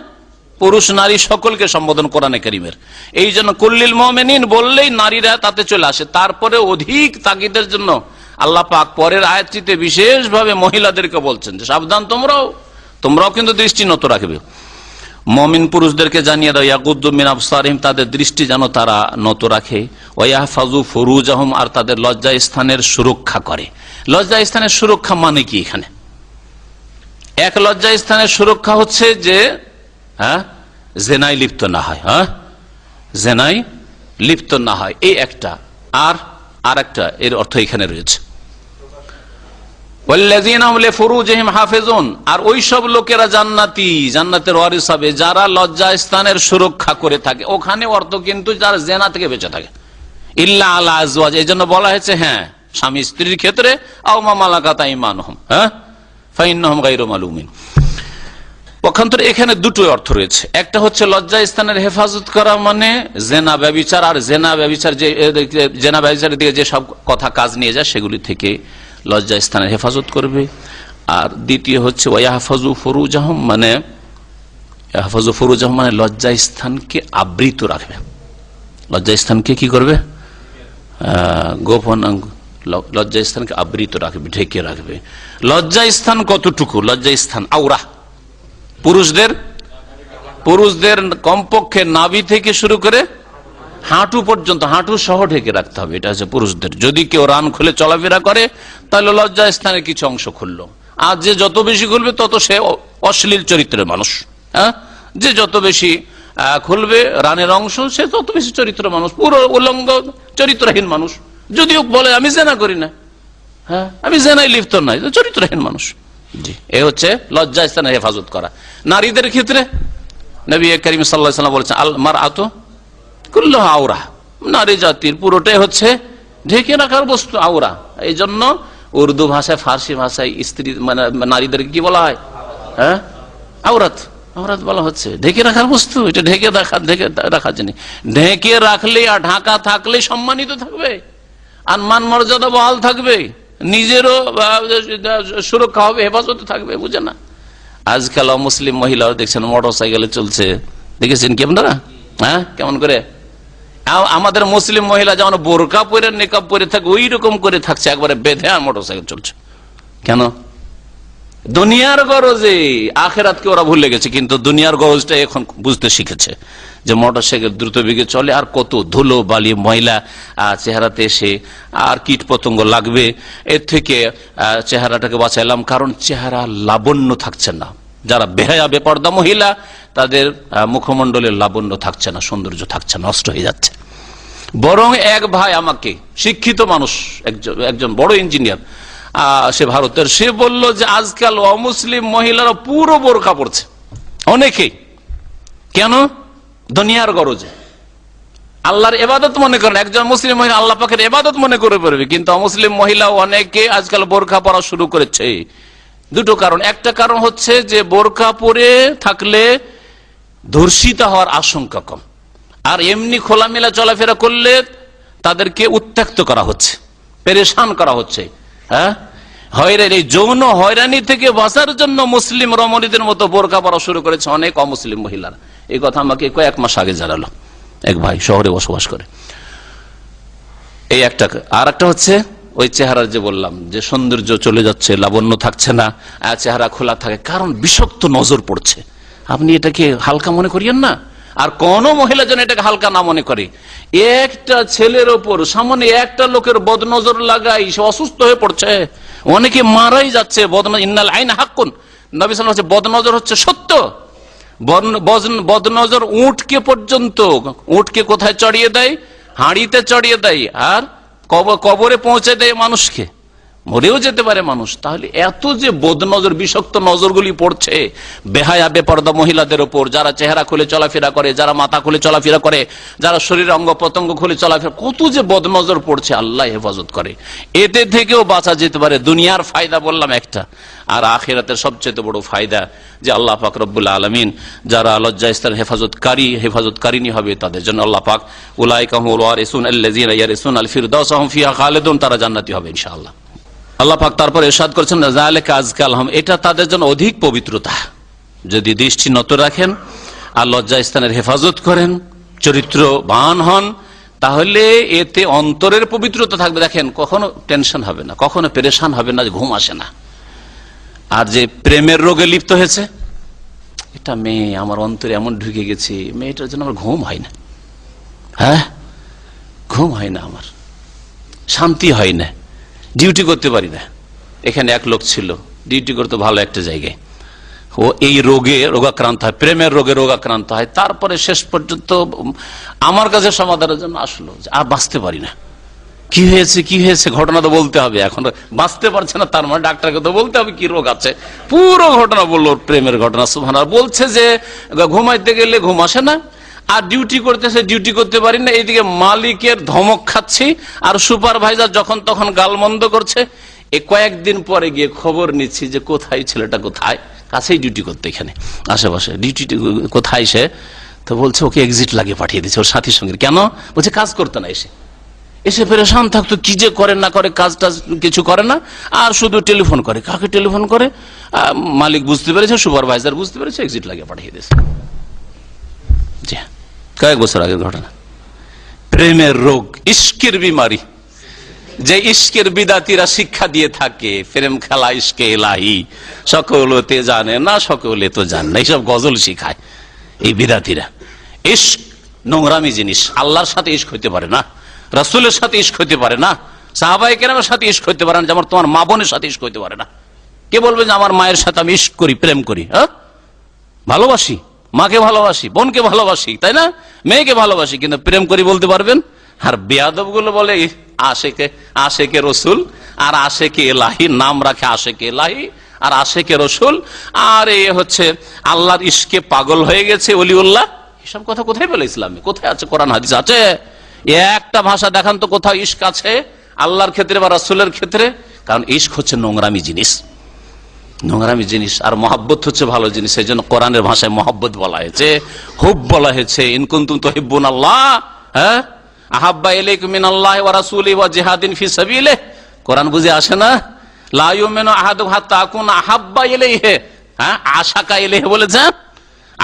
পুরুষ নারী সকলকে সম্বোধন কোরআনে কারীমের। এই জন্য কুল্লিল মুমিনিন বললেই নারীরা তাতে চলে আসে। তারপরে অধিক তাগিদের জন্য আল্লাহ পাক পরের আয়াতটিতে বিশেষভাবে মহিলাদেরকে বলছেন যে সাবধান, তোমরাও কিন্তু দৃষ্টি নত রাখবে। মুমিন পুরুষদেরকে জানিয়ে দাও ইয়াগুদ্দু মিন আবসারিহিম, তাদের দৃষ্টি যেন তারা নত রাখে। ওয়া ইয়াহফাজু ফুরুজাহুম, আর তাদের লজ্জা স্থানের সুরক্ষা করে। লজ্জা স্থানের সুরক্ষা মানে কি? এখানে এক লজ্জা স্থানের সুরক্ষা হচ্ছে যে জেনায় লিপ্ত না হয়, জেনায় লিপ্ত না হয়, এই একটা। আর একটা এর অর্থ এখানে রয়েছে ওয়াল্লাযীনা হুম লিফুরুজিহিম হাফিজুন, আর ওই সব লোকেরা জান্নাতি, জান্নাতের ওয়ারিস হবে যারা লজ্জা স্থানের সুরক্ষা করে থাকে। ওখানে অর্থ কিন্তু যারা জেনা থেকে বেঁচে থাকে। ইল্লা আলা আজওয়াজ, এই জন্য বলা হয়েছে স্বামী স্ত্রীর ক্ষেত্রে আও মা মালাকাত আইমানুহুম ফাইন্নাহুম গায়রু মালুমিন। পক্ষান্তরে এখানে দুটো অর্থ রয়েছে। একটা হচ্ছে লজ্জা স্থানের হেফাজত করা মানে জেনা ব্যভিচার, আর জেনা ব্যভিচারের দিকে যে সব কথা কাজ নিয়ে যায় সেগুলি থেকে লজ্জা স্থানের হেফাজত করবে। আর দ্বিতীয় হচ্ছে ওয়াহফাজু ফুরুজাহুম, মানে ইয়াহফাজু ফুরুজাহুম মানে লজ্জা স্থানকে আবৃত রাখবে। লজ্জা স্থানকে কি করবে? গোপন লজ্জা স্থানকে আবৃত রাখবে, ঢেকে রাখবে। লজ্জা স্থান কতটুকু? লজ্জা স্থান আওরা, পুরুষদের কমপক্ষে নাভি থেকে শুরু করে হাঁটু পর্যন্ত, হাঁটু সহ ঢেকে রাখতে হবে। এটা হচ্ছে পুরুষদের। যদি কেউ রান খুলে চলাফেরা করে তাহলে লজ্জা স্থানের কিছু অংশ খুললো। আর যে যত বেশি খুলবে তত সে অশ্লীল চরিত্রের মানুষ। যে যত বেশি খুলবে রানের অংশ সে তত বেশি চরিত্র মানুষ, পুরো উলঙ্গ চরিত্রহীন মানুষ। যদিও বলে আমি জেনা করি না, আমি জেনায় লিপ্ত নাই, চরিত্রহীন মানুষ। জি, এ হচ্ছে লজ্জা স্থানের হেফাজত করা। নারীদের ক্ষেত্রে নবী করিম সাল্লাল্লাহু আলাইহি ওয়াসাল্লাম বলেছেন আল মারআতু কুল্লুহা আওরা, নারী জাতির পুরোটাই হচ্ছে ঢেকে রাখার বস্তু, আওরা। এই জন্য উর্দু ভাষায়, ফার্সি ভাষায় স্ত্রী মানে নারীদেরকে কি বলা হয়? আওরাত, আওরাত বলা হচ্ছে ঢেকে রাখার বস্তু। এটা ঢেকে রাখার জন্য, ঢেকে রাখলে আর ঢাকা থাকলে সম্মানিত থাকবে, আর মান মর্যাদা বহাল থাকবে, নিজেরও সুরক্ষা হবে, হেফাজতে থাকবে। বুঝে না? আজকাল মুসলিম মহিলাও দেখছেন মোটর সাইকেলে চলছে, দেখেছেন কি আপনারা? কেমন করে? আমাদের মুসলিম মহিলা যেমন বোরকা পরে নেকাব পরে থাকে ওই রকম করে থাকছে, একবারে বেঁধে আর মোটর সাইকেল চলছে। কেন? দুনিয়ার গরজে। আখেরাতকে ওরা ভুলে গেছে, কিন্তু দুনিয়ার গরজটা এখন বুঝতে শিখেছে যে মোটর সাইকেল দ্রুত বেগে চলে, আর কত ধুলো বালি ময়লা চেহারাতে এসে আর কীট পতঙ্গ লাগবে, এর থেকে চেহারাটাকে বাঁচাইলাম। কারণ চেহারা লাবণ্য থাকছে না। যারা বেহায়া বেপর্দা মহিলা তাদের মুখমণ্ডলের লাবণ্য থাকছে না, সৌন্দর্য থাকছে না, নষ্ট হয়ে যাচ্ছে। বরং এক ভাই আমাকে, শিক্ষিত মানুষ, একজন বড় ইঞ্জিনিয়ার, সে ভারতের, সে বলল যে আজকাল অমুসলিম মহিলারা পুরো বোরকা পড়ছে অনেকেই। কেন? দুনিয়ার গরজে। আল্লাহর ইবাদত মনে করেন, একজন মুসলিম মহিলা আল্লাহ পাকের ইবাদত মনে করে পারবে, কিন্তু অমুসলিম মহিলা অনেকে আজকাল বোরকা পরা শুরু করেছে। দুটো কারণ। একটা কারণ হচ্ছে যে বোরকা পরে থাকলে ধর্ষিতা হওয়ার আশঙ্কা কম, আর এমনি খোলামেলা চলাফেরা করলে তাদেরকে উত্ত্যক্ত করা হচ্ছে, পেরেশান করা হচ্ছে। এই যৌন হয়রানি থেকে বাঁচার জন্য মুসলিম রমণীদের মতো বোরকা পরা শুরু করেছে অনেক অমুসলিম মহিলারা। এই কথা আমাকে কয়েক মাস আগে জানালো এক ভাই, শহরে বসবাস করে। এই একটা। আর একটা হচ্ছে ওই চেহারার যে বললাম যে সৌন্দর্য চলে যাচ্ছে, লাবণ্য থাকছে না, চেহারা খোলা থাকে, কারণ বিষাক্ত নজর পড়ছে। আপনি এটাকে হালকা মনে করিয়েন না, আর কোন মহিলা যেন এটাকে হালকা না মনে করে। একটা ছেলের ওপর সামনে একটা লোকের বদনজর লাগাই সে অসুস্থ হয়ে পড়ছে, অনেকে মারাই যাচ্ছে। ইন্নাল আইন হাক্কুন, নবী সাল্লাল্লাহু আলাইহি ওয়াসাল্লাম, বদনজর হচ্ছে সত্য। বদনজর উটকে পর্যন্ত, উটকে কোথায় চড়িয়ে দেয়? হাঁড়িতে চড়িয়ে দেয়, আর কবরে পৌঁছে দেয় মানুষকে, মরেও যেতে পারে মানুষ। তাহলে এত যে বদনজর, বিষাক্ত নজরগুলি পড়ছে বেহায়া বেপর্দা মহিলাদের উপর, যারা চেহারা খুলে চলাফেরা করে, যারা মাথা খুলে চলাফেরা করে, যারা শরীরের অঙ্গ প্রত্যঙ্গ খুলে চলাফেরা, কত যে বদনজর পড়ছে, আল্লাহ হেফাজত করে। এতে থেকেও বাঁচা যেতে পারে। দুনিয়ার ফায়দা বললাম একটা, আর আখিরাতের সবচেয়ে বড় ফায়দা যে আল্লাহ পাক রব্বুল আলামিন যারা লজ্জা স্থানের হেফাজতকারিনী হবে তাদের জন্য আল্লাহ পাক উলাইকা হুমুল ওয়ারিসুন আল্লাযীনা ইয়ারিসুনা আল ফিরদাউস হুম ফিহা খালিদুন, তারা জান্নাতি হবে ইনশাআল্লাহ। আল্লাহ পাক তারপর ইরশাদ করেছেন যালিকা আজকাল হুম, এটা তাদের জন্য অধিক পবিত্রতা। যদি দৃষ্টি নত রাখেন আর লজ্জাস্থানের হেফাজত করেন, চরিত্রবান হন, তাহলে এতে অন্তরের পবিত্রতা থাকবে। দেখেন, কখনো টেনশন হবে না, কখনো পেরেশান হবে না, ঘুম আসে না। আর যে প্রেমের রোগে লিপ্ত হয়েছে, এটা মেয়ে আমার অন্তরে এমন ঢুকে গেছে, মেয়েটার জন্য আমার ঘুম হয় না, হ্যাঁ ঘুম হয় না, আমার শান্তি হয় না, ডিউটি করতে পারি না। এখানে এক লোক ছিল, ডিউটি করতে ভালো একটা জায়গায়, ও এই রোগে রোগাক্রান্ত হয়, প্রেমের রোগে রোগাক্রান্ত হয়। তারপরে শেষ পর্যন্ত আমার কাছে সমাধানের জন্য আসলো, আর বাঁচতে পারি না। কি হয়েছে কি হয়েছে ঘটনা তো বলতে হবে, এখন বাঁচতে পারছে না, তার মানে ডাক্তারকে তো বলতে হবে কি রোগ আছে। পুরো ঘটনা বললো, প্রেমের ঘটনা। সুবহানাল্লাহ। বলছে যে ঘুমাইতে গেলে ঘুম আসে না, আর ডিউটি করতেছে, ডিউটি করতে পারি না। এইদিকে মালিকের ধমক খাচ্ছি, আর সুপারভাইজার যখন তখন গালমন্দ করছে। এ কয়েকদিন পরে গিয়ে খবর নিচ্ছি যে কোথায় ছেলেটা, কোথায়, কাছেই ডিউটি করতে, এখানে আশেপাশে ডিউটি, কোথায় সে? তো বলছে ওকে এক্সিট লাগিয়ে পাঠিয়ে দিচ্ছে ওর সাথীর সঙ্গে। কেন? বলছে কাজ করতে না, এসে পেরেশান থাকতো, কি যে করে না করে, কাজ টাজ কিছু করে না, আর শুধু টেলিফোন করে। কাকে টেলিফোন করে? মালিক বুঝতে পেরেছে, সুপারভাইজার বুঝতে পেরেছে, এক্সিট লাগিয়ে পাঠিয়ে দিয়েছে। জি, কয়েক বছর আগের ঘটনা। প্রেমের রোগ, ইশকের বিমারি, যে ইশকের বিদাতিরা শিক্ষা দিয়ে থাকে, প্রেম খেলা ইশকে এলাহি, সকলতে জানে না সকলে তো জানে না, এইসব গজল শিখায় এই বিদাতিরা। ইশক নোংরামি জিনিস, আল্লাহর সাথে ইশক হইতে পারে না, রাসূলের সাথে ইশক হইতে পারে না, সাহাবায়ে কেরামের সাথে ইশক হইতে পারে না, যেমন তোমার মা বোনের সাথে ইশক হইতে পারে না। কে বলবে যে আমার মায়ের সাথে আমি ইশক করি, প্রেম করি? হ্যাঁ, ভালোবাসি, মাকে ভালোবাসি, বোনকে ভালোবাসি, তাই না, মেয়েকে ভালোবাসি, কিন্তু প্রেম করি বলতে পারবেন? আর বেয়াদব গুলো বলে আশেকে রসুল আর আশেকে এলাহি, নাম রাখে আশেকে এলাহি আর আশেকে রসুল, আর এ হচ্ছে আল্লাহর ইশকে পাগল হয়ে গেছে ওলিউল্লাহ। এসব কথা কোথায় পেলে ইসলামে? কোথায় আছে? কোরআন হাদিস আছে? একটা ভাষা দেখান তো কোথাও ইশক আছে আল্লাহর ক্ষেত্রে বা রাসূলের ক্ষেত্রে? কারণ ইশক হচ্ছে নোংরামি জিনিস, নোংরামি জিনিস, আর মহব্বত হচ্ছে ভালো জিনিস। এই জন্য কোরআনের ভাষায় মহব্বত বলা হয়েছে, হুব বলা হয়েছে। ইন কুনতুম তুহিব্বুনাল্লাহ, হ্যাঁ, আহাব্বা ইলাইকুম মিনাল্লাহি ওয়া রাসূলিহি ওয়া জিহাদিন ফি সাবিলিহি। কোরআন বুঝে আসে না? লা ইউমিনু আহাদুকুম হাত্তা আকুনা আহাব্বা ইলাইহি, হ্যাঁ, আশাকা ইলাইহি বলেছে,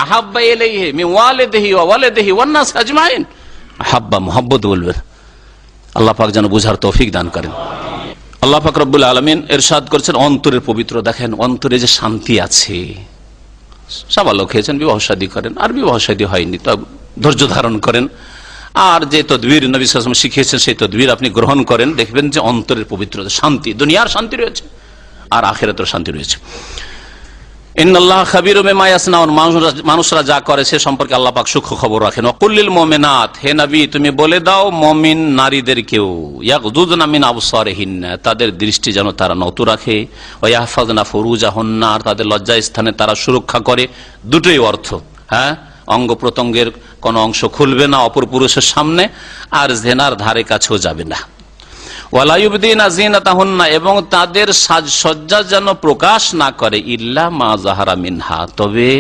আহাব্বা ইলাইহি মিন ওয়ালিদিহি ওয়া ওয়ালিদিহি ওয়ান নাস আজমাইন। আহাব্বা, মহব্বত বলবেন। আল্লাহ পাক যেন বুঝার তৌফিক দান করেন। আল্লাহ পাক রব্বুল আলামিন ইরশাদ করেছেন অন্তরের পবিত্র। দেখেন অন্তরে যে শান্তি আছে। সাবালক হয়েছেন, বিবাহ শাদী করেন, আর বিবাহ শাদী হয়নি তো ধৈর্য ধারণ করেন, আর যে তদবির নবী সাল্লাল্লাহু আলাইহি ওয়াসাল্লাম শিখিয়েছেন সেই তদবির আপনি গ্রহণ করেন, দেখবেন যে অন্তরের পবিত্রতা, শান্তি, দুনিয়ার শান্তি রয়েছে আর আখিরাতের শান্তি রয়েছে। ইন্নাল্লাহ খাবীরুম বিমা ইয়াসনাউন, মানুষরা যা করে সে সম্পর্কে আল্লাহ পাক সূক্ষ্ম খবর রাখেন। ওয়া কুল্লিল মুমিনাত, হে নবী তুমি বলে দাও মুমিন নারীদেরকেও, ইয়াগযুযনা মিন আবসারিহিন্না, তাদের দৃষ্টি যেন তারা নত রাখে, ওয়া ইয়াহফাযনা ফুরুজাহুন্না, আর তাদের লজ্জা স্থানে তারা সুরক্ষা করে। দুটোই অর্থ, হ্যাঁ, অঙ্গ প্রত্যঙ্গের কোন অংশ খুলবে না অপর পুরুষের সামনে, আর জেনার ধারে কাছেও যাবে না। ওয়ালা ইউবদিনা যিনাতাহুন্না, এবং তাদের সাজসজ্জা যেন প্রকাশ না করে, ইল্লা মা যাহারা মিনহা, তবে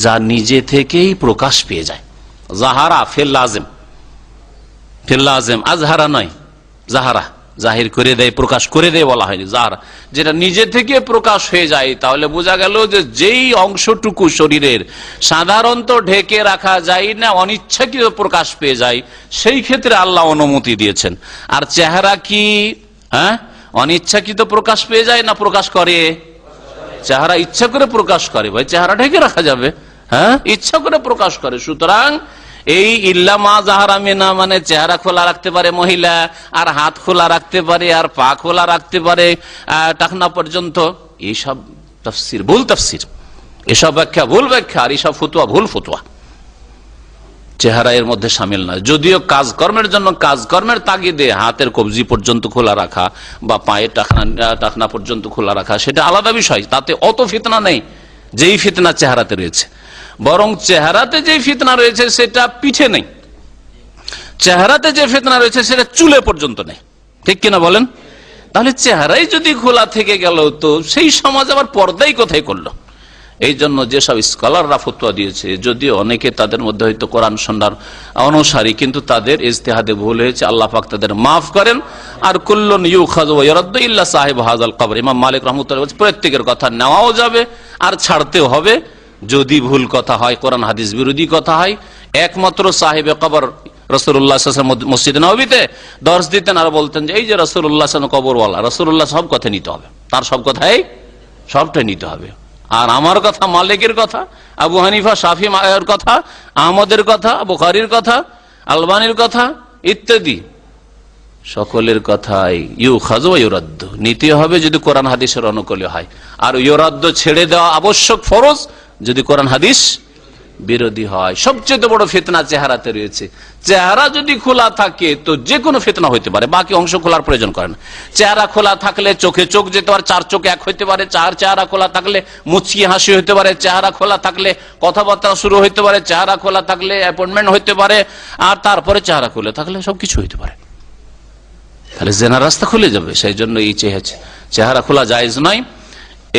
যা নিজে থেকেই প্রকাশ পেয়ে যায়। যাহারা ফিল লাযিম, আজহারা নয়, যাহারা, জাহির করে দেয়, প্রকাশ করে দেয় বলা হয়নি, যাহারা যেটা নিজে থেকে প্রকাশ হয়ে যায়। তাহলে বোঝা গেল যে যেই অংশটুকু শরীরের সাধারণত ঢেকে রাখা যায় না, অনিচ্ছাকৃত প্রকাশ পেয়ে যায়, সেই ক্ষেত্রে আল্লাহ অনুমতি দিয়েছেন। আর চেহারা কি, হ্যাঁ, অনিচ্ছাকৃত প্রকাশ পেয়ে যায় না প্রকাশ করে? চেহারা ইচ্ছা করে প্রকাশ করে, ভাই চেহারা ঢেকে রাখা যাবে? হ্যাঁ, ইচ্ছা করে প্রকাশ করে। সুতরাং এই ইল্লা মা যাহারা মিনা মানে চেহারা খোলা রাখতে পারে মহিলা, আর হাত খোলা রাখতে পারে, আর পা খোলা রাখতে পারে টাকনা পর্যন্ত। এইসব তাফসীর ভুল তাফসীর, এসব ব্যাখ্যা ভুল ব্যাখ্যা, আর এইসব ফতোয়া ভুল ফতোয়া। চেহারা এর মধ্যে সামিল নয়। যদিও কাজকর্মের জন্য, কাজকর্মের তাগিদে হাতের কবজি পর্যন্ত খোলা রাখা বা পায়ের টাকনা পর্যন্ত খোলা রাখা সেটা আলাদা বিষয়, তাতে অত ফিতনা নেই যেই ফিতনা চেহারাতে রয়েছে। বরং চেহারাতে যে ফিতনা রয়েছে সেটা পিঠে নেই, চেহারাতে যে ফিতনা রয়েছে সেটা চুলে পর্যন্ত নেই, ঠিক কিনা বলেন? তাহলে চেহারাই যদি খোলা থেকে গেল তো সেই সমাজ আবার পর্দাই কোথায় করলো? এই জন্য যেসব স্কলাররা ফতোয়া দিয়েছে, যদিও অনেকে তাদের মধ্যে হয়তো কোরআন সুন্নাহর অনুসারী, কিন্তু তাদের ইজতিহাদে ভুল হয়েছে, আল্লাহ পাক তাদের মাফ করেন। আর কুল্লুন ইউখাযু ওয়া ইউরাদ্দু ইল্লা সাহিব হাযাল কবর, ইমাম মালিক রাহমাতুল্লাহ বলেছেন প্রত্যেকের কথা নেওয়াও যাবে আর ছাড়তেও হবে, যদি ভুল কথা হয়, কোরআন হাদিস বিরোধী কথা হয়, একমাত্র সাহেবে কবর রাসূলুল্লাহ সাল্লাল্লাহু আলাইহি ওয়াসাল্লাম মসজিদে নববীতে দর্শ দিতেন আর বলতেন যে এই যে রাসূলুল্লাহ সাল্লাল্লাহু আলাইহি ওয়াসাল্লাম কবরওয়ালা, রাসূলুল্লাহ সব কথা নিতে হবে, তার সব কথাই সবটাই নিতে হবে। আর আমার কথা, মালিকের কথা, আবু হানিফা শাফি এর কথা, আহমদের কথা, বুখারীর কথা, আলবানির কথা ইত্যাদি সকলের কথাই ইউখাযু ওয়া ইউরাদ্দু নিতে হবে যদি কোরআন হাদিসের অনুকূলে হয়, আর ইউরাদ্দু ছেড়ে দেওয়া আবশ্যক ফরজ যদি কোরআন হাদিস বিরোধী হয়। সবচেয়ে বড় ফিতনা চেহারাতে রয়েছে। চেহারা যদি খোলা থাকে তো যে কোনো ফিতনা হইতে পারে, বাকি অংশ খোলার প্রয়োজন করে না। চেহারা খোলা থাকলে চোখে চোখ যেতে পারে, চার চোখ এক হইতে পারে, চেহারা খোলা থাকলে মুচকি হাসি হইতে পারে, চেহারা খোলা থাকলে কথাবার্তা শুরু হইতে পারে, চেহারা খোলা থাকলে অ্যাপয়েন্টমেন্ট হইতে পারে, আর তারপরে চেহারা খোলা থাকলে সবকিছু হইতে পারে। তাহলে জেনার রাস্তা খুলে যাবে। সেই জন্য এই চেহারা খোলা জায়েজ নয়।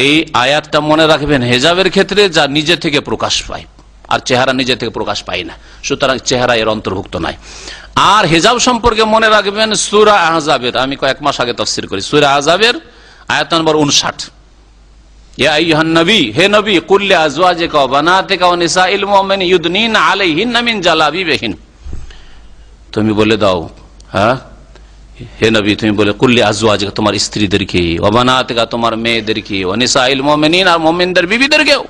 এই আয়াতটা মনে রাখবেন হেজাবের ক্ষেত্রে, যা নিজে থেকে প্রকাশ পায়, আর চেহারা নিজে থেকে প্রকাশ পায় না, সুতরাং চেহারা এর অন্তর্ভুক্ত নয়। আর হেজাব সম্পর্কে মনে রাখবেন সূরা আহজাবের, আমি কয়েক মাস আগে তাফসীর করি, সূরা আহজাবের আয়াত নম্বর 59, ইয়া আইয়ুহান নবী, হে নবী, কুল লিআজওয়াজিকা ওয়া বানাতিকা ওয়া নিসাইল মুমিনিন ইউদনিনা আলাইহিন্না মিন জালাবিবিহিন, তুমি বলে দাও, হ্যাঁ হে নবী তুমি বলে, কুল লিআজওয়াজিকা তোমার স্ত্রীদেরকে, ওয়া বানাতিকা তোমার মেয়েদেরকে, ওয়া নিসাইল মুমিনিন আর মুমিনদের বিবিদেরকেও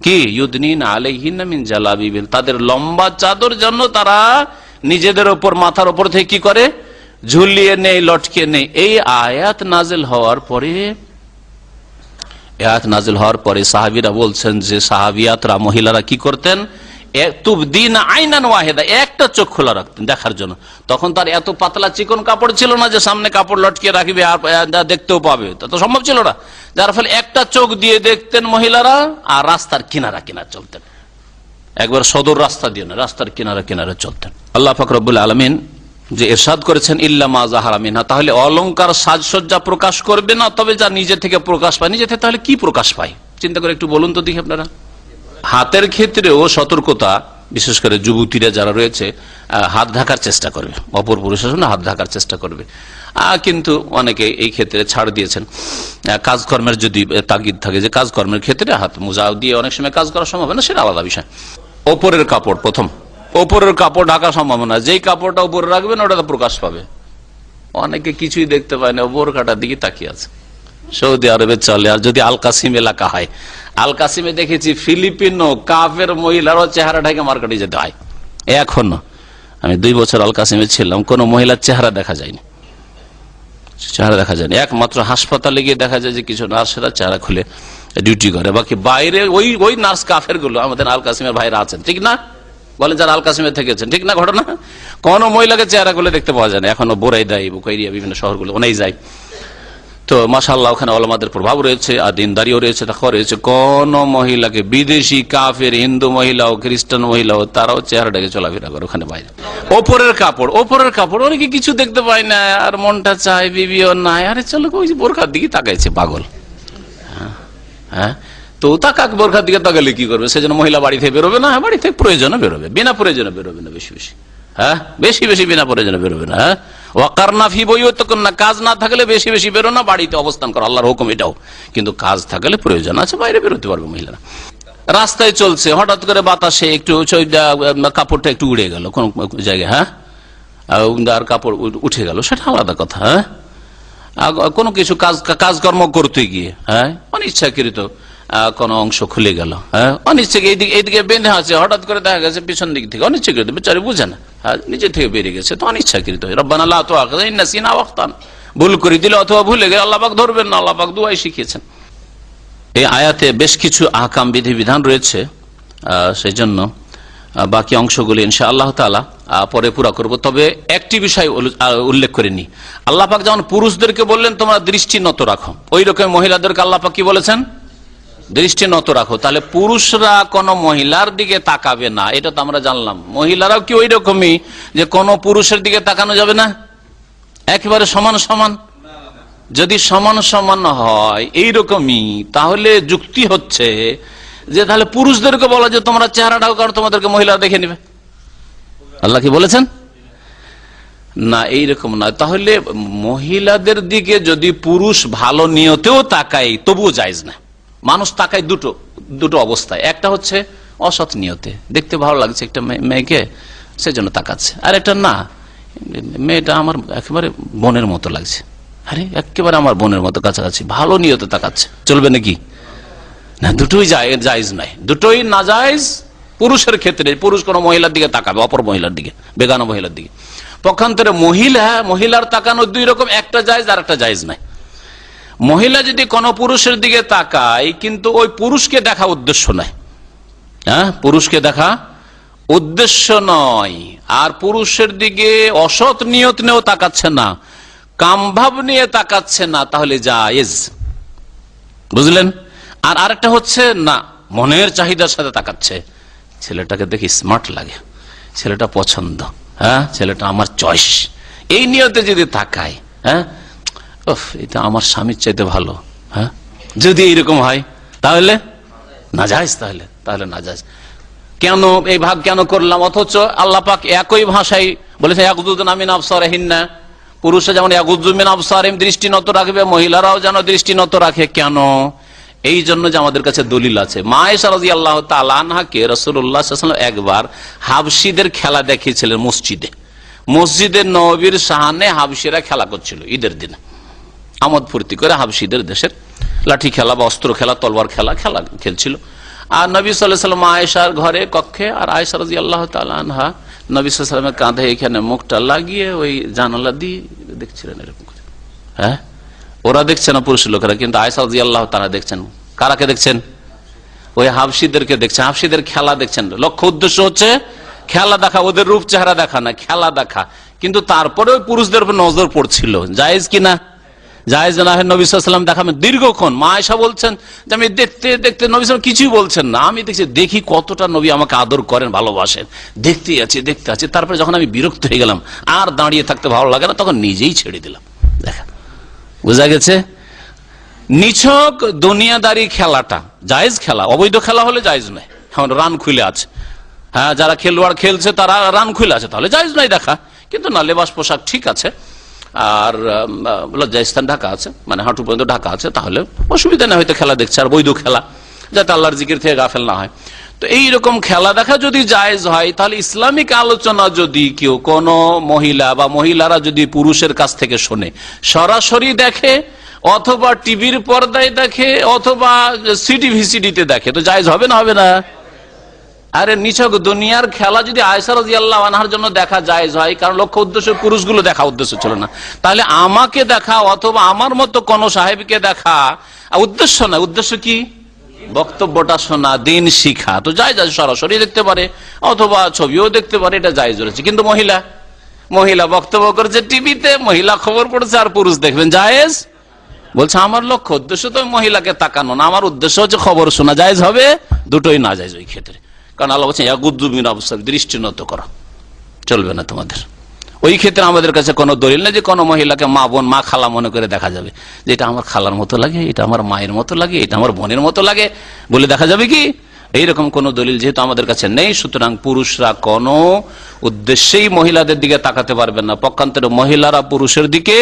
কি ইউদনিনা আলাইহিন্না মিন জালাবিবিহিন, তাদের লম্বা চাদর যেন তারা নিজেদের উপর, মাথার উপর থেকে কি করে ঝুলিয়ে নেই, লটকে নেই। এই আয়াত নাজিল হওয়ার পরে সাহাবীরা বলছেন যে সাহাবিয়াতরা, মহিলারা কি করতেন, তুবদিনা আইনান ওয়াহিদা, একটা চোখ খোলা রাখতেন দেখার জন্য। তখন তার এত পাতলা চিকন কাপড় ছিল না যে সামনে কাপড় লটকিয়ে রাখবে আর দেখতেও পাবে, তা তো সম্ভব ছিল না। যার ফলে একটা চোখ দিয়ে দেখতেন মহিলারা, আর রাস্তার কিনারা চলতেন, একবার সদর রাস্তা দিয়ে না, রাস্তার কিনারা চলতেন। আল্লাহ পাক রব্বুল আলামিন যে ইরশাদ করেছেন ইল্লা মা যাহারা মিনহা, তাহলে অলংকার সাজসজ্জা প্রকাশ করবে না, তবে যা নিজে থেকে প্রকাশ পায়। নিজে থেকে তাহলে কি প্রকাশ পায় চিন্তা করে একটু বলুন তো দেখি আপনারা। হাতের ক্ষেত্রেও সতর্কতা, বিশেষ করে যুবতীরা যারা রয়েছে, হাত ঢাকার চেষ্টা করবে, অপর পুরুষের জন্য হাত ঢাকার চেষ্টা করবে। কিন্তু অনেকে এই ক্ষেত্রে ছাড় দিয়েছেন, কাজকর্মের যদি তাগিদ থাকে যে কাজকর্মের ক্ষেত্রে হাত মোজা দিয়ে অনেক সময় কাজ করা সম্ভব না, সেটা আলাদা বিষয়। ওপরের কাপড়, প্রথম ওপরের কাপড় ঢাকা সম্ভব না, যেই কাপড়টা উপরে রাখবেন ওটা তো প্রকাশ পাবে। অনেকে কিছুই দেখতে পায় না, বোরকাটার দিকে তাকিয়ে আছে। সৌদি আরবে চলে, আর যদি আল কাসিম এলাকা হয়, আল কাসিমে দেখেছি ফিলিপিনো কাফের মহিলারও চেহারা ঢাকে মার্কেটে যেতে হয়। এখনো আমি 2 বছর আল কাসিমে ছিলাম, কোন মহিলার চেহারা দেখা যায়নি, একমাত্র হাসপাতালে গিয়ে দেখা যায় যে কিছু নার্সেরা চেহারা খুলে ডিউটি করে, বাকি বাইরে ওই নার্স কাফের গুলো আমাদের আল কাসিমের ভাইরা আছেন, ঠিক না? বলেন যারা আল কাসিমে থেকেছেন, ঠিক না ঘটনা? কোন মহিলাকে চেহারা খুলে দেখতে পাওয়া যায় না এখনো। বোরাই দেয়, বুকাইরিয়া, বিভিন্ন শহরগুলো ওনাই যায়। তো মাশাআল্লাহ ওখানে ওলামাদের প্রভাব রয়েছে, আর দিনদারিও রয়েছে, তাকওয়া রয়েছে। কোন মহিলাকে, বিদেশি কাফের, হিন্দু মহিলা ও খ্রিস্টান মহিলা ও তারাও চেহারাটাকে চলাফেরা করে ওখানে বাইরে। ওপরের কাপড় অনেকে কিছু দেখতে পায় না, আর মনটা চায় বিবিও নাই, আরে চলো ওই বোরখার দিকে তাকাইছে পাগল। হ্যাঁ, তো তাকাক, বোরখার দিকে তাকালে কি করবে? সেজন্য মহিলা বাড়ি থেকে বেরোবে না, বাড়ি থেকে প্রয়োজনে বেরোবে, বিনা প্রয়োজনে বেরোবে না, বেশি বেশি বিনা প্রয়োজনে বেরোবে না। ওয়াকারনা ফি বুয়ুতিকুন্না, কাজ না থাকলে বেশি বেশি বেরো না, বাড়িতে অবস্থান করো, আল্লাহর হুকুম এটাও। কিন্তু কাজ থাকলে প্রয়োজন আছে, বাইরে বেরোতে পারবে মহিলারা। রাস্তায় চলছে, হঠাৎ করে বাতাসে একটু কাপড়টা একটু উড়ে গেল কোন জায়গায়, হ্যাঁ, আর কাপড় উঠে গেল, সেটা আলাদা কথা। হ্যাঁ, কোনো কিছু কাজকর্ম করতে গিয়ে, হ্যাঁ, অনিচ্ছাকৃত কোন অংশ খুলে গেল, হ্যাঁ, অনিচ্ছাকে এইদিকে বেঁধে আছে, হঠাৎ করে দেখা গেছে পিছন দিক থেকে, অনিচ্ছাকৃত, বেচারি বুঝে না, নিজে থেকে বেরিয়ে গেছে, তো অনিচ্ছাকৃত। রব্বানা লা তুআখিযনা ইন নাসিনা ওয়া আখতানা, ভুল করে দিলে অথবা ভুলে গেলে আল্লাহ পাক ধরবেন না, আল্লাহ পাক দুআই শিখিয়েছেন। এই আয়াতে বেশ কিছু আহকাম, বিধিবিধান রয়েছে, সেই জন্য বাকি অংশগুলি ইনশাআল্লাহ তাআলা পরে পুরা করব। তবে একটি বিষয় উল্লেখ করে নি, আল্লাহ পাক যেমন পুরুষদেরকে বললেন তোমরা দৃষ্টি নত রাখো, ওই রকম মহিলাদেরকে আল্লাহ পাক কি বলেছেন? দৃষ্টি নত রাখো। তাহলে পুরুষরা কোন মহিলার দিকে তাকাবে না, এটা তো আমরা জানলাম। মহিলারাও কি ওই রকমই যে কোন পুরুষের দিকে তাকানো যাবে না? একেবারে সমান সমান? যদি সমান সমান হয় এইরকমই, তাহলে যুক্তি হচ্ছে যে তাহলে পুরুষদেরকে বলা যে তোমরা চেহারাটাও কারণ তোমাদেরকে মহিলা দেখে নিবে। আল্লাহ কি বলেছেন? না, এইরকম না। তাহলে মহিলাদের দিকে যদি পুরুষ ভালো নিয়তেও তাকায় তবুও জায়েজ না। মানুষ তাকায় দুটো অবস্থায়, একটা হচ্ছে অসৎ নিয়তে, দেখতে ভালো লাগছে একটা মেয়েকে সেজন্য তাকাচ্ছে, আর একটা না, মেয়েটা আমার একেবারে বোনের মতো লাগছে, আরে একেবারে আমার বোনের মতো কাছাকাছি, ভালো নিয়তে তাকাচ্ছে, চলবে নাকি? না, দুটোই জায়েজ নাই, দুটোই নাজায়েজ। পুরুষের ক্ষেত্রে পুরুষ কোন মহিলার দিকে তাকাবে, অপর মহিলার দিকে, বেগানা মহিলার দিকে। পক্ষান্তরে মহিলার তাকানো দুই রকম, একটা জায়েজ আর একটা জায়েজ নাই। মহিলা যদি কোনো পুরুষের দিকে তাকায় কিন্তু ওই পুরুষকে দেখা উদ্দেশ্য নয়, হ্যাঁ, পুরুষকে দেখা উদ্দেশ্য নয়, আর পুরুষের দিকে অসৎ নিয়ত নিয়েও তাকাচ্ছে না, কামভাব নিয়ে তাকাচ্ছে না, তাহলে জায়েজ, বুঝলেন? আর আরেকটা হচ্ছে না, মনের চাহিদার সাথে তাকাচ্ছে, ছেলেটাকে দেখি স্মার্ট লাগে, ছেলেটা পছন্দ, হ্যাঁ, ছেলেটা আমার চয়েস, এই নিয়তে যদি তাকায়, হ্যাঁ, এটা আমার স্বামীর চাইতে ভালো, হ্যাঁ, যদি এইরকম হয় তাহলে নাজায়েজ, তাহলে নাজায়েজ। কেন এই ভাগ কেন করলাম? অথচ আল্লাহ পাক একই ভাষায় বলেছে ইয়াগুযুনা মিন আবসারিহিন্না, পুরুষরা যেমন ইয়াগুযু মিন আবসারিহিম দৃষ্টি নত রাখবে, মহিলারাও যেন দৃষ্টি নত রাখে। কেন? এই জন্য যে আমাদের কাছে দলিল আছে। মা আয়েশা রাদিয়াল্লাহু তাআলা আনহাকে রাসূলুল্লাহ সাল্লাল্লাহু আলাইহি ওয়াসাল্লাম একবার হাবশীদের খেলা দেখিয়েছিলেন মসজিদে নববীর সামনে হাবশীরা খেলা করছিল ঈদের দিনে, আমোদ ফুর্তি করে হাবশীদের দেশের লাঠি খেলা বা অস্ত্র খেলা, তলোয়ার খেলা খেলছিল। আর নবী সাল্লাল্লাহু আলাইহি ওয়াসাল্লাম আয়েশার ঘরে কক্ষে, আর আয়েশা রাদিয়াল্লাহু তাআলা আনহা নবী সাল্লাল্লাহু আলাইহি ওয়াসাল্লামের কাঁধে এখানে মুখটা লাগিয়ে ওই জানালা দিয়ে দেখছিলেন এরকম করে, হ্যাঁ, ওরা দেখছে না পুরুষ লোকেরা, কিন্তু আয়েশা রাদিয়াল্লাহু তাআলা দেখছেন। কারাকে দেখছেন? ওই হাবশীদেরকে দেখছেন, হাবশীদের খেলা দেখছেন। লক্ষ্য উদ্দেশ্য হচ্ছে খেলা দেখা, ওদের রূপ চেহারা দেখা না, খেলা দেখা। কিন্তু তারপরে ওই পুরুষদের উপর নজর পড়ছিল, জায়েজ কিনা? জায়েজ না হয় নবী সাল্লাল্লাহু আলাইহি ওয়াসাল্লাম দেখাবেন দীর্ঘক্ষণ। মা আয়েশা বলছেন যে আমি দেখতে দেখতে, নবী সাল্লাল্লাহু কিছুই বলছেন না, আমি দেখি কতটা নবী আমাকে আদর করেন, ভালোবাসেন, দেখতে আছি। তারপরে যখন আমি বিরক্ত হয়ে গেলাম, আর দাঁড়িয়ে থাকতে ভালো লাগে না, তখন নিজেই ছেড়ে দিলাম। দেখা বোঝা গেছে? নিছক দুনিয়াদারি খেলাটা জায়েজ খেলা, অবৈধ খেলা হলে জায়েজ নয়। রান খুলে আছে, হ্যাঁ, যারা খেলোয়াড় খেলছে তারা রান খুলে আছে, তাহলে জায়েজ নাই দেখা। কিন্তু না, লেবাস পোশাক ঠিক আছে আর লজ্জাস্থান ঢাকা আছে, মানে হাঁটু পর্যন্ত ঢাকা আছে, তাহলে অসুবিধা না, হয়তো খেলা দেখছে। আর বৈধ খেলা যাতে আল্লাহর জিকির থেকে গাফেল না হয়। তো এইরকম খেলা দেখা যদি জায়েজ হয়, তাহলে ইসলামিক আলোচনা যদি কেউ কোনো মহিলা বা মহিলারা যদি পুরুষের কাছ থেকে শোনে, সরাসরি দেখে অথবা টিভির পর্দায় দেখে অথবা সিডি ভিসিডিতে দেখে, তো জায়েজ হবে না? হবে না? আরে নিছক দুনিয়ার খেলা যদি আয়েশা রাদিয়াল্লাহু আনহার জন্য দেখা জায়েজ হয়, কারণ লক্ষ্য উদ্দেশ্য পুরুষগুলো দেখা উদ্দেশ্য ছিল না, তাহলে আমাকে দেখা অথবা আমার মতো কোন সাহেবকে দেখা উদ্দেশ্য না। উদ্দেশ্য কি? বক্তব্যটা শোনা, দিন শিখা। তো জায়েজ আছে, সরাসরি দেখতে পারে অথবা ছবিও দেখতে পারে, এটা জায়েজ রয়েছে। কিন্তু মহিলা বক্তব্য করেছে টিভিতে, মহিলা খবর পড়েছে, আর পুরুষ দেখবেন, জায়েজ? বলছে আমার লক্ষ্য উদ্দেশ্য তো মহিলাকে তাকানো না, আমার উদ্দেশ্য হচ্ছে খবর শোনা। জায়েজ হবে? দুটোই না জায়েজ ওই ক্ষেত্রে। কারণ আল্লাহ বলছেন ইয়াগুদ্দু মিন আবসারিহিম, দৃষ্টি নত করা চলবে না তোমাদের। ওই ক্ষেত্রে আমাদের কাছে কোনো দলিল নেই যে কোনো মহিলাকে মা বোন, মা খালা মনে করে দেখা যাবে, যে এটা আমার খালার মতো লাগে, এটা আমার মায়ের মতো লাগে, এটা আমার বোনের মতো লাগে বলে দেখা যাবে কি? এইরকম কোন দলিল যেহেতু আমাদের কাছে নেই, সুতরাং পুরুষরা কোনো উদ্দেশ্যেই মহিলাদের দিকে তাকাতে পারবেন না। পক্ষান্তরে মহিলারা পুরুষের দিকে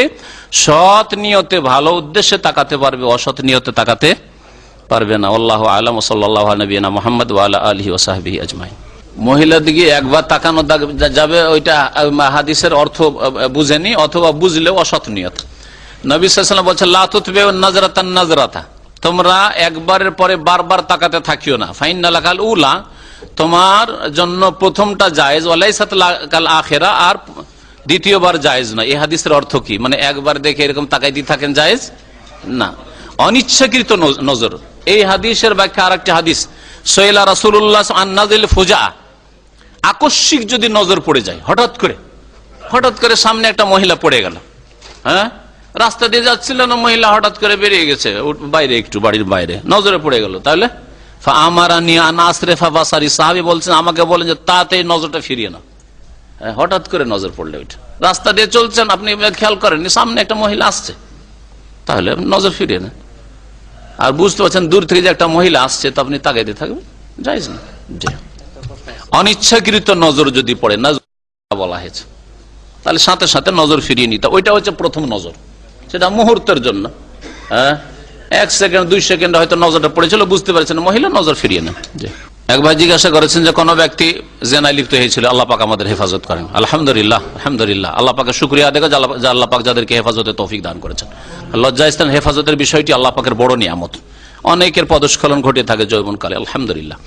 সৎ নিয়তে, ভালো উদ্দেশ্যে তাকাতে পারবে, অসৎ নিয়তে তাকাতে পারবে না। আল্লাহু আ'লাম। সাল্লাল্লাহু আলা নবিয়িনা মুহাম্মদ ওয়া আলা আলিহি ওয়া সাহবিহি আজমাইন। মহিলার দিকে একবার তাকানো যাবে, ওইটা হাদিসের অর্থ বুঝেনি অথবা বুঝলেও অসৎ নিয়ত। নবী সাল্লাল্লাহু আলাইহি ওয়াসাল্লাম বলেছেন লা তুতবিউ নাজরাতান নাজরাতা, তোমরা একবারের পরে বারবার তাকাতে থাকিও না। ফাইন্না লাকাল উলা, তোমার জন্য প্রথমটা জায়েজ, ওয়ালাইসাত লাকাল আখিরা, আর দ্বিতীয়বার জায়েজ না। এই হাদিসের অর্থ কি? মানে একবার দেখে এরকম তাকাই দিয়ে থাকেন জায়েজ না, অনিচ্ছাকৃত নজর। এই হাদিসের ব্যাখ্যা আরেকটা হাদিস, সাইলা রাসূলুল্লাহ আন নাজিল ফুজা, আকস্মিক যদি নজর পড়ে যায়, হঠাৎ করে সামনে একটা মহিলা পড়ে গেল, হ্যাঁ, রাস্তা দিয়ে যাচ্ছিল না, মহিলা হঠাৎ করে বেরিয়ে গেছে বাইরে, একটু বাড়ির বাইরে, নজরে পড়ে গেল, তাহলে আমারানি আন আসরিফা বাসারি, সাহাবী বলছেন আমাকে বলেন যে তাতেই নজরটা ফিরিয়ে না। হঠাৎ করে নজর পড়লে, ওইটা রাস্তা দিয়ে চলছেন, আপনি খেয়াল করেননি সামনে একটা মহিলা আসছে, তাহলে নজর ফিরিয়ে না। আর বুঝতে পারছেন দূর থেকে যে একটা মহিলা আসছে, তো আপনি তাকাইতে থাকবেন, জায়েজ না। অনিচ্ছাকৃত নজর যদি পড়ে না বলা হয়েছে, তাহলে সাথে সাথে নজর ফিরিয়ে নিতে, ওইটা হচ্ছে প্রথম নজর, সেটা মুহূর্তের জন্য, হ্যাঁ, 1 সেকেন্ড 2 সেকেন্ড হয়তো নজরটা পড়েছিল, বুঝতে পারছেন মহিলা, নজর ফিরিয়ে নেন। এক ভাই জিজ্ঞাসা করেছেন যে কোন ব্যক্তি জেনায় লিপ্ত হয়েছিল, আল্লাহ পাক আমাদের হেফাজত করেন। আলহামদুলিল্লাহ, আলহামদুলিল্লাহ, আল্লাহ পাকের শুকরিয়া আদায় করে যে আল্লাহ পাক যাদেরকে হেফাজতে তৌফিক দান করেছেন। লজ্জাস্থান হেফাজতের বিষয়টি আল্লাহ পাকের বড় নিয়ামত। অনেকের পদস্খলন ঘটে থাকে যৌবনকালে, আলহামদুলিল্লাহ।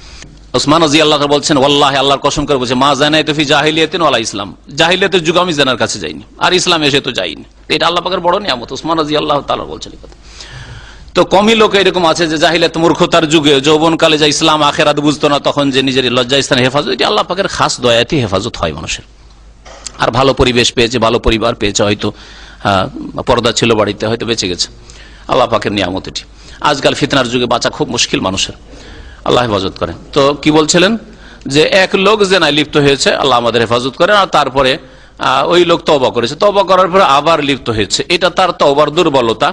ওসমান রাদিয়াল্লাহু আনহু বলছেন, ওয়াল্লাহি, আল্লাহর কসম করে বলছে, মা জানাইতু ফি জাহিলিয়াতিন ওয়ালা ইসলাম, জাহিলিয়াতের যুগে আমি জানার কাছে যাইনি, আর ইসলাম এসে তো যাইনি। এটা আল্লাহ পাকের বড় নিয়ামত। ওসমান রাদিয়াল্লাহু তাআলা বলছেন এই কথা। তো কমই লোক এরকম আছে যে জাহিলিয়াত মূর্খতার যুগে যৌবনকালে যা ইসলাম আখিরাত বুঝতো না, তখন যে নিজের লজ্জাস্থানে হেফাজত, এটি আল্লাহ পাকের খাস দয়াতি হেফাজত হয় মানুষের। আর ভালো পরিবেশ পেয়েছে, ভালো পরিবার পেয়েছে, হয়তো পর্দা ছিল বাড়িতে, হয়তো বেঁচে গেছে, আল্লাহ পাকের নিয়ামত এটি। আজকাল ফিতনার যুগে বাঁচা খুব মুশকিল মানুষের, আল্লাহ হেফাজত করেন। তো কি বলছিলেন যে এক লোক জেনায় লিপ্ত হয়েছে, আল্লাহ আমাদের হেফাজত করেন, আর তারপরে ওই লোক তওবা করেছে, তওবা করার পরে আবার লিপ্ত হয়েছে। এটা তার তওবার দুর্বলতা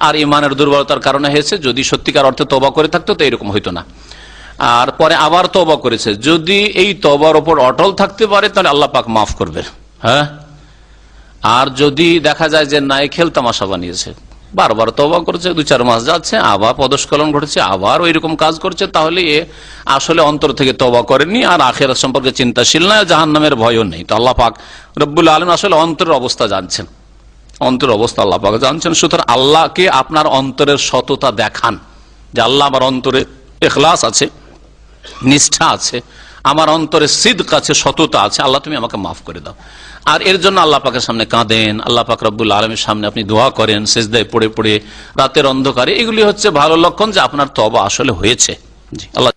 আর ইমানের দুর্বলতার কারণে হয়েছে। যদি সত্যিকার অর্থে তওবা করে থাকতো তো এরকম হইতো না। আর পরে আবার তওবা করেছে, যদি এই তওবার উপর অটল থাকতে পারে তাহলে আল্লাহ পাক মাফ করবে। হ্যাঁ, আর যদি দেখা যায় যে নাই খেল তামাশা বানিয়েছে, বারবার তওবা করছে, 2-4 মাস যাচ্ছে, আবার পদস্খলন ঘটেছে, আবার ওই রকম কাজ করছে, তাহলে এ আসলে অন্তর থেকে তওবা করেনি, আর আখিরাত সম্পর্কে চিন্তাশীল না, জাহান্নামের ভয়ও নেই। তো আল্লাহ পাক রব্বুল আলামিন আসলে অন্তরের অবস্থা জানছেন, অন্তরের অবস্থা আল্লাহ পাক জানছেন। সুতরাং আল্লাহকে আপনার অন্তরের সততা দেখান, যে আল্লাহ আমার অন্তরে ইখলাস আছে, নিষ্ঠা আছে, আমার অন্তরে সিদক আছে, সততা আছে, আল্লাহ তুমি আমাকে মাফ করে দাও। আর এর জন্য আল্লাহ পাকের সামনে কাঁদেন, আল্লাহ পাক রব্বুল আলামিনের সামনে আপনি দোয়া করেন, সিজদায় পড়ে পড়ে রাতের অন্ধকারে। এগুলি হচ্ছে ভালো লক্ষণ যে আপনার তওবা আসলে হয়েছে। জি, আল্লাহ